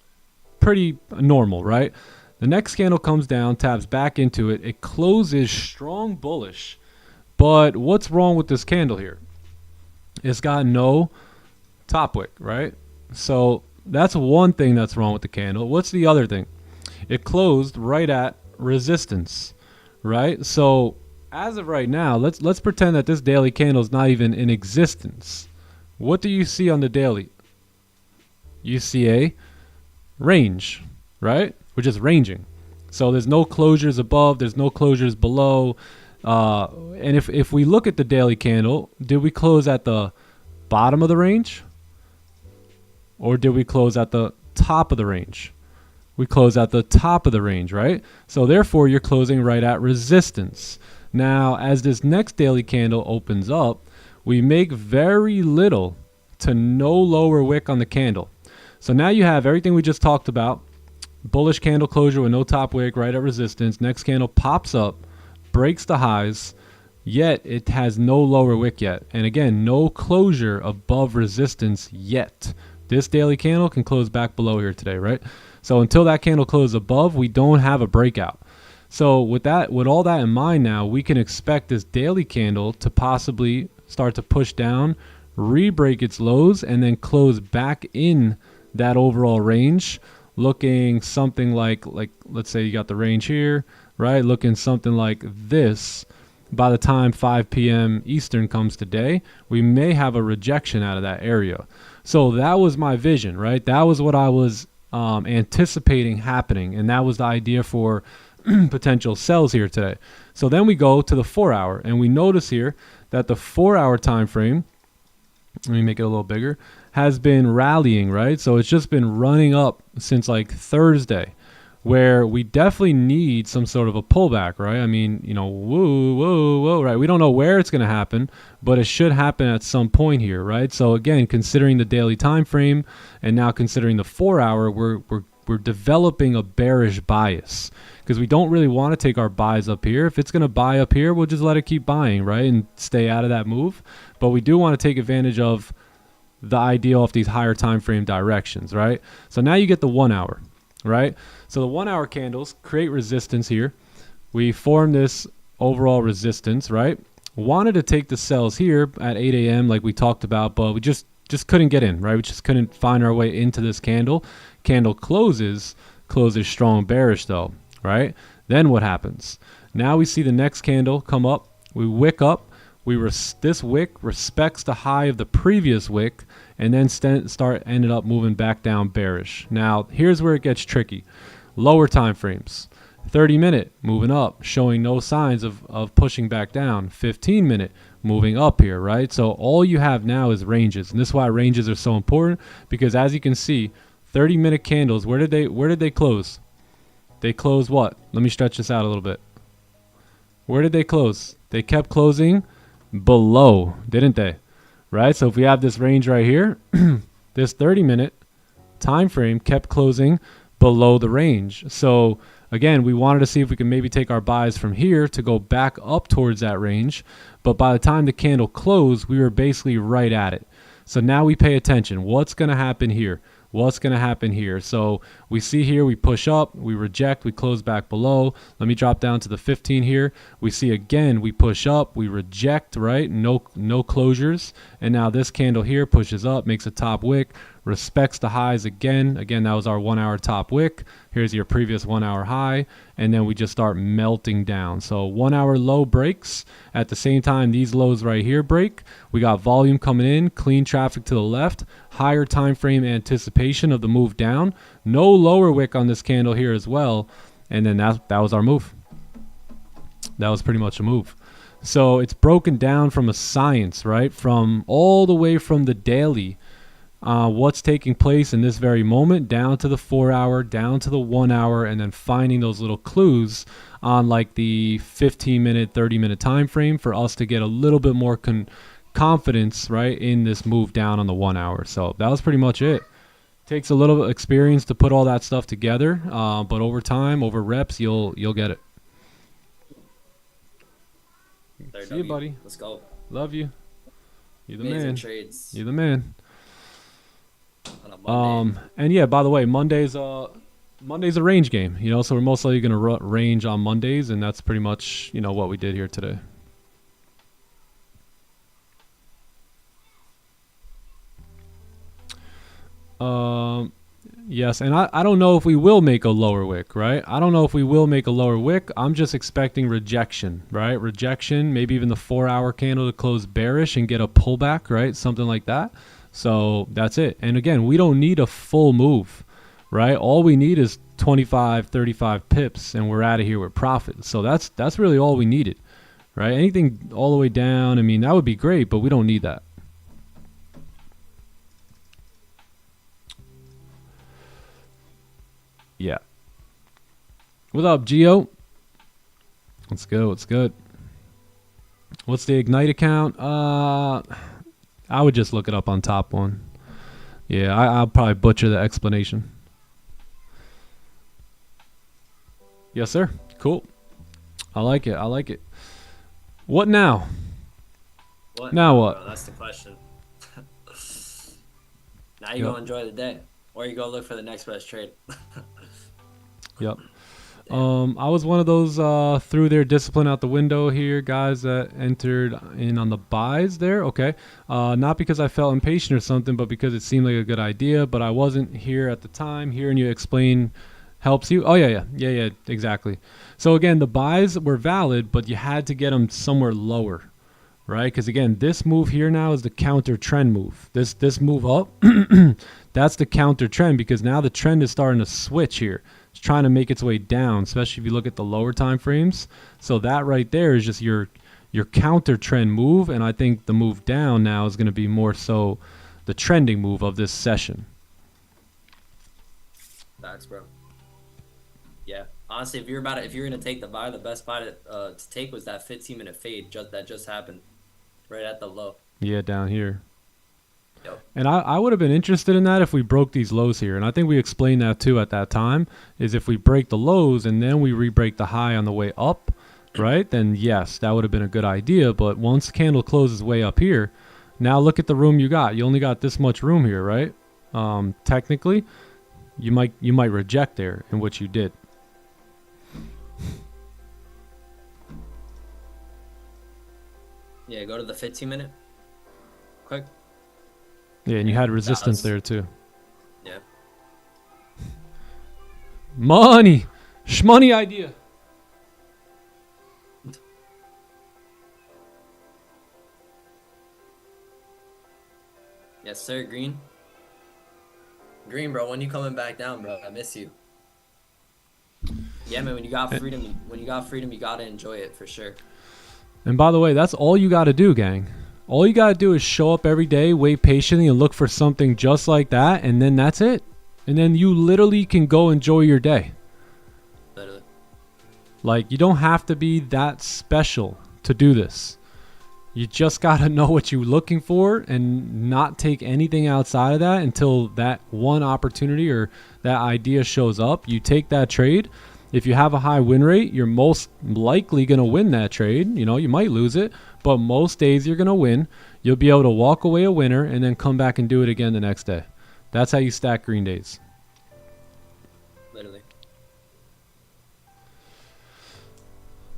pretty normal, right? The next candle comes down, taps back into it. It closes strong bullish. But what's wrong with this candle here? It's got no top wick, right? So that's one thing that's wrong with the candle. What's the other thing? It closed right at resistance, right? So as of right now, let's pretend that this daily candle is not even in existence. What do you see on the daily? You see a range, right? We're just ranging. So there's no closures above, there's no closures below. And if we look at the daily candle, did we close at the bottom of the range? Or did we close at the top of the range? We close at the top of the range, right? So therefore, you're closing right at resistance. Now, as this next daily candle opens up, we make very little to no lower wick on the candle. So now you have everything we just talked about. Bullish candle closure with no top wick right at resistance. Next candle pops up, breaks the highs, yet it has no lower wick yet. And again, no closure above resistance yet. This daily candle can close back below here today, right? So until that candle closes above, we don't have a breakout. So with all that in mind now, we can expect this daily candle to possibly start to push down, re-break its lows, and then close back in that overall range, looking something like let's say you got the range here, right? Looking something like this. By the time 5 p.m. Eastern comes today, we may have a rejection out of that area. So that was my vision, right? That was what I was anticipating happening, and that was the idea for potential sells here today. So then we go to the 4 hour, and we notice here that the 4 hour time frame, let me make it a little bigger, has been rallying, right? So it's just been running up since like Thursday, where we definitely need some sort of a pullback, right? I mean, you know, whoa, right? We don't know where it's going to happen, but it should happen at some point here, right? So again, considering the daily time frame and now considering the 4 hour, we're developing a bearish bias because we don't really want to take our buys up here. If it's going to buy up here, we'll just let it keep buying, right? And stay out of that move. But we do want to take advantage of the ideal of these higher time frame directions, right? So now you get the 1 hour, right? So the 1 hour candles create resistance here. We form this overall resistance, right? Wanted to take the sells here at 8 a.m. like we talked about, but we just couldn't get in, right? We just couldn't find our way into this candle. Candle closes strong bearish though, right? Then what happens? Now we see the next candle come up. We wick up. This wick respects the high of the previous wick and then ended up moving back down bearish. Now here's where it gets tricky. Lower time frames. 30-minute moving up, showing no signs of pushing back down. 15-minute moving up here, right? So all you have now is ranges, and this is why ranges are so important, because as you can see, 30-minute candles, where did they close? They closed what? Let me stretch this out a little bit. Where did they close? They kept closing below, didn't they? Right? So if we have this range right here, this 30-minute time frame kept closing below the range. So again, we wanted to see if we can maybe take our buys from here to go back up towards that range. But by the time the candle closed, we were basically right at it. So now we pay attention. What's going to happen here? What's going to happen here? So we see here, we push up, we reject, we close back below. Let me drop down to the 15 here. We see again, we push up, we reject, right? No closures. And now this candle here pushes up, makes a top wick, respects the highs again. Again, that was our 1 hour top wick. Here's your previous 1 hour high. And then we just start melting down. So 1 hour low breaks. At the same time, these lows right here break. We got volume coming in, clean traffic to the left, higher time frame anticipation of the move down. No lower wick on this candle here as well. And then that was our move. That was pretty much a move. So it's broken down from a science, right? From all the way from the daily, what's taking place in this very moment, down to the 4 hour, down to the 1 hour, and then finding those little clues on like the 15-minute, 30-minute time frame for us to get a little bit more confidence, right, in this move down on the 1 hour. So that was pretty much it. Takes a little experience to put all that stuff together, but over time, over reps, you'll get it. See you, buddy.
Let's go.
Love you. You're the
Amazing
man.
trades.
You're the man.
On a Monday.
And yeah, by the way, Monday's a range game, you know, so we're most likely going to range on Mondays, and that's pretty much, you know, what we did here today. Yes, and I don't know if we will make a lower wick, right? I don't know if we will make a lower wick. I'm just expecting rejection, right? Rejection, maybe even the 4 hour candle to close bearish and get a pullback, right? Something like that. So that's it. And again, we don't need a full move, right? All we need is 25, 35 pips, and we're out of here with profit. So that's really all we needed, right? Anything all the way down, I mean, that would be great, but we don't need that. Yeah. What up, Gio? Let's go. It's good. What's the Ignite account? I would just look it up on top one. Yeah, I'll probably butcher the explanation. Yes, sir. Cool. I like it. I like it. What now?
What?
Now what?
Bro, that's the question. Now you go enjoy the day, or you go look for the next best trade.
Yep. I was one of those threw their discipline out the window here, guys that entered in on the buys there. Okay. Not because I felt impatient or something, but because it seemed like a good idea, but I wasn't here at the time. Hearing you explain helps you. Oh, yeah, exactly. So again, the buys were valid, but you had to get them somewhere lower, right? Because again, this move here now is the counter trend move. This move up, that's the counter trend, because now the trend is starting to switch here. It's trying to make its way down, especially if you look at the lower time frames. So that right there is just your counter trend move, and I think the move down now is going to be more so the trending move of this session.
Thanks, bro. Yeah, honestly, if you're gonna take the buy, the best buy to take was that 15-minute fade that just happened, right at the low.
Yeah, down here.
Yep.
And I would have been interested in that if we broke these lows here. And I think we explained that too at that time, is if we break the lows and then we re-break the high on the way up, right? Then yes, that would have been a good idea. But once the candle closes way up here, now look at the room you got. You only got this much room here, right? Technically, you might reject there in what you did.
Yeah, go to the 15-minute. Quick.
Yeah, and you had resistance there too.
Yeah.
Money! Shmoney idea!
Yes, sir, Green. Green, bro, when you coming back down, bro? I miss you. Yeah, man, when you got freedom, you gotta enjoy it for sure.
And by the way, that's all you got to do, gang. All you got to do is show up every day, wait patiently, and look for something just like that, and then that's it. And then you literally can go enjoy your day.
Literally.
Like, you don't have to be that special to do this. You just got to know what you're looking for and not take anything outside of that until that one opportunity or that idea shows up. You take that trade. If you have a high win rate, you're most likely going to win that trade. You know, you might lose it, but most days you're going to win. You'll be able to walk away a winner and then come back and do it again the next day. That's how you stack green days.
Literally.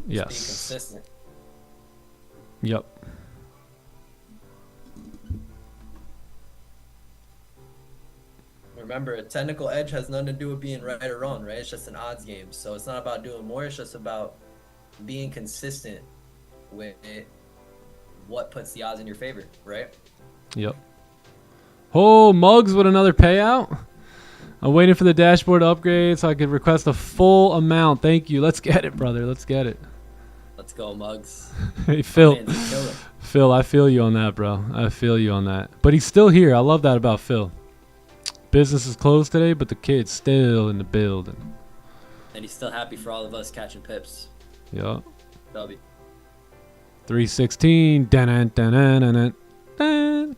Yes.
Be consistent.
Yep.
Remember, a technical edge has nothing to do with being right or wrong, right? It's just an odds game. So it's not about doing more. It's just about being consistent with what puts the odds in your favor, right?
Yep. Oh, Muggs with another payout. I'm waiting for the dashboard to upgrade so I could request a full amount. Thank you. Let's get it, brother. Let's get it.
Let's go, Muggs.
Hey, Phil.
Man,
Phil, I feel you on that, bro. I feel you on that. But he's still here. I love that about Phil. Business is closed today, but the kid's still in the building.
And he's still happy for all of us catching pips.
Yeah.
W.
316. Dun, dun, dun, dun, dun.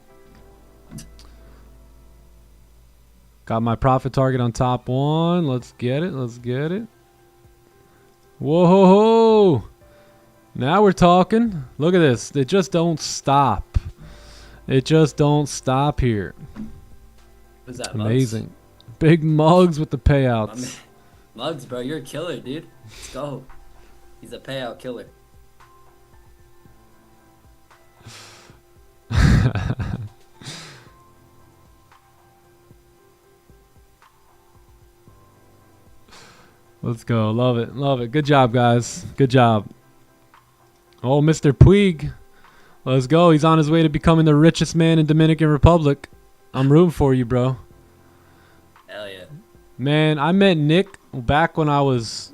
Got my profit target on top one. Let's get it. Let's get it. Whoa, ho, ho. Now we're talking. Look at this. They just don't stop. It just don't stop here.
What's that,
amazing. Mugs? Big Mugs with the payouts.
Mugs, bro, you're a killer, dude. Let's go. He's a payout killer. Let's go. Love it. Love it. Good job, guys. Good job. Oh, Mr. Puig. Let's go. He's on his way to becoming the richest man in Dominican Republic. I'm rooting for you, bro. Hell yeah.
Man, I met Nick back when I was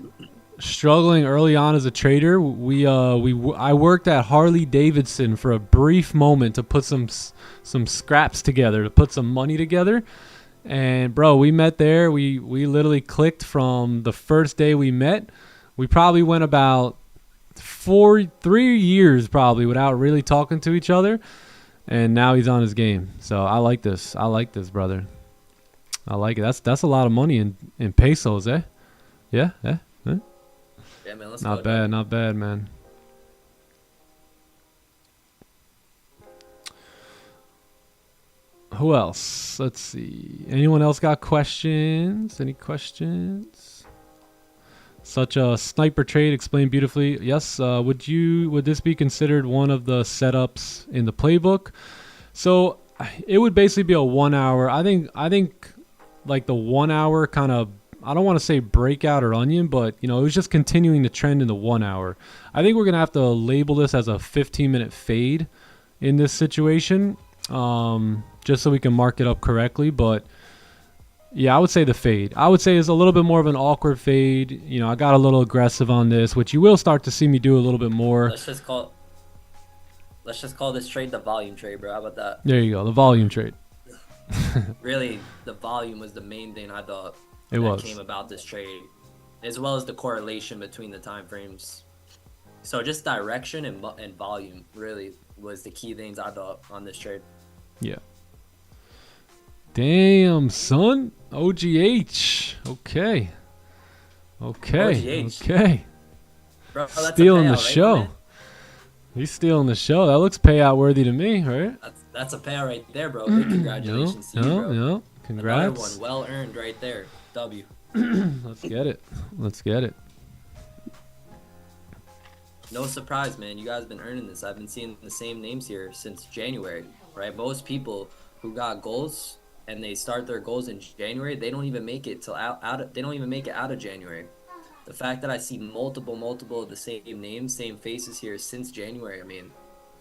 struggling early on as a trader. I worked at Harley Davidson for a brief moment to put some scraps together, to put some money together. And bro, we met there. We literally clicked from the first day we met. We probably went about 3 years probably without really talking to each other. And now he's on his game. So I like this. I like this, brother. I like it. That's a lot of money in pesos, eh? Yeah, eh?
Yeah, man, let's go.
Not bad, not bad, man. Who else? Let's see. Anyone else got questions? Any questions? Such a sniper trade explained beautifully. Yes. Would this be considered one of the setups in the playbook? So it would basically be a 1 hour. I think like the 1 hour kind of, I don't want to say breakout or onion, but it was just continuing the trend in the 1 hour. I think we're going to have to label this as a 15-minute fade in this situation, just so we can mark it up correctly. But yeah, I would say the fade. I would say is a little bit more of an awkward fade. I got a little aggressive on this, which you will start to see me do a little bit more.
Let's just call this trade the volume trade, bro. How about that?
There you go, the volume trade.
Really, the volume was the main thing I thought came about this trade, as well as the correlation between the time frames. So just direction and volume really was the key things I thought on this trade.
Yeah. Damn, son. OGH. Okay.
OGH.
Okay.
Bro, that's
stealing the
right,
show.
Man?
He's stealing the show. That looks payout worthy to me, right?
That's a payout right there, bro. Big congratulations to you, bro.
No. Congrats.
Another one, well earned right there. W.
Let's get it.
No surprise, man. You guys have been earning this. I've been seeing the same names here since January, right? Most people who got goals and they start their goals in January, they don't even make it they don't even make it out of January. The fact that I see multiple of the same names, same faces here since January, I mean,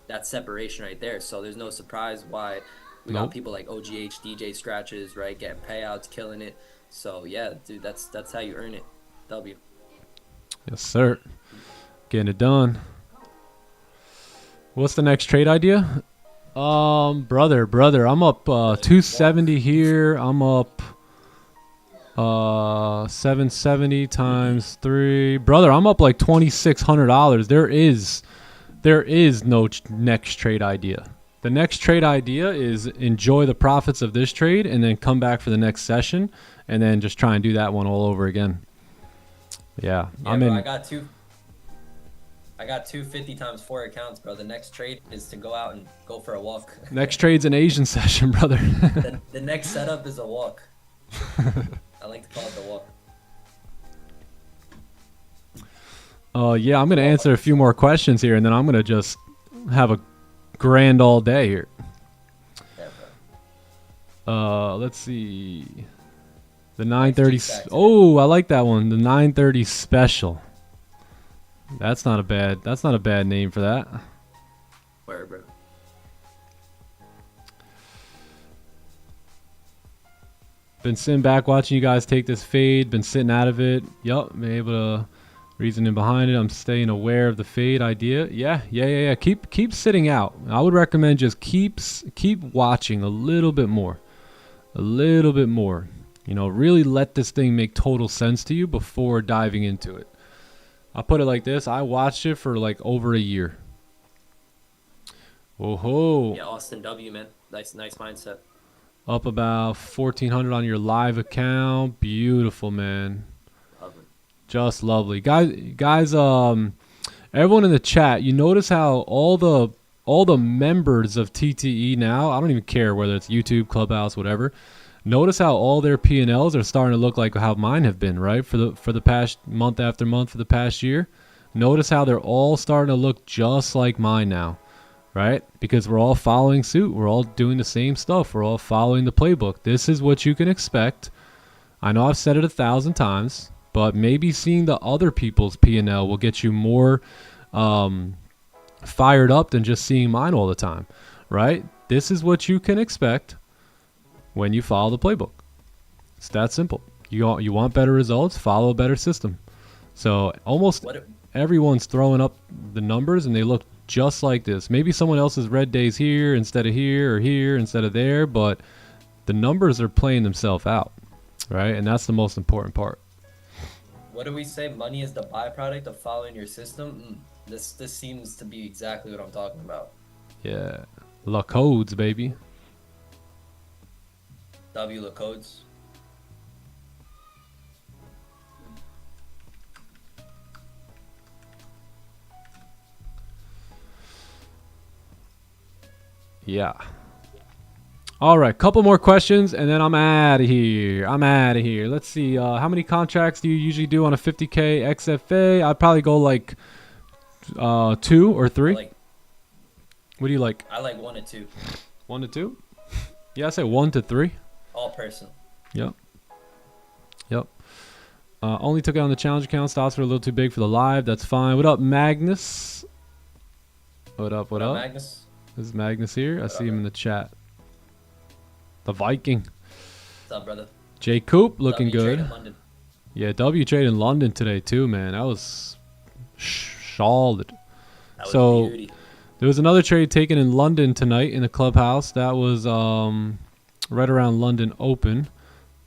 that's separation right there. So there's no surprise why we got people like OGH, DJ Scratches, right, getting payouts, killing it. So yeah, dude, that's how you earn it. W.
Yes, sir. Getting it done. What's the next trade idea? Brother, I'm up 270 here. I'm up 770 times 3. Brother, I'm up like $2,600. There is no next trade idea. The next trade idea is enjoy the profits of this trade and then come back for the next session and then just try and do that one all over again. Yeah,
I got 250 times 4 accounts, bro. The next trade is to go out and go for a walk.
Next trade's an Asian session, brother.
The next setup is a walk. I like to call it the walk.
Yeah, I'm going to answer a few more questions here, and then I'm going to just have a grand all day here.
Yeah, bro.
Let's see. The 930. Oh, I like that one. The 930 special. That's not a bad name for that.
Where, bro?
Been sitting back watching you guys take this fade. Been sitting out of it. Yup, been able to reasoning behind it. I'm staying aware of the fade idea. Yeah. Keep sitting out. I would recommend just keep watching a little bit more. Really let this thing make total sense to you before diving into it. I'll put it like this. I watched it for like over a year. Oh-ho.
Yeah, Austin W, man. Nice mindset.
Up about 1,400 on your live account. Beautiful, man.
Lovely.
Just lovely. Guys, everyone in the chat, you notice how all the members of TTE now, I don't even care whether it's YouTube, Clubhouse, whatever. Notice how all their P&Ls are starting to look like how mine have been, right? For the past month after month for the past year. Notice how they're all starting to look just like mine now, right? Because we're all following suit. We're all doing the same stuff. We're all following the playbook. This is what you can expect. I know I've said it 1,000 times, but maybe seeing the other people's P&L will get you more fired up than just seeing mine all the time, right? This is what you can expect when you follow the playbook. It's that simple. You want better results, follow a better system. So almost everyone's throwing up the numbers and they look just like this. Maybe someone else's red days here instead of here or here instead of there, but the numbers are playing themselves out, right? And that's the most important part.
What do we say? Money is the byproduct of following your system? This seems to be exactly what I'm talking about.
Yeah. La codes, baby.
W La codes.
Yeah. All right, couple more questions, and then I'm out of here. Let's see. How many contracts do you usually do on a 50K XFA? I'd probably go like 2 or 3. What do you like?
I like 1 to 2.
1 to 2? Yeah, I say 1 to 3.
All personal.
Yep. Only took it on the challenge account. Stops were a little too big for the live. That's fine. What up, Magnus? What up?
Magnus?
This is Magnus here. I see him in the chat. The Viking.
What's up, brother?
J Coop looking good.
In London.
Yeah, W trade in London today too, man. That was solid.
That was beauty.
There was another trade taken in London tonight in the clubhouse. That was right around London Open.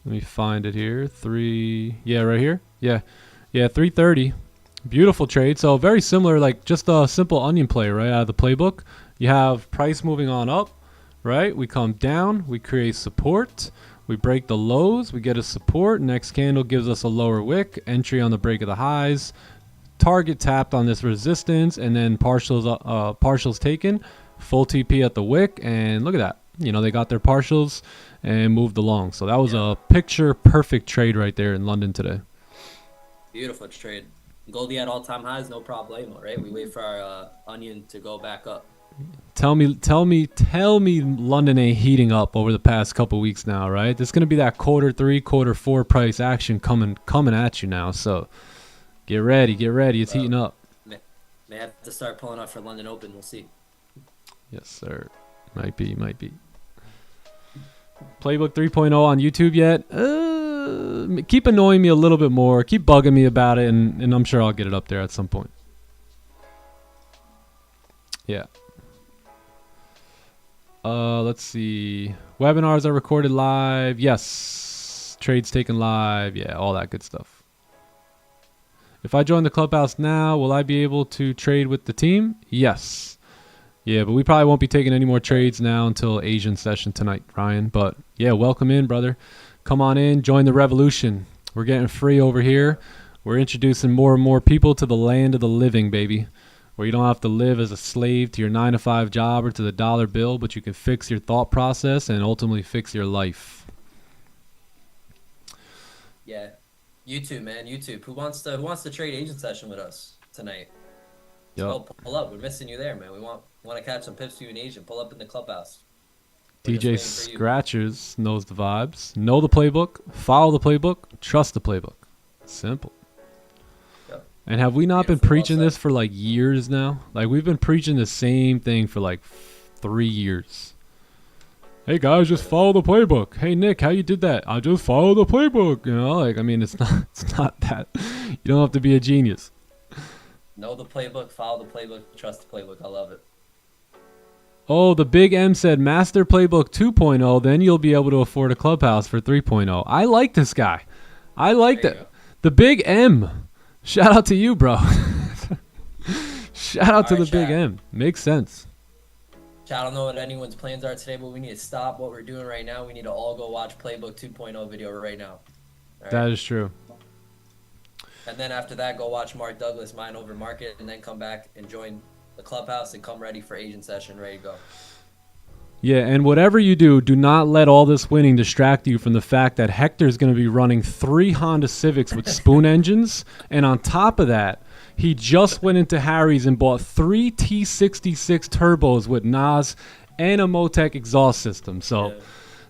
Let me find it here. Right here. Yeah, 3:30. Beautiful trade. So very similar, like just a simple onion play, right out of the playbook. You have price moving on up. Right, we come down, we create support, we break the lows, we get a support, next candle gives us a lower wick, entry on the break of the highs, target tapped on this resistance, and then partials taken, full TP at the wick, and look at that. You know, they got their partials and moved along. So that was a picture perfect trade right there in London today.
Beautiful trade. Goldie at all-time highs, no problemo, right? We wait for our onion to go back up.
Tell me London ain't heating up over the past couple weeks now, right? There's going to be that quarter 3, quarter 4 price action coming at you now. So get ready. It's heating up.
May have to start pulling up for London Open. We'll see.
Yes, sir. Might be. Playbook 3.0 on YouTube yet? Keep annoying me a little bit more. Keep bugging me about it, and I'm sure I'll get it up there at some point. Yeah. Let's see. Webinars are recorded live. Yes. Trades taken live. Yeah, all that good stuff. If I join the clubhouse now, will I be able to trade with the team? Yes. Yeah, but we probably won't be taking any more trades now until Asian session tonight, Ryan. But yeah, welcome in, brother. Come on in. Join the revolution. We're getting free over here. We're introducing more and more people to the land of the living, baby. Where you don't have to live as a slave to your 9-to-5 job or to the dollar bill, but you can fix your thought process and ultimately fix your life.
Yeah, YouTube, man, YouTube. Who wants to trade agent session with us tonight?
Yep.
So pull up. We're missing you there, man. We want to catch some pips for you in Asian. Pull up in the clubhouse.
DJ Scratchers knows the vibes. Know the playbook. Follow the playbook. Trust the playbook. Simple. And have we not been preaching this for like years now? Like we've been preaching the same thing for like 3 years. Hey guys, just follow the playbook. Hey Nick, how you did that? I just follow the playbook. You know, like I mean, it's not that. You don't have to be a genius.
Know the playbook, follow the playbook, trust the playbook. I love it.
Oh, the Big M said master playbook 2.0. Then you'll be able to afford a clubhouse for 3.0. I like this guy. I like that. The Big M. Shout out to you, bro. Shout out to the Big M. Makes sense.
I don't know what anyone's plans are today, but we need to stop what we're doing right now. We need to all go watch Playbook 2.0 video right now. Right?
That is true.
And then after that, go watch Mark Douglas, Mind Over Market, and then come back and join the clubhouse and come ready for Asian session, ready to go.
Yeah, and whatever you do, do not let all this winning distract you from the fact that Hector's going to be running 3 Honda Civics with spoon engines. And on top of that, he just went into Harry's and bought 3 T66 turbos with NAS and a Motec exhaust system. So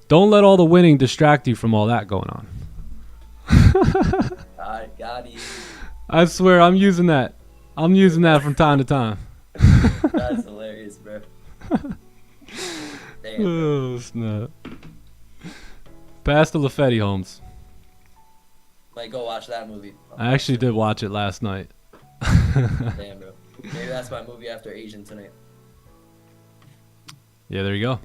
don't let all the winning distract you from all that going on.
I got you.
I swear, I'm using that. I'm using that from time to time.
That's hilarious, bro. Damn,
oh, snap. Pass the Lafetti, Holmes.
Like, go watch that movie.
I actually did watch it last night.
Damn, bro. Maybe that's my movie after Asian tonight.
Yeah, there you go.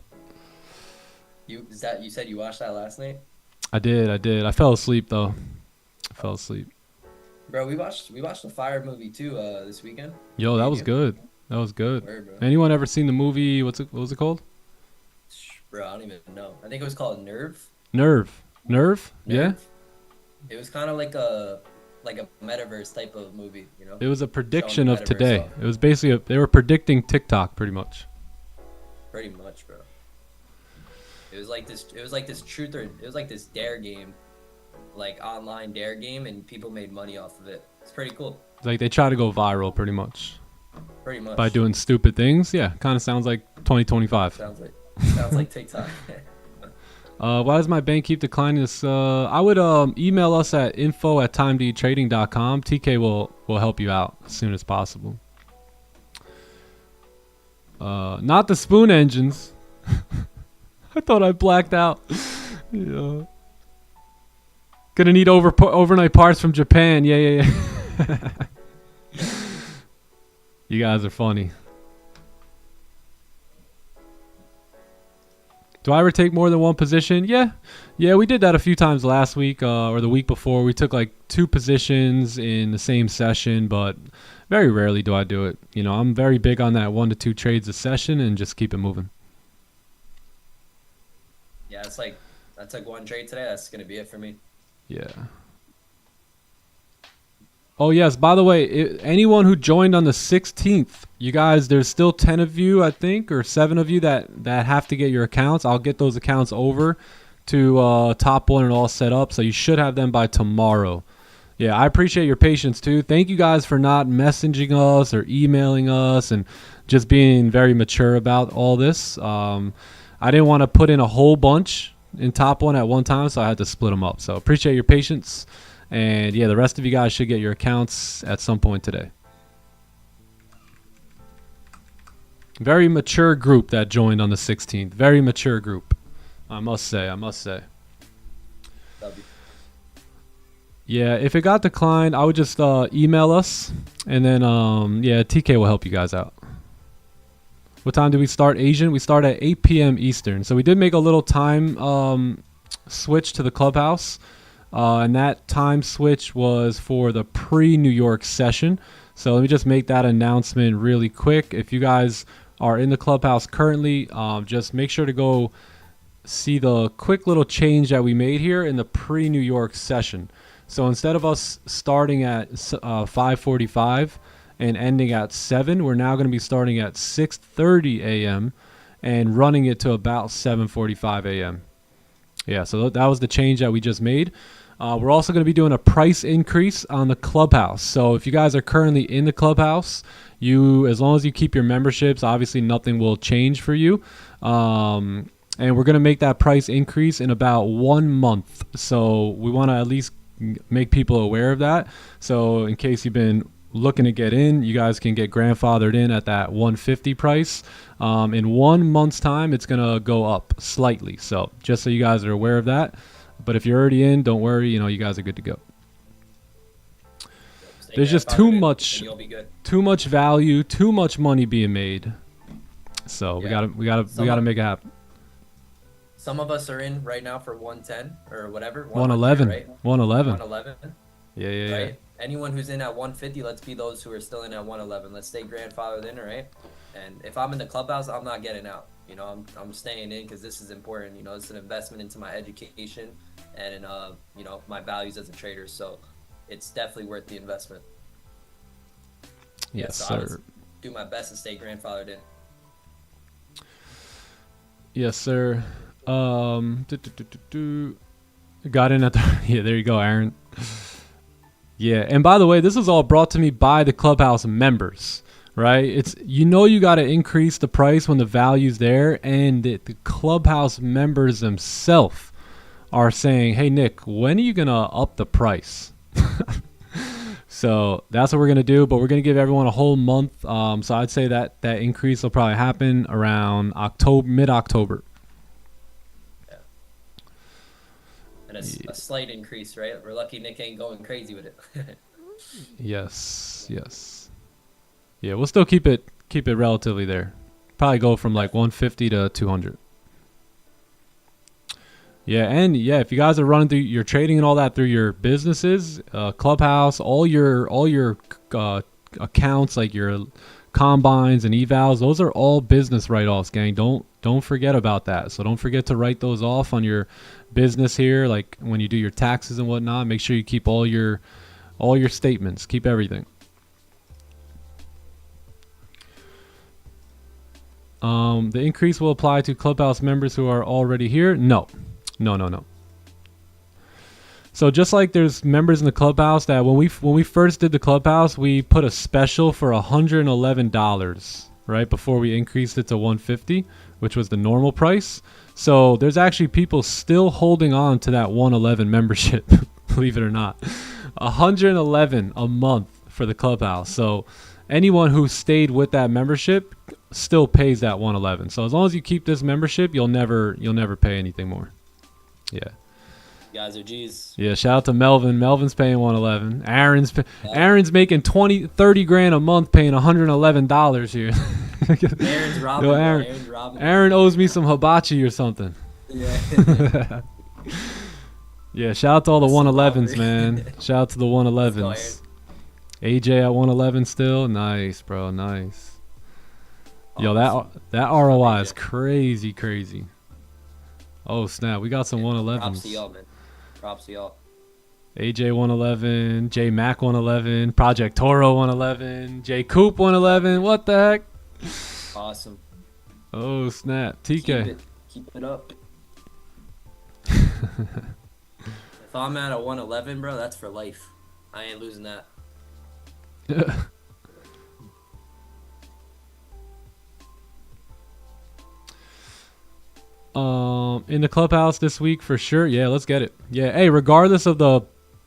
You said you watched that last night?
I did. I fell asleep, though.
Bro, we watched the Fire movie, too, this weekend.
Yo, that was good.
Word,
Anyone ever seen the movie? What was it called?
Bro, I don't even know. I think it was called Nerve.
Nerve? Yeah.
It was kind of like a metaverse type of movie, you know.
It was a prediction of today. It was basically they were predicting TikTok pretty much.
Pretty much, bro. It was like this. It was like this truth or it was like this dare game, like online dare game, and people made money off of it. It's pretty cool.
Like they try to go viral pretty much.
Pretty much.
By doing stupid things. Yeah, kind of sounds like 2025.
Sounds like TikTok.
Why does my bank keep declining this? I would email us at info@timedtrading.com. TK will help you out as soon as possible. Not the spoon engines. I thought I blacked out. Yeah. Gonna need overnight parts from Japan. Yeah. You guys are funny. Do I ever take more than one position? Yeah, we did that a few times last week or the week before. We took like 2 positions in the same session, but very rarely do I do it. You know, I'm very big on that 1 to 2 trades a session and just keep it moving.
Yeah, it's like I took 1 trade today. That's gonna be it for me.
Yeah. Oh, yes. By the way, anyone who joined on the 16th, you guys, there's still 10 of you, I think, or 7 of you that have to get your accounts. I'll get those accounts over to Top One and all set up. So you should have them by tomorrow. Yeah, I appreciate your patience, too. Thank you guys for not messaging us or emailing us and just being very mature about all this. I didn't want to put in a whole bunch in Top One at one time, so I had to split them up. So appreciate your patience. And yeah, the rest of you guys should get your accounts at some point today. Very mature group that joined on the 16th. Very mature group, I must say. Yeah, if it got declined, I would just email us, and then yeah, TK will help you guys out. What time did we start Asian? We start at 8 p.m. Eastern. So we did make a little time switch to the clubhouse. And that time switch was for the pre-New York session. So let me just make that announcement really quick. If you guys are in the clubhouse currently, just make sure to go see the quick little change that we made here in the pre-New York session. So instead of us starting at 5:45 and ending at 7, we're now going to be starting at 6:30 a.m. and running it to about 7:45 a.m. Yeah, so that was the change that we just made. We're also going to be doing a price increase on the clubhouse. So if you guys are currently in the clubhouse, as long as you keep your memberships, obviously nothing will change for you. And we're going to make that price increase in about 1 month. So we want to at least make people aware of that. So in case you've been looking to get in, you guys can get grandfathered in at that 150 price. In 1 month's time, it's going to go up slightly. So just so you guys are aware of that. But if you're already in, don't worry, you guys are good to go. There's just too much value, too much money being made. So yeah, we gotta make it happen.
Some of us are in right now for 110 or whatever.
111.
Right?
111.
111.
Yeah.
Right? Anyone who's in at 150, let's be those who are still in at 111. Let's stay grandfathered in, right? And if I'm in the clubhouse, I'm not getting out. I'm staying in because this is important. It's an investment into my education and in my values as a trader. So it's definitely worth the investment.
Yes,
so
sir.
I would do my best to stay grandfathered in.
Yes, sir. Got in at the yeah. There you go, Aaron. Yeah, and by the way, this is all brought to me by the clubhouse members. Right, it's you got to increase the price when the value's there, and the clubhouse members themselves are saying, "Hey Nick, when are you gonna up the price?" So that's what we're gonna do, but we're gonna give everyone a whole month. So I'd say that increase will probably happen around mid-October.
Yeah, and a slight increase, right? We're lucky Nick ain't going crazy with it.
Yes. Yeah, we'll still keep it relatively there. Probably go from like 150 to 200. Yeah, and yeah, if you guys are running through your trading and all that through your businesses, clubhouse, all your accounts like your combines and evals, those are all business write-offs, gang. Don't forget about that. So don't forget to write those off on your business here, like when you do your taxes and whatnot. Make sure you keep all your statements. Keep everything. The increase will apply to Clubhouse members who are already here. No. So just like there's members in the Clubhouse that when we first did the Clubhouse, we put a special for $111, right, before we increased it to $150, which was the normal price. So there's actually people still holding on to that $111 membership, believe it or not. $111 a month for the Clubhouse. So anyone who stayed with that membership still pays that $111. So as long as you keep this membership, you'll never pay anything more. Yeah.
You guys are G's.
Yeah, shout out to Melvin. Melvin's paying $111. Aaron's making 30 grand a month paying $111 here.
Aaron's robbing. Aaron's robbing.
Aaron owes me some hibachi or something.
Yeah.
Yeah, shout out to all the 111s, man. Shout out to the 111s. AJ at 111 still. Nice, bro. Nice. Yo, that ROI is crazy. Oh, snap. We got some 111s.
Props to y'all, man. Props to y'all.
AJ 111, J Mac 111, Project Toro 111, J Coop 111. What the heck?
Awesome.
Oh, snap. TK.
Keep it up. If I'm at a 111, bro, that's for life. I ain't losing that.
In the Clubhouse this week for sure. Yeah, let's get it. Yeah, hey, regardless of the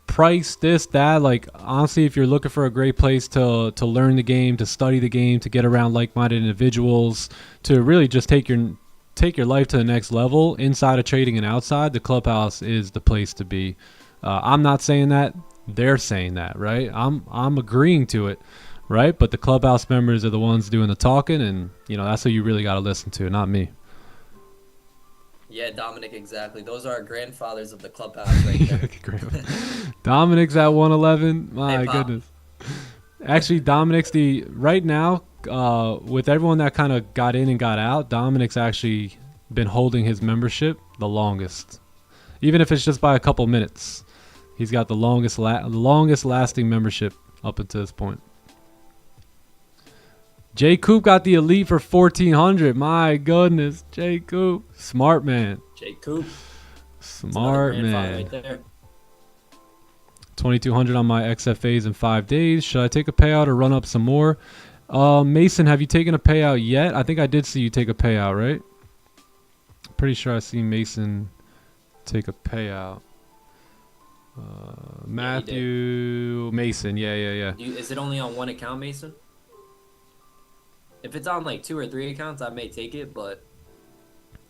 price, this, that, like, honestly, if you're looking for a great place to learn the game, to study the game, to get around like-minded individuals, to really just take your life to the next level inside of trading and outside, the Clubhouse is the place to be. I'm not saying that. They're saying that, right? I'm agreeing to it, right? But the Clubhouse members are the ones doing the talking, and, you know, that's who you really got to listen to, not me.
Yeah, Dominic, exactly. Those are our grandfathers of the Clubhouse right there.
Dominic's at 111. My goodness. Actually, Dominic's right now, with everyone that kind of got in and got out, Dominic's actually been holding his membership the longest. Even if it's just by a couple minutes. He's got the longest lasting membership up until this point. J Coop got the elite for 1,400. My goodness, J Coop, smart man.
J Coop,
smart man.
Right there.
2,200 on my XFAs in 5 days. Should I take a payout or run up some more? Mason, have you taken a payout yet? I think I did see you take a payout, right? Pretty sure I see Mason take a payout. Matthew Mason, yeah.
Is it only on one account, Mason? If it's on like 2 or 3 accounts, I may take it, but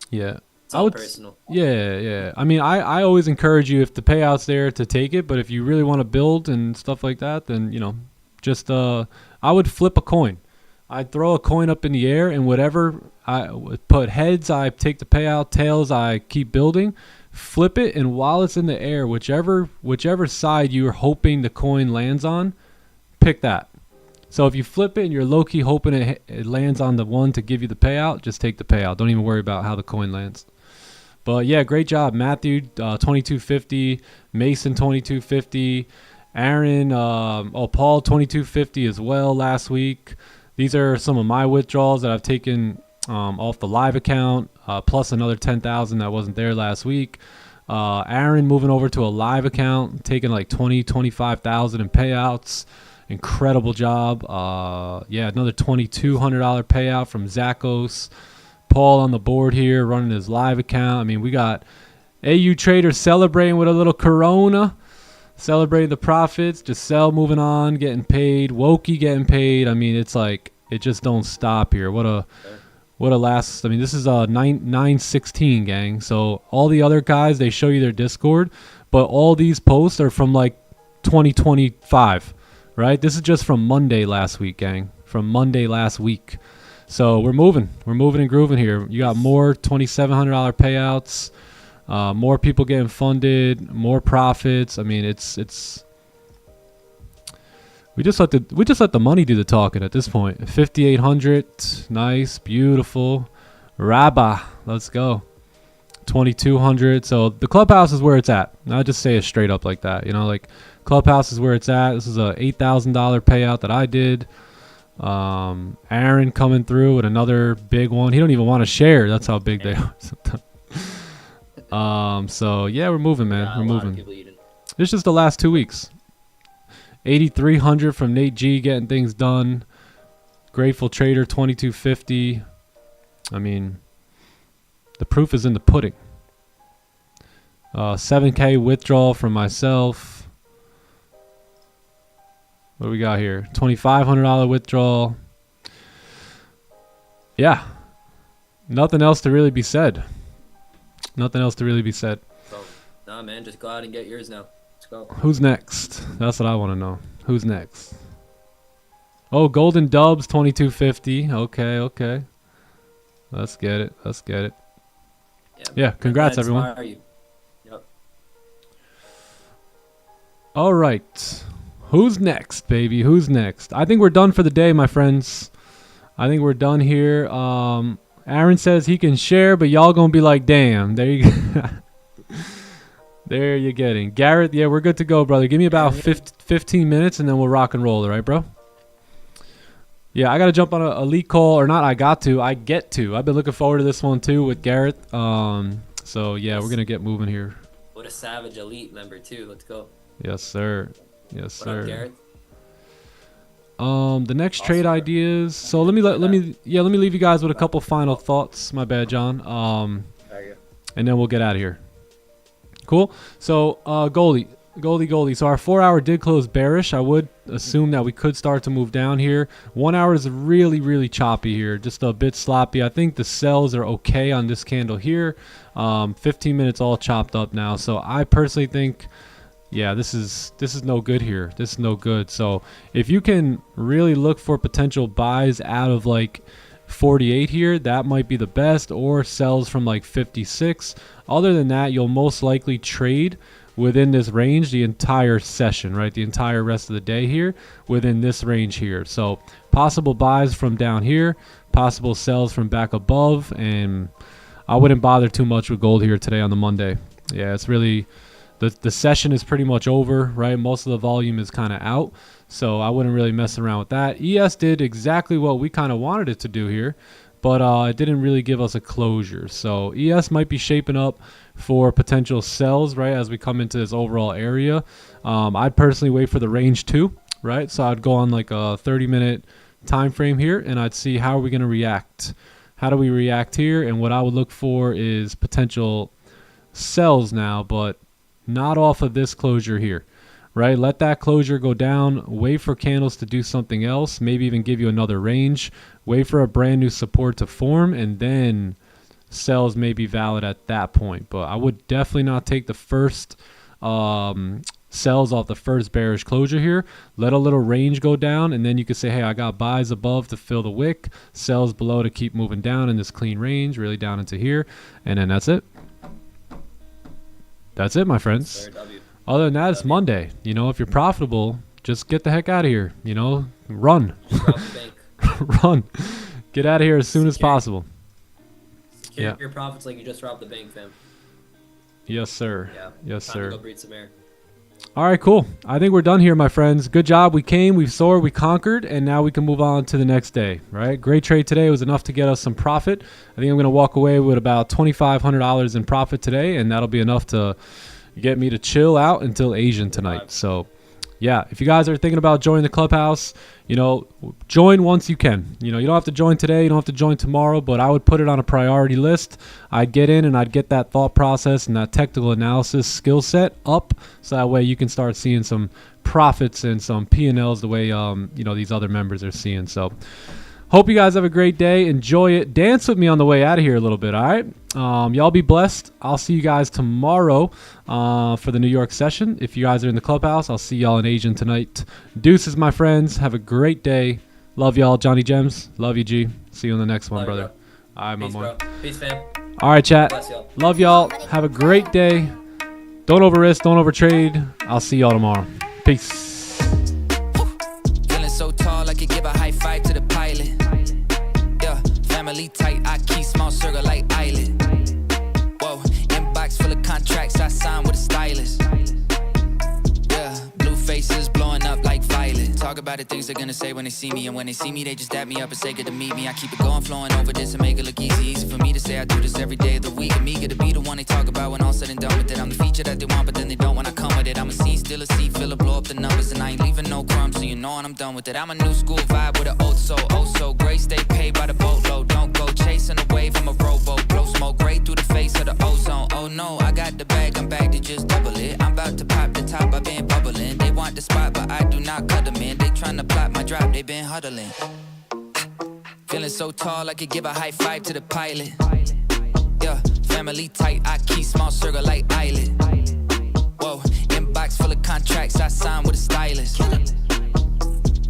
yeah,
it's all personal.
Yeah. I mean, I always encourage you, if the payout's there, to take it. But if you really want to build and stuff like that, then, you know, just I would flip a coin. I'd throw a coin up in the air, and whatever I would put heads, I take the payout. Tails, I keep building. Flip it, and while it's in the air, whichever side you're hoping the coin lands on, pick that. So if you flip it and you're low-key hoping it lands on the one to give you the payout, just take the payout. Don't even worry about how the coin lands. But yeah, great job, Matthew, 2250, Mason 2250, Aaron, Paul 2250 as well last week. These are some of my withdrawals that I've taken off the live account, plus another 10,000 that wasn't there last week. Aaron moving over to a live account, taking like 25,000 in payouts. Incredible job. Yeah, another $2,200 payout from Zachos. Paul on the board here running his live account. I mean, we got AU Trader celebrating with a little Corona, celebrating the profits. Giselle moving on, getting paid. Wokey getting paid. I mean, it's like it just don't stop here. What a last. I mean, this is a 9/16 gang. So all the other guys, they show you their Discord, but all these posts are from like 2025. Right? This is just from Monday last week, gang. From Monday last week. So we're moving and grooving here. You got more $2,700 payouts, more people getting funded, more profits. I mean, it's we just let the money do the talking at this point. 5,800, nice, beautiful. Rabba, let's go. 2,200. So the Clubhouse is where it's at. I'll just say it straight up like that. You know, like Clubhouse is where it's at. This is a $8,000 payout that I did. Aaron coming through with another big one. He don't even want to share. That's how big they are. So yeah, we're moving, man. We're moving. It's just the last 2 weeks. 8,300 from Nate G getting things done. Grateful Trader 2250. I mean, the proof is in the pudding. 7K withdrawal from myself. What do we got here? $2,500 withdrawal. Yeah. Nothing else to really be said. Nothing else to really be said.
So, nah, man, just go out and get yours now. Let's go.
Who's next? That's what I want to know. Who's next? Oh, Golden Dubs 2250. Okay. Let's get it. Yeah, congrats, everyone.
Are you? Yep.
All right. Who's next, baby? Who's next? I think we're done for the day, my friends. I think we're done here. Aaron says he can share, but y'all gonna be like, damn. There you go. There you're getting. Garrett, yeah, we're good to go, brother. Give me about 15 minutes, and then we'll rock and roll, all right, bro? Yeah, I got to jump on a lead call, or not I got to. I get to. I've been looking forward to this one, too, with Garrett. So, yeah, we're going to get moving here.
What a Savage Elite member, too. Let's go.
Yes, sir. Yes, sir.
What up, Garrett?
The next trade ideas. So let me leave you guys with a couple final thoughts. My bad, John. And then we'll get out of here. Cool. So Goldie. So our 4 hour did close bearish. I would assume that we could start to move down here. 1 hour is really choppy here, just a bit sloppy. I think the sells are okay on this candle here. 15 minutes all chopped up now. So I personally think, yeah, this is no good here. This is no good. So if you can really look for potential buys out of like 48 here, that might be the best, or sells from like 56. Other than that, you'll most likely trade within this range the entire session, right? The entire rest of the day here within this range here. So possible buys from down here, possible sells from back above, and I wouldn't bother too much with gold here today on the Monday. Yeah, it's really the session is pretty much over, right? Most of the volume is kind of out. So I wouldn't really mess around with that. ES did exactly what we kind of wanted it to do here, but it didn't really give us a closure. So ES might be shaping up for potential sells, right, as we come into this overall area. I'd personally wait for the range 2, right? So I'd go on like a 30-minute time frame here, and I'd see how are we going to react. How do we react here? And what I would look for is potential sells now, but not off of this closure here. Right, let that closure go down, wait for candles to do something else, maybe even give you another range, wait for a brand new support to form, and then sells may be valid at that point. But I would definitely not take the first sells off the first bearish closure here. Let a little range go down, and then you could say, hey, I got buys above to fill the wick, sells below to keep moving down in this clean range, really down into here, and then that's it. That's it, my friends. Other than that, it's Monday. You know, if you're profitable, just get the heck out of here. You know, run. Run. Get out of here as soon as possible.
Secure your profits like you just robbed the bank, fam.
Yes, sir.
Yeah.
Yes,
Time
sir.
to go breathe some air.
All right, cool. I think we're done here, my friends. Good job. We came, we soared, we conquered, and now we can move on to the next day, right? Great trade today. It was enough to get us some profit. I think I'm going to walk away with about $2,500 in profit today, and that'll be enough to get me to chill out until Asian tonight. So yeah, if you guys are thinking about joining the clubhouse, you know, join once you can. You know, you don't have to join today, you don't have to join tomorrow, but I would put it on a priority list. I'd get in and I'd get that thought process and that technical analysis skill set up, so that way you can start seeing some profits and some P&Ls the way you know, these other members are seeing. So hope you guys have a great day. Enjoy it. Dance with me on the way out of here a little bit, all right? Y'all be blessed. I'll see you guys tomorrow for the New York session. If you guys are in the clubhouse, I'll see y'all in Asian tonight. Deuces, my friends. Have a great day. Love y'all. Johnny Gems. Love you, G. See you on the next one, brother. All right,
Peace,
my boy.
bro. Peace, fam.
All right, chat.
Bless y'all.
Love y'all. Have a great day. Don't over risk. Don't over trade. I'll see y'all tomorrow. Peace.
Feeling so tall, I could give a high five to the pilot. Yeah, family tight, I keep small circle like island. Whoa, inbox full of contracts, I signed with a stylist. Yeah, blue faces blowing up like violet. Talk about about the things they're gonna say when they see me. And when they see me, they just dap me up and say good to meet me. I keep it going, flowing over this and make it look easy. Easy for me to say I do this every day of the week. I'm eager to be the one they talk about when all said and done with it. I'm the feature that they want, but then they don't when I come with it. I'm a seed, still a seed, filler, blow up the numbers. And I ain't leaving no crumbs, so you know when I'm done with it. I'm a new school vibe with an old soul, oh so great. Stay paid by the boatload, don't go chasing a wave from a rowboat. Blow smoke right through the face of the ozone. Oh no, I got the bag, I'm back to just double it. I'm about to pop the top, I've been bubbling. They want the spot, but I do not cut them in. They tryna plot my drop, they been huddling. Feeling so tall, I could give a high five to the pilot. Yeah, family tight, I keep small circle like island. Whoa, inbox full of contracts, I signed with a stylist.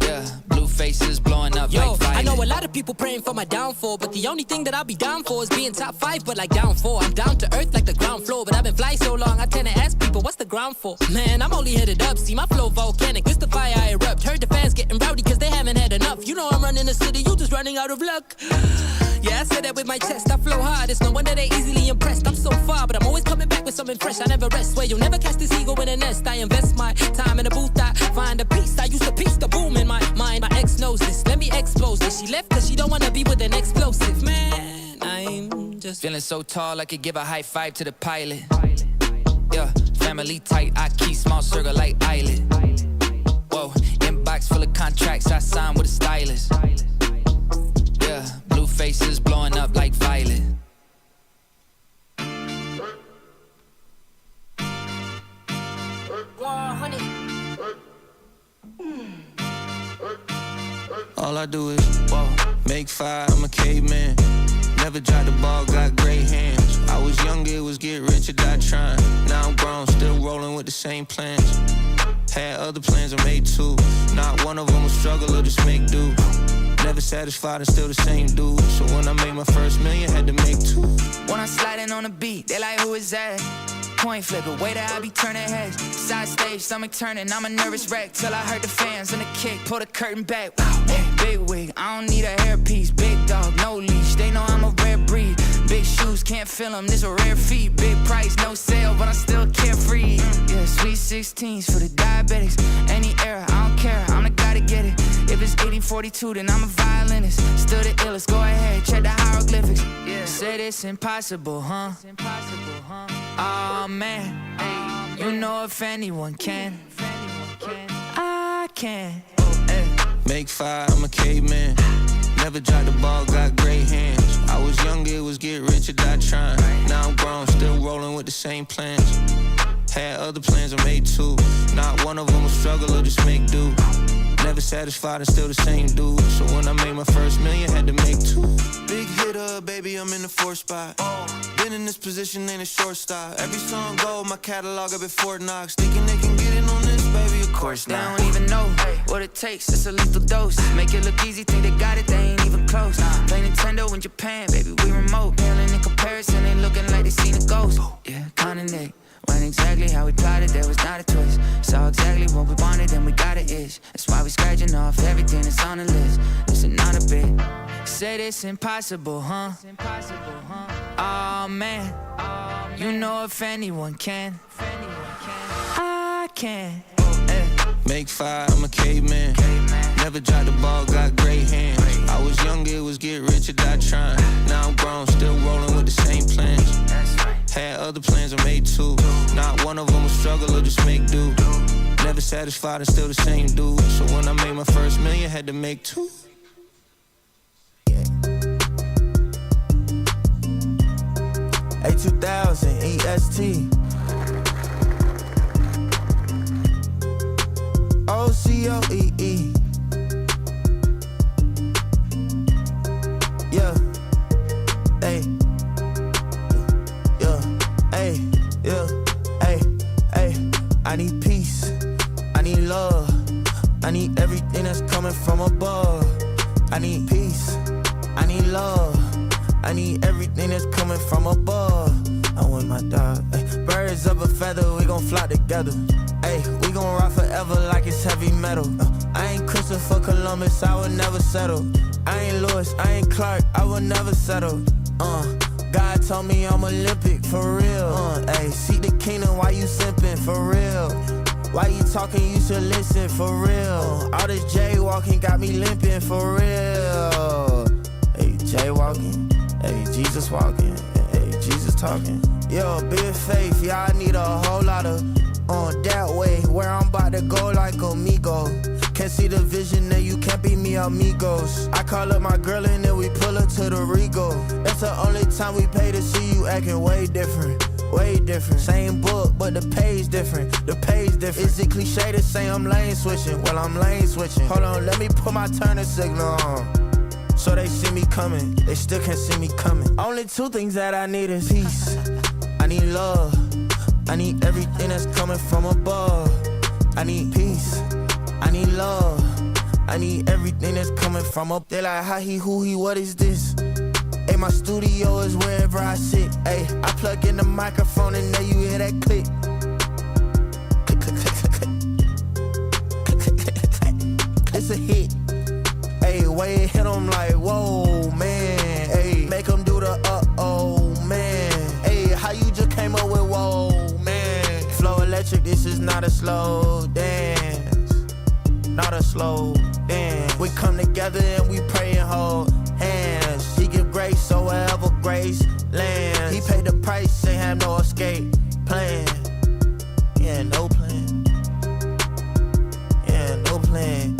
Yeah, blue faces blowing up like violence.
I know a lot of people praying for my downfall, but the only thing that I'll be down for is being top 5, but like down 4. I'm down to earth like the ground floor, but I've been flying so long, I tend to ask people, what's the ground for? Man, I'm only headed up, see my flow volcanic, it's the fire I erupt. Heard the fans getting rowdy cause they haven't had enough. You know I'm running the city, you just running out of luck. Yeah, I said that with my chest, I flow hard, it's no wonder they easily impressed. I'm so far, but I'm always coming back with something fresh. I never rest, where you'll never catch this ego in a nest. I invest my time in a booth, I find a piece. I used to piece the boom in my mind. My ex knows this, let me expose this. She left cause she don't wanna be with an explosive. Man, I'm just
feeling so tall, I could give a high five to the pilot. Yeah, family tight, I keep small circle like island. Whoa, inbox full of contracts, I signed with a stylist. Yeah, blue faces blowing up like violet.
All I do is make fire, I'm a caveman. Never dropped the ball, got great hands. I was younger, it was get rich or die trying. Now I'm grown, still rolling with the same plans. Had other plans, I made two. Not one of them was struggle or just make do. Never satisfied and still the same dude. So when I made my first million, had to make two.
When I'm sliding on the beat, they like, who is that? Point flipper, way that I be turning heads. Side stage, stomach turning, I'm a nervous wreck. Till I heard the fans and the kick, pull the curtain back. Hey, big wig, I don't need a hairpiece. Big dog, no leash, they know I'm a rare breed. Big shoes, can't fill them, this a rare feat. Big price, no sale, but I'm still carefree. Yeah, sweet 16s for the diabetics. Any era, I don't care, I'm the guy to get it. If it's 1842, then I'm a violinist. Still the illest, go ahead, check the hieroglyphics. Yeah, said it's impossible, huh? It's impossible, huh? Oh man, you know if anyone can, I can.
Make fire, I'm a caveman. Never dropped the ball, got great hands. I was younger, it was get rich or die trying. Now I'm grown, still rolling with the same plans. Had other plans, I made two. Not one of them was struggle or just make do. Never satisfied and still the same dude. So when I made my first million, had to make two. Big hitter, baby, I'm in the 4th spot. Been in this position, ain't a short stop. Every song gold, my catalog up at Fort Knox. Thinking they can get in on this, baby, of course
They
not.
don't even know what it takes, it's a lethal dose. Make it look easy, think they got it, they ain't even close. Play Nintendo in Japan, baby, we remote. Paling in comparison, they looking like they seen a ghost. Yeah, Nick went exactly how we plotted, there was not a twist. Saw exactly what we wanted and we got it itch. That's why we scratching off everything that's on the list. This is not a bit. Said it's impossible, huh? It's impossible, huh? Oh man, you know if anyone can, I can.
Make fire, I'm a caveman. Never dropped the ball, got great hands. I was younger, it was get rich or die trying. Now I'm grown, still rolling with the same plans. Had other plans, I made two. Not one of them was struggle or just make do. Never satisfied and still the same dude. So when I made my first million, had to make two. A2000 EST. OCOEE. Yeah. Hey. Yeah. Hey. Yeah. Hey. Hey. I need peace. I need love. I need everything that's coming from above. I need peace. I need love. I need everything that's coming from above. I'm with my dog. Ay. Birds of a feather, we gon' fly together. Ay, we gon' rock forever like it's heavy metal. I ain't Christopher Columbus, I would never settle. I ain't Lewis, I ain't Clark, I would never settle. God told me I'm Olympic, for real. Ay, seek the kingdom while you simping, for real. Why you talking? You should listen for real. All this jaywalking got me limping for real. Hey, jaywalking. Hey, Jesus walking. Hey, Jesus talking. Yo, big faith. Yeah, I need a whole lot of on that way where I'm about to go like amigo. Can't see the vision and you can't be me amigos. I call up my girl and then we pull her to the Rego. That's the only time we pay to see you acting way different. Way different. Same book, but the pay's different. The pay's different. Is it cliche to say I'm lane switching? Well, I'm lane switching. Hold on, let me put my turning signal on. So they see me coming. They still can't see me coming. Only two things that I need is peace. I need love. I need everything that's coming from above. I need peace. I need love. I need everything that's coming from up. They like, how he, who he, what is this? Hey, my studio is wherever I sit. Hey, I plug in the microphone and now you hear that click. Click, click, click, click, click, click. It's a hit. Hey, way it hit them like, whoa, man. Hey, make them do the uh-oh, man. Hey, how you just came up with whoa, man. Flow electric, this is not a slow dance. Not a slow dance. We come together and we pray and hold hands. He give grace, so wherever grace lands. He paid the price, ain't have no escape plan. Yeah, no plan. Yeah, no plan.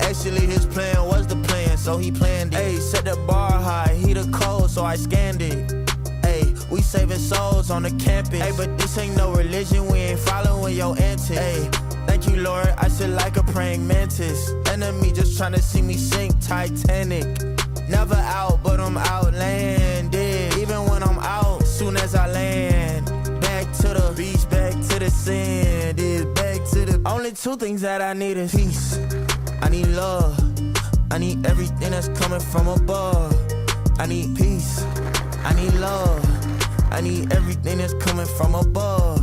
Actually, his plan was the plan, so he planned it. Ayy, set the bar high, he the code, so I scanned it. Ayy, we saving souls on the campus. Ayy, but this ain't no religion, we ain't following your antics. Ayy, thank you, Lord, I sit like a praying mantis. Enemy just tryna see me sink Titanic. Never out, but I'm outlanded. Even when I'm out, soon as I land. Back to the beach, back to the sand. Is back to the... Only two things that I need is peace. I need love. I need everything that's coming from above. I need peace. I need love. I need everything that's coming from above.